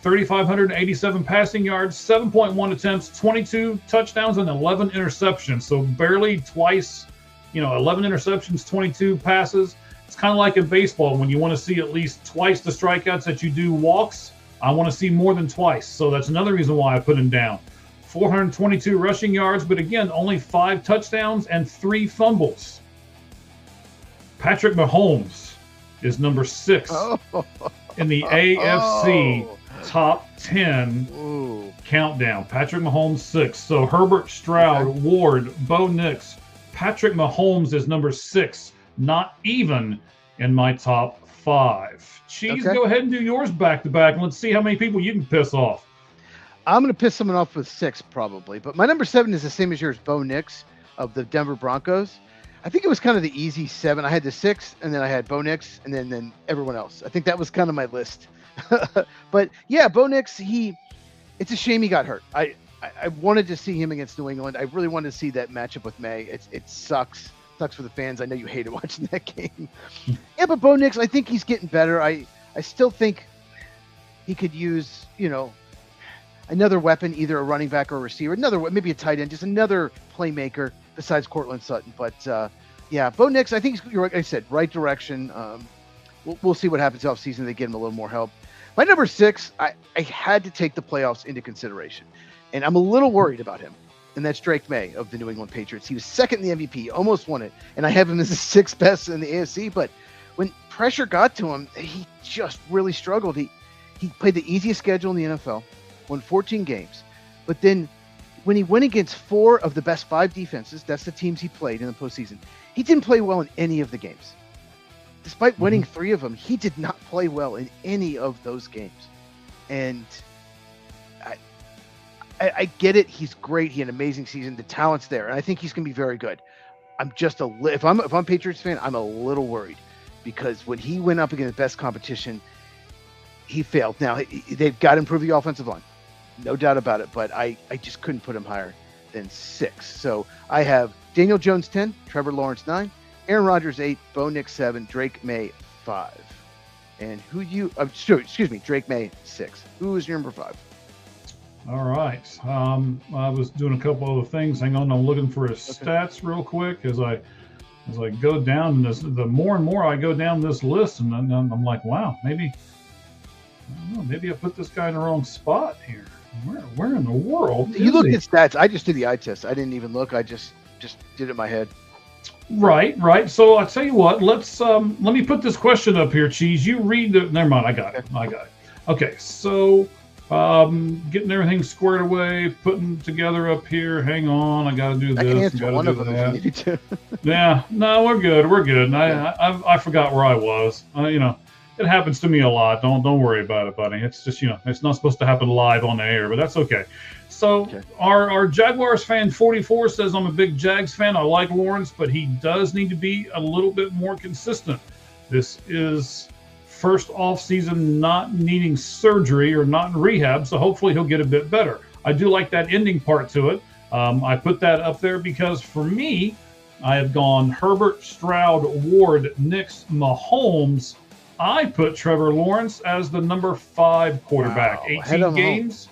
3,587 passing yards, 7.1 attempts, 22 touchdowns, and 11 interceptions. So barely twice, 11 interceptions, 22 passes. It's kind of like in baseball when you want to see at least twice the strikeouts that you do walks. I want to see more than twice. So that's another reason why I put him down. 422 rushing yards, but again, only 5 touchdowns and 3 fumbles. Patrick Mahomes is number 6 in the AFC top 10 countdown. Patrick Mahomes 6. So Herbert, Stroud, Ward, Bo Nix. Patrick Mahomes is number 6, not even in my top 5. Cheese, Okay. go ahead and do yours back to back, and let's see how many people you can piss off. I'm going to piss someone off with 6 probably, but my number 7 is the same as yours, Bo Nix of the Denver Broncos. I think it was kind of the easy 7. I had the 6, and then I had Bo Nix, and then everyone else. I think that was kind of my list. But yeah, Bo Nix, it's a shame he got hurt. I wanted to see him against New England. I really wanted to see that matchup with May. It sucks for the fans. I know you hated watching that game. Yeah, but Bo Nix, I think he's getting better. I still think he could use, another weapon, either a running back or a receiver, maybe a tight end, just another playmaker besides Cortland Sutton. But yeah, Bo Nix, I think you're, like I said, right direction. We'll see what happens off season. They get him a little more help. My number 6, I had to take the playoffs into consideration, and I'm a little worried about him. And that's Drake May of the New England Patriots. He was second in the MVP, almost won it, and I have him as the 6th best in the AFC. But when pressure got to him, he just really struggled. He played the easiest schedule in the NFL, won 14 games, but then when he went against 4 of the best 5 defenses, that's the teams he played in the postseason, he didn't play well in any of the games. Despite winning 3 of them, he did not play well in any of those games. And I get it. He's great. He had an amazing season. The talent's there, and I think he's going to be very good. I'm just if I'm a Patriots fan, I'm a little worried because when he went up against the best competition, he failed. Now they've got to improve the offensive line, no doubt about it. But I just couldn't put him higher than 6. So I have Daniel Jones 10, Trevor Lawrence 9, Aaron Rodgers 8, Bo Nix 7, Drake May 5. And Drake May 6. Who is your number 5? All right. I was doing a couple other things. Hang on, I'm looking for his stats real quick as I go down this. The more and more I go down this list, and I'm like, wow, maybe I put this guy in the wrong spot here. Where in the world? You looked at stats. I just did the eye test. I didn't even look. I just did it in my head. Right. So I'll tell you what. Let me put this question up here, Cheese. You read the. Never mind. I got it. Okay. So getting everything squared away, putting together up here. Hang on. I got to do this. I can answer one of them that. if you need to. Yeah. No, we're good. And I forgot where I was. It happens to me a lot. Don't worry about it, buddy. It's just, it's not supposed to happen live on the air, but that's okay. So our Jaguars fan 44 says, I'm a big Jags fan. I like Lawrence, but he does need to be a little bit more consistent. This is first off season not needing surgery or not in rehab, so hopefully he'll get a bit better. I do like that ending part to it. I put that up there because for me, I have gone Herbert, Stroud, Ward, Nix, Mahomes. I put Trevor Lawrence as the number 5 quarterback. Wow. 18 games.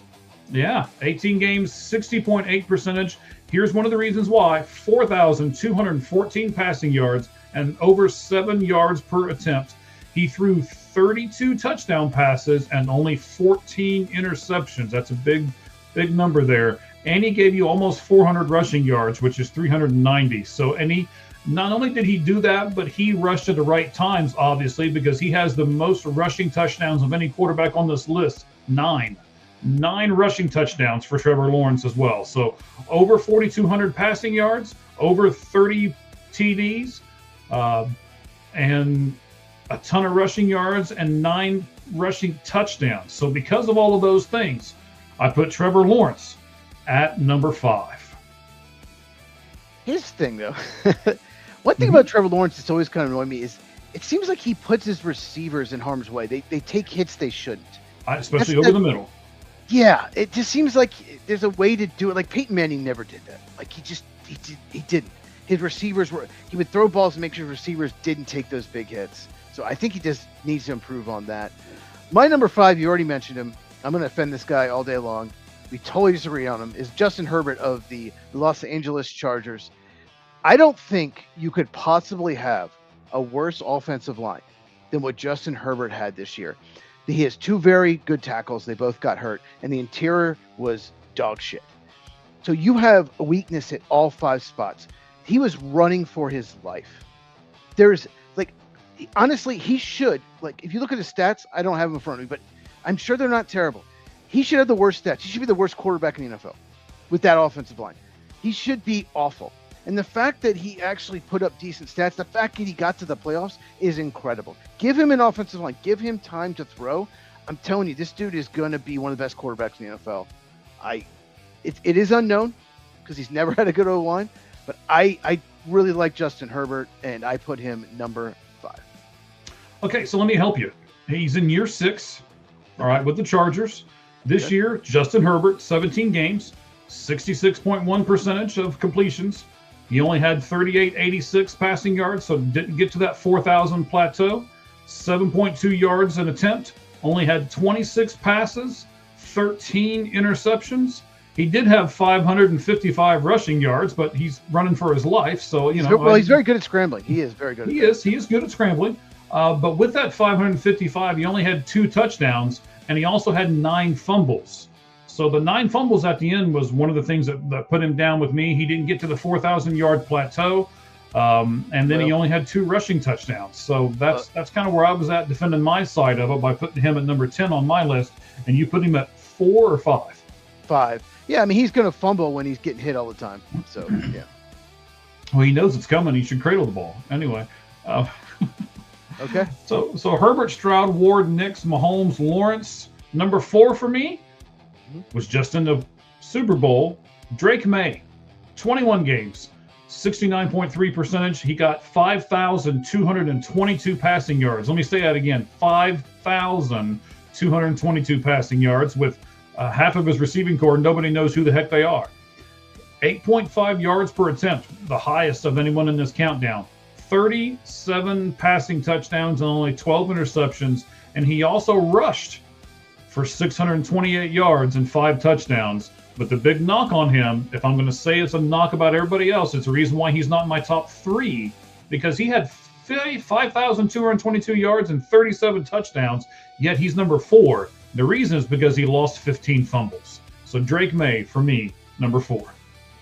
Yeah, 18 games, 60.8%. Here's one of the reasons why. 4,214 passing yards and over 7 yards per attempt. He threw 32 touchdown passes and only 14 interceptions. That's a big number there. And he gave you almost 400 rushing yards, which is 390. So, not only did he do that, but he rushed at the right times, obviously, because he has the most rushing touchdowns of any quarterback on this list. 9 rushing touchdowns for Trevor Lawrence as well. So over 4,200 passing yards, over 30 TDs, and a ton of rushing yards and 9 rushing touchdowns. So because of all of those things, I put Trevor Lawrence at number 5. Here's the thing, though. One thing about Trevor Lawrence that's always kind of annoyed me is it seems like he puts his receivers in harm's way. They take hits they shouldn't. Especially over the middle. Yeah, it just seems like there's a way to do it. Like Peyton Manning never did that. Like he didn't. His receivers he would throw balls and make sure receivers didn't take those big hits. So I think he just needs to improve on that. My number 5, you already mentioned him. I'm going to offend this guy all day long. We totally disagree on him. Is Justin Herbert of the Los Angeles Chargers. I don't think you could possibly have a worse offensive line than what Justin Herbert had this year. He has 2 very good tackles. They both got hurt, and the interior was dog shit. So you have a weakness at all 5 spots. He was running for his life. Honestly, he should, if you look at his stats, I don't have them in front of me, but I'm sure they're not terrible. He should have the worst stats. He should be the worst quarterback in the NFL with that offensive line. He should be awful. And the fact that he actually put up decent stats, the fact that he got to the playoffs is incredible. Give him an offensive line. Give him time to throw. I'm telling you, this dude is going to be one of the best quarterbacks in the NFL. It is unknown because he's never had a good O-line, but I really like Justin Herbert, and I put him number 5. Okay, so let me help you. He's in year 6, all right, with the Chargers. This year, Justin Herbert, 17 games, 66.1% of completions. He only had 38.86 passing yards, so didn't get to that 4,000 plateau. 7.2 yards an attempt. Only had 26 passes, 13 interceptions. He did have 555 rushing yards, but he's running for his life. So, well, he's very good at scrambling. He is very good. He is good at scrambling. But with that 555, he only had 2 touchdowns, and he also had 9 fumbles. So the 9 fumbles at the end was one of the things that put him down with me. He didn't get to the 4,000-yard plateau, and then he only had 2 rushing touchdowns. So that's kind of where I was at defending my side of it by putting him at number 10 on my list, and you put him at 4 or 5? 5. Yeah, I mean, he's going to fumble when he's getting hit all the time. So, yeah. Well, he knows it's coming. He should cradle the ball. Anyway. Okay. So Herbert, Stroud, Ward, Nix, Mahomes, Lawrence. Number 4 for me was just in the Super Bowl. Drake May, 21 games, 69.3%. He got 5,222 passing yards. Let me say that again, 5,222 passing yards with half of his receiving core. Nobody knows who the heck they are. 8.5 yards per attempt, the highest of anyone in this countdown. 37 passing touchdowns and only 12 interceptions. And he also rushed for 628 yards and 5 touchdowns. But the big knock on him, if I'm going to say it's a knock about everybody else, it's the reason why he's not in my top 3, because he had 5,222 yards and 37 touchdowns, yet he's number 4. The reason is because he lost 15 fumbles. So Drake May, for me, number 4.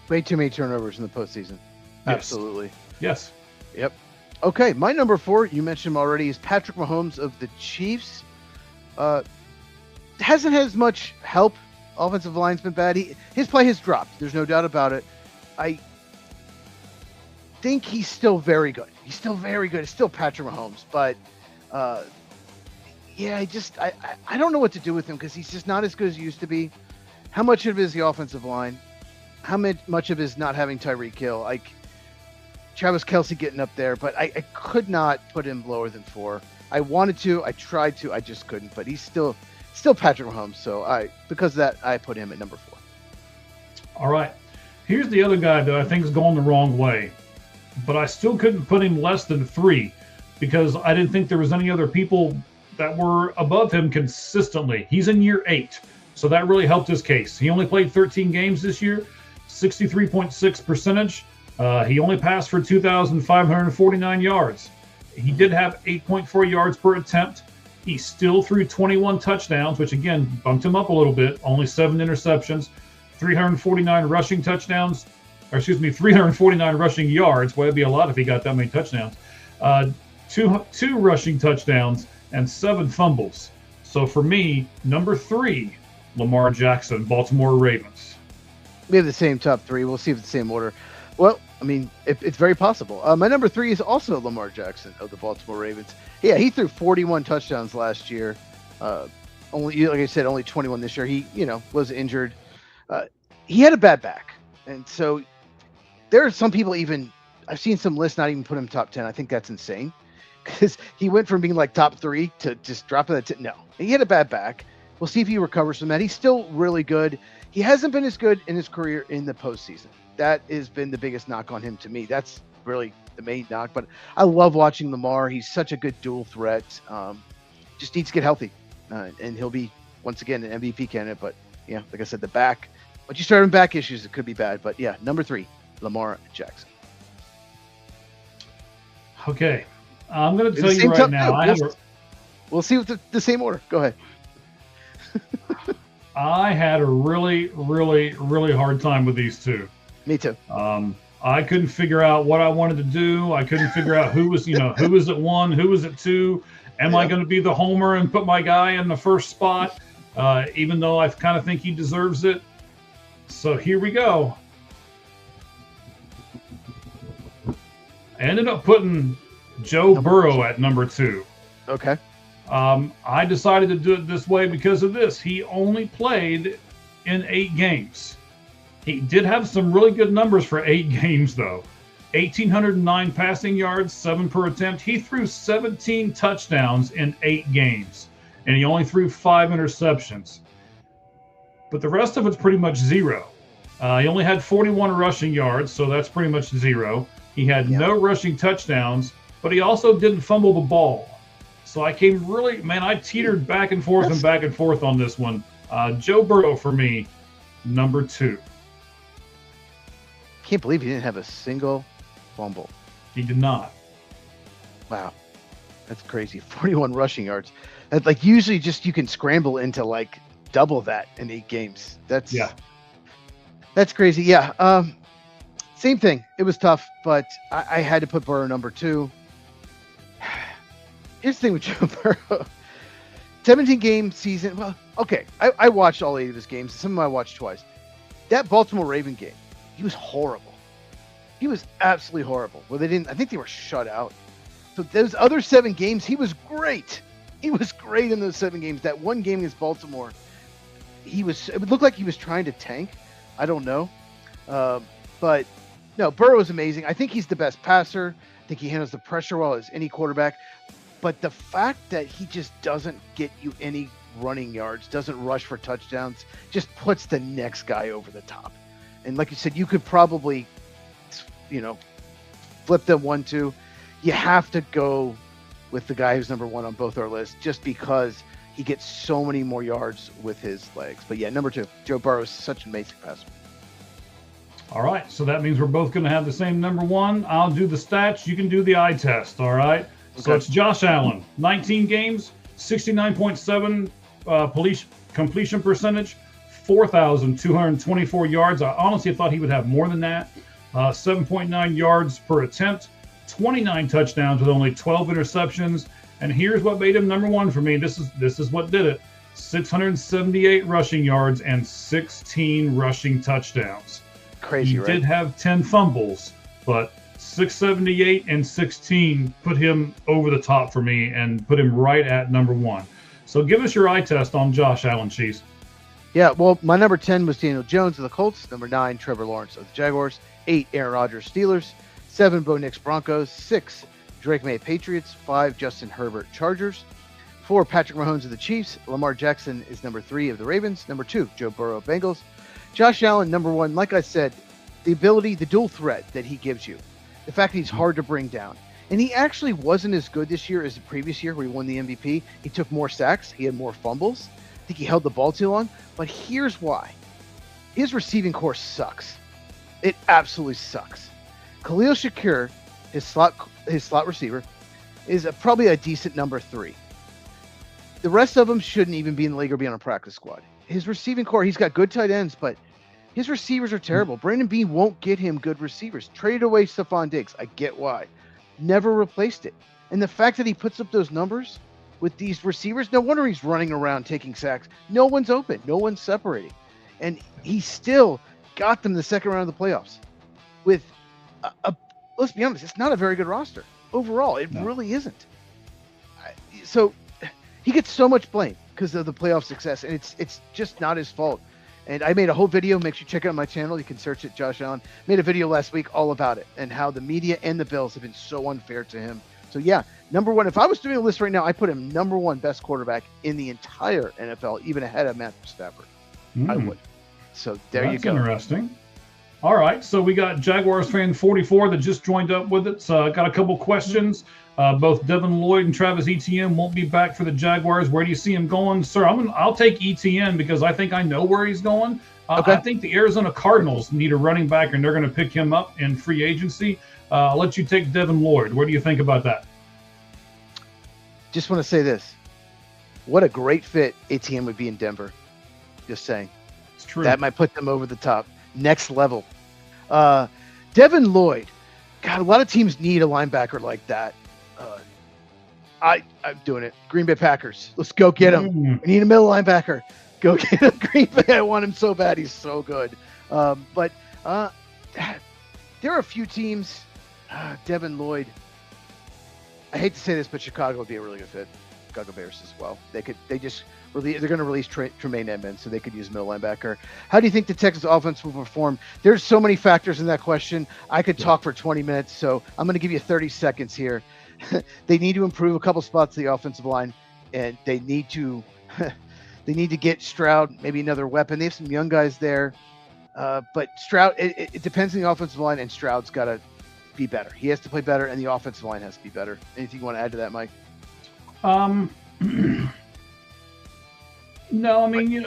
Way too many turnovers in the postseason. Yes. Absolutely. Yes. Yep. Okay, my number 4, you mentioned him already, is Patrick Mahomes of the Chiefs. Hasn't had as much help. Offensive line's been bad. His play has dropped. There's no doubt about it. I think he's still very good. He's still very good. It's still Patrick Mahomes, but yeah, I don't know what to do with him because he's just not as good as he used to be. How much of it is the offensive line? How much of it is not having Tyreek Hill? Like Travis Kelce getting up there, but I could not put him lower than 4. I wanted to, I tried to, I just couldn't. But he's still Patrick Mahomes. So because of that, I put him at number 4. All right. Here's the other guy that I think is going the wrong way, but I still couldn't put him less than 3 because I didn't think there was any other people that were above him consistently. He's in year 8, so that really helped his case. He only played 13 games this year, 63.6%. He only passed for 2,549 yards. He did have 8.4 yards per attempt. He still threw 21 touchdowns, which again bumped him up a little bit. Only 7 interceptions, 349 rushing touchdowns, 349 rushing yards. Well, it'd be a lot if he got that many touchdowns. Two rushing touchdowns and 7 fumbles. So for me, number 3, Lamar Jackson, Baltimore Ravens. We have the same top 3. We'll see if it's the same order. Well, I mean, it's very possible. My number 3 is also Lamar Jackson of the Baltimore Ravens. Yeah, he threw 41 touchdowns last year. Only, like I said, only 21 this year. He, was injured. He had a bad back, and so there are some people I've seen some lists not even put him top 10. I think that's insane because he went from being like top 3 to just dropping that. No, he had a bad back. We'll see if he recovers from that. He's still really good. He hasn't been as good in his career in the postseason. That has been the biggest knock on him to me. That's really the main knock. But I love watching Lamar. He's such a good dual threat. Just needs to get healthy. And he'll be, once again, an MVP candidate. But, yeah, like I said, the back. Once you start having back issues, it could be bad. But, yeah, number 3, Lamar Jackson. Okay. I'm going to tell you right now. We'll see with the same order. Go ahead. I had a really, really, really hard time with these 2. Me too. I couldn't figure out what I wanted to do. I couldn't figure out who was at 1, who was at 2. Am I going to be the homer and put my guy in the first spot, even though I kind of think he deserves it? So here we go. I ended up putting Joe Burrow at number 2. Okay. I decided to do it this way because of this. He only played in 8 games. He did have some really good numbers for 8 games, though. 1,809 passing yards, 7 per attempt. He threw 17 touchdowns in 8 games, and he only threw 5 interceptions. But the rest of it's pretty much 0. He only had 41 rushing yards, so that's pretty much 0. He had no rushing touchdowns, but he also didn't fumble the ball. So I came I teetered back and forth on this one. Joe Burrow for me, number 2. Can't believe he didn't have a single fumble. He did not. Wow. That's crazy. 41 rushing yards. That's like usually just you can scramble into like double that in 8 games. That's crazy. Yeah. Same thing. It was tough, but I had to put Burrow number 2. Here's the thing with Joe Burrow. 17-game season. Well, okay. I watched all 8 of his games. Some of them I watched twice. That Baltimore Raven game, he was horrible. He was absolutely horrible. Well, I think they were shut out. So those other 7 games, he was great. He was great in those 7 games. That one game against Baltimore, it would look like he was trying to tank. I don't know. But no, Burrow is amazing. I think he's the best passer. I think he handles the pressure well as any quarterback. But the fact that he just doesn't get you any running yards, doesn't rush for touchdowns, just puts the next guy over the top. And like you said, you could probably, flip them 1-2. You have to go with the guy who's number 1 on both our lists just because he gets so many more yards with his legs. But yeah, number 2, Joe Burrow is such an amazing passer. All right, so that means we're both going to have the same number 1. I'll do the stats. You can do the eye test, all right? Okay. So it's Josh Allen, 19 games, 69.7 completion percentage, 4,224 yards. I honestly thought he would have more than that. 7.9 yards per attempt, 29 touchdowns with only 12 interceptions. And here's what made him number 1 for me. This is what did it. 678 rushing yards and 16 rushing touchdowns. Crazy, right? He did have 10 fumbles, but 678 and 16 put him over the top for me and put him right at number 1. So give us your eye test on Josh Allen, Cheese. Yeah, well, my number 10 was Daniel Jones of the Colts. Number 9, Trevor Lawrence of the Jaguars. 8, Aaron Rodgers, Steelers. 7, Bo Nix, Broncos. 6, Drake May, Patriots. 5, Justin Herbert, Chargers. 4, Patrick Mahomes of the Chiefs. Lamar Jackson is number 3 of the Ravens. Number 2, Joe Burrow, Bengals. Josh Allen, number 1. Like I said, the ability, the dual threat that he gives you. The fact that he's hard to bring down. And he actually wasn't as good this year as the previous year where he won the MVP. He took more sacks. He had more fumbles. I think he held the ball too long. But here's why. His receiving core sucks. It absolutely sucks. Khalil Shakir, his slot receiver, is probably a decent number 3. The rest of them shouldn't even be in the league or be on a practice squad. His receiving core, he's got good tight ends, but his receivers are terrible. Brandon Beane won't get him good receivers. Traded away Stephon Diggs. I get why. Never replaced it. And the fact that he puts up those numbers with these receivers, no wonder he's running around taking sacks. No one's open. No one's separating. And he still got them the second round of the playoffs with let's be honest, it's not a very good roster overall. It really isn't. So he gets so much blame because of the playoff success, and it's just not his fault. And I made a whole video. Make sure you check it out on my channel. You can search it, Josh Allen. Made a video last week all about it and how the media and the Bills have been so unfair to him. So yeah, number 1. If I was doing a list right now, I put him number 1 best quarterback in the entire NFL, even ahead of Matthew Stafford. I would. So there you go. That's interesting. All right, so we got Jaguars fan 44 that just joined up with it. So I got a couple questions. Both Devin Lloyd and Travis Etienne won't be back for the Jaguars. Where do you see him going, sir? I'll take Etienne because I think I know where he's going. Okay. I think the Arizona Cardinals need a running back, and they're going to pick him up in free agency. I'll let you take Devin Lloyd. What do you think about that? Just want to say this. What a great fit Etienne would be in Denver. Just saying. It's true. That might put them over the top. Next level. Devin Lloyd. God, a lot of teams need a linebacker like that. I'm doing it. Green Bay Packers. Let's go get him. We need a middle linebacker. Go get him. Green Bay. I want him so bad. He's so good. But there are a few teams Devin Lloyd. I hate to say this, but Chicago would be a really good fit. Chicago Bears as well. They're going to release Tremaine Edmonds, so they could use middle linebacker. How do you think the Texans offense will perform? There's so many factors in that question. I could talk for 20 minutes, so I'm going to give you 30 seconds here. They need to improve a couple spots of the offensive line, and they need to get Stroud, maybe another weapon. They have some young guys there, but Stroud, it depends on the offensive line, and Stroud's got to be better. He has to play better, and the offensive line has to be better. Anything you want to add to that, Mike? No, I mean,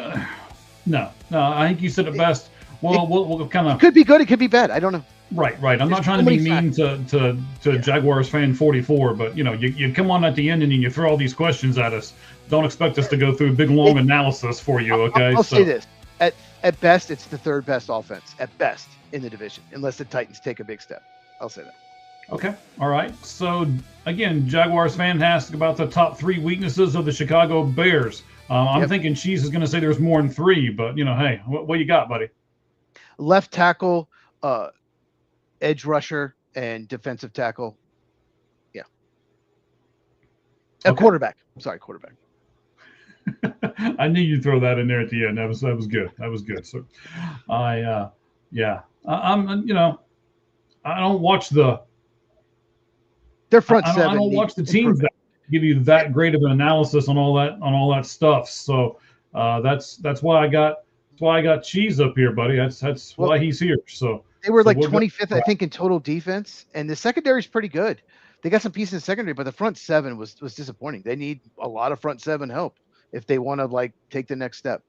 no. I think you said it best. Well, we'll kind of. It could be good. It could be bad. I don't know. Right. I'm not trying to be mean to Jaguars fan 44, but you come on at the end and you throw all these questions at us. Don't expect us to go through a big long analysis for you. Okay. I'll say this: at best, it's the third best offense at best in the division, unless the Titans take a big step. I'll say that. Okay. All right. So again, Jaguars fan asked about the top 3 weaknesses of the Chicago Bears. I'm thinking Cheese is going to say there's more than 3, but hey, what you got, buddy? Left tackle, edge rusher, and defensive tackle. Yeah. Okay. Quarterback. I'm sorry, quarterback. I knew you'd throw that in there at the end. That was good. That was good. So, I'm I don't watch their front seven. I don't watch the teams that give you that great of an analysis on all that stuff. So that's why I got Cheese up here, buddy. That's why he's here. So they were 25th, I think, in total defense, and the secondary is pretty good. They got some pieces in secondary, but the front seven was disappointing. They need a lot of front seven help if they want to take the next step.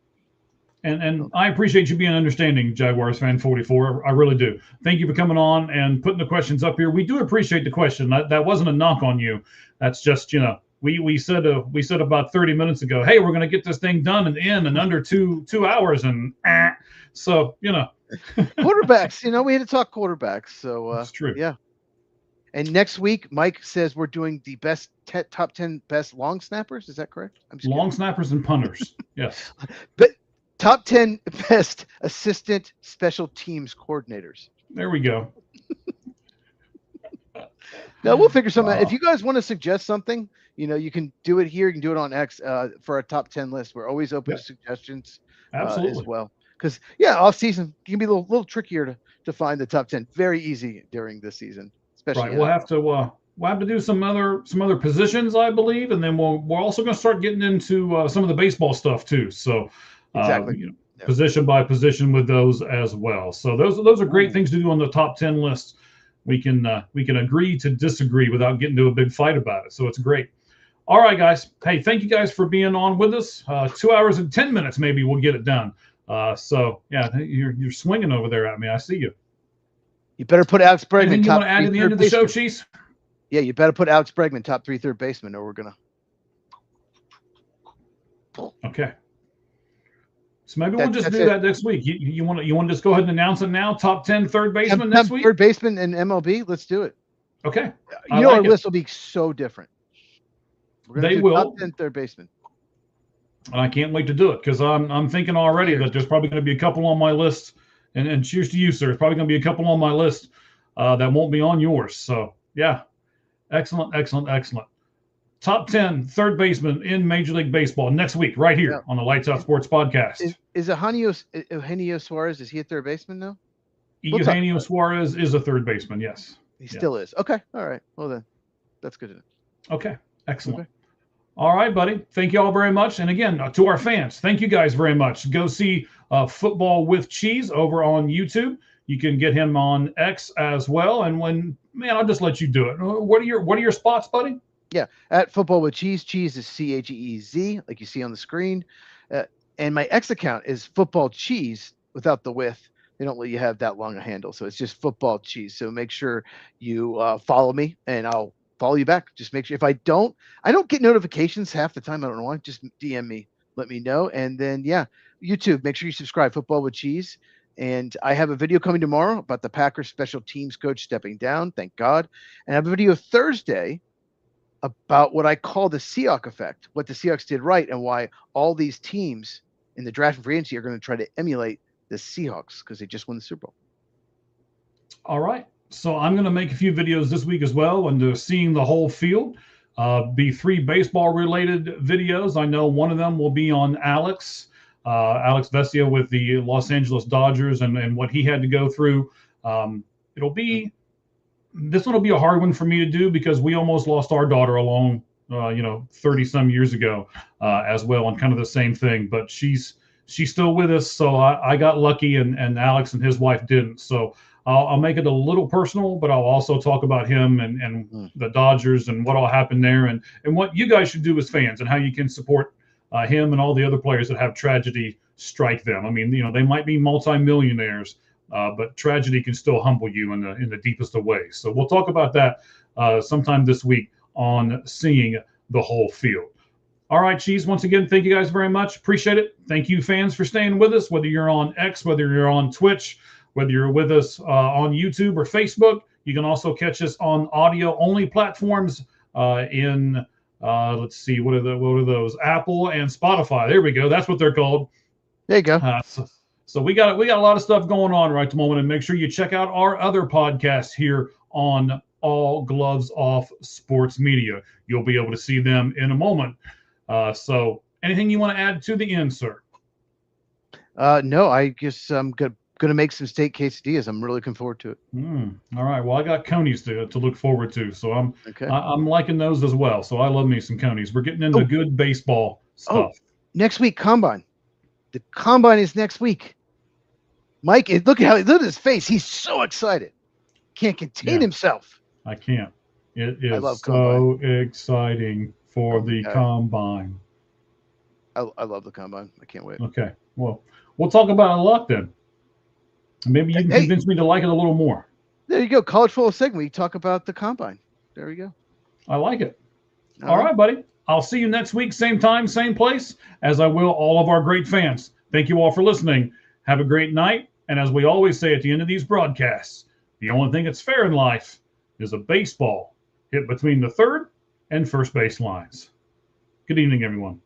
And I appreciate you being understanding, Jaguars fan 44. I really do. Thank you for coming on and putting the questions up here. We do appreciate the question. That wasn't a knock on you. That's just, we said about 30 minutes ago, hey, we're going to get this thing done and in under two hours. And so, quarterbacks, we had to talk quarterbacks. So that's true. Yeah. And next week, Mike says we're doing the best top 10 best long snappers. Is that correct? Long snappers and punters. Yes. But top 10 best assistant special teams coordinators. There we go. Now we'll figure something out. If you guys want to suggest something, you can do it here. You can do it on X for a top 10 list. We're always open to suggestions as well. Because off season can be a little trickier to find the top 10. Very easy during this season, especially. Right. We'll have to do some other positions, I believe, and then we're also going to start getting into some of the baseball stuff too. So. Exactly. Position by position with those as well. So those are great things to do on the top 10 list. We can agree to disagree without getting into a big fight about it. So it's great. All right, guys. Hey, thank you guys for being on with us. 2 hours and 10 minutes, maybe we'll get it done. So yeah, you're swinging over there at me. I see you. You better put Alex Bregman. Anything you want to add to the end of the show, Cheese? Yeah, you better put Alex Bregman top 3 third baseman, or we're gonna. Okay. So maybe we'll just do that next week. You want to just go ahead and announce it now? Top 10 third baseman next week? Third baseman in MLB? Let's do it. Okay. Our list will be so different. They will. Top 10 third baseman. And I can't wait to do it because I'm thinking already that there's probably going to be a couple on my list. And cheers to you, sir. There's probably going to be a couple on my list that won't be on yours. So, yeah. Excellent. Top 10 third baseman in Major League Baseball next week, right here on the Lights Out Sports podcast. Is Eugenio Suarez, is he a third baseman now? Eugenio Suarez is a third baseman, yes. He still is. Okay. All right. Well, then, that's good to know. Okay. Excellent. Okay. All right, buddy. Thank you all very much. And again, to our fans, thank you guys very much. Go see Football with Cheese over on YouTube. You can get him on X as well. And I'll just let you do it. What are your spots, buddy? Yeah, at Football with Cheese. Cheese is CHEEZ, like you see on the screen. And my X account is Football Cheese without the with. They don't let you have that long a handle, so it's just Football Cheese. So make sure you follow me, and I'll follow you back. Just make sure. If I don't get notifications half the time. I don't know why. Just DM me, let me know, and then YouTube. Make sure you subscribe. Football with Cheese. And I have a video coming tomorrow about the Packers special teams coach stepping down. Thank God. And I have a video Thursday about what I call the Seahawks effect, what the Seahawks did right, and why all these teams in the draft and free agency are going to try to emulate the Seahawks because they just won the Super Bowl. All right. So I'm going to make a few videos this week as well, and seeing the whole field. Be 3 baseball related videos. I know one of them will be on Alex Vesia with the Los Angeles Dodgers and what he had to go through. This one will be a hard one for me to do because we almost lost our daughter along 30 some years ago as well, and kind of the same thing, but she's still with us. So I got lucky, and Alex and his wife didn't. So I'll make it a little personal, but I'll also talk about him and the Dodgers and what all happened there, and what you guys should do as fans, and how you can support him and all the other players that have tragedy strike them. I mean, they might be multimillionaires, but tragedy can still humble you in the deepest of ways. So we'll talk about that sometime this week on Seeing the Whole Field. All right, Cheese, once again, thank you guys very much. Appreciate it. Thank you, fans, for staying with us, whether you're on X, whether you're on Twitch, whether you're with us on YouTube or Facebook. You can also catch us on audio-only platforms let's see, what are those? Apple and Spotify. There we go. That's what they're called. There you go. So we got a lot of stuff going on right at the moment, and make sure you check out our other podcasts here on All Gloves Off Sports Media. You'll be able to see them in a moment. So anything you want to add to the end, sir? No, I guess I'm going to make some steak quesadillas. I'm really looking forward to it. All right. Well, I got conies to look forward to, so I'm liking those as well. So I love me some conies. We're getting into good baseball stuff. Next week, Combine. The Combine is next week. Mike, look at his face. He's so excited. Can't contain himself. I can't. It is so exciting for the Combine. I love the Combine. I can't wait. Okay. Well, we'll talk about it a lot then. Maybe you can convince me to like it a little more. There you go. College football segment. We talk about the Combine. There we go. I like it. All right, buddy. I'll see you next week, same time, same place, as I will all of our great fans. Thank you all for listening. Have a great night. And as we always say at the end of these broadcasts, the only thing that's fair in life is a baseball hit between the third and first base lines. Good evening, everyone.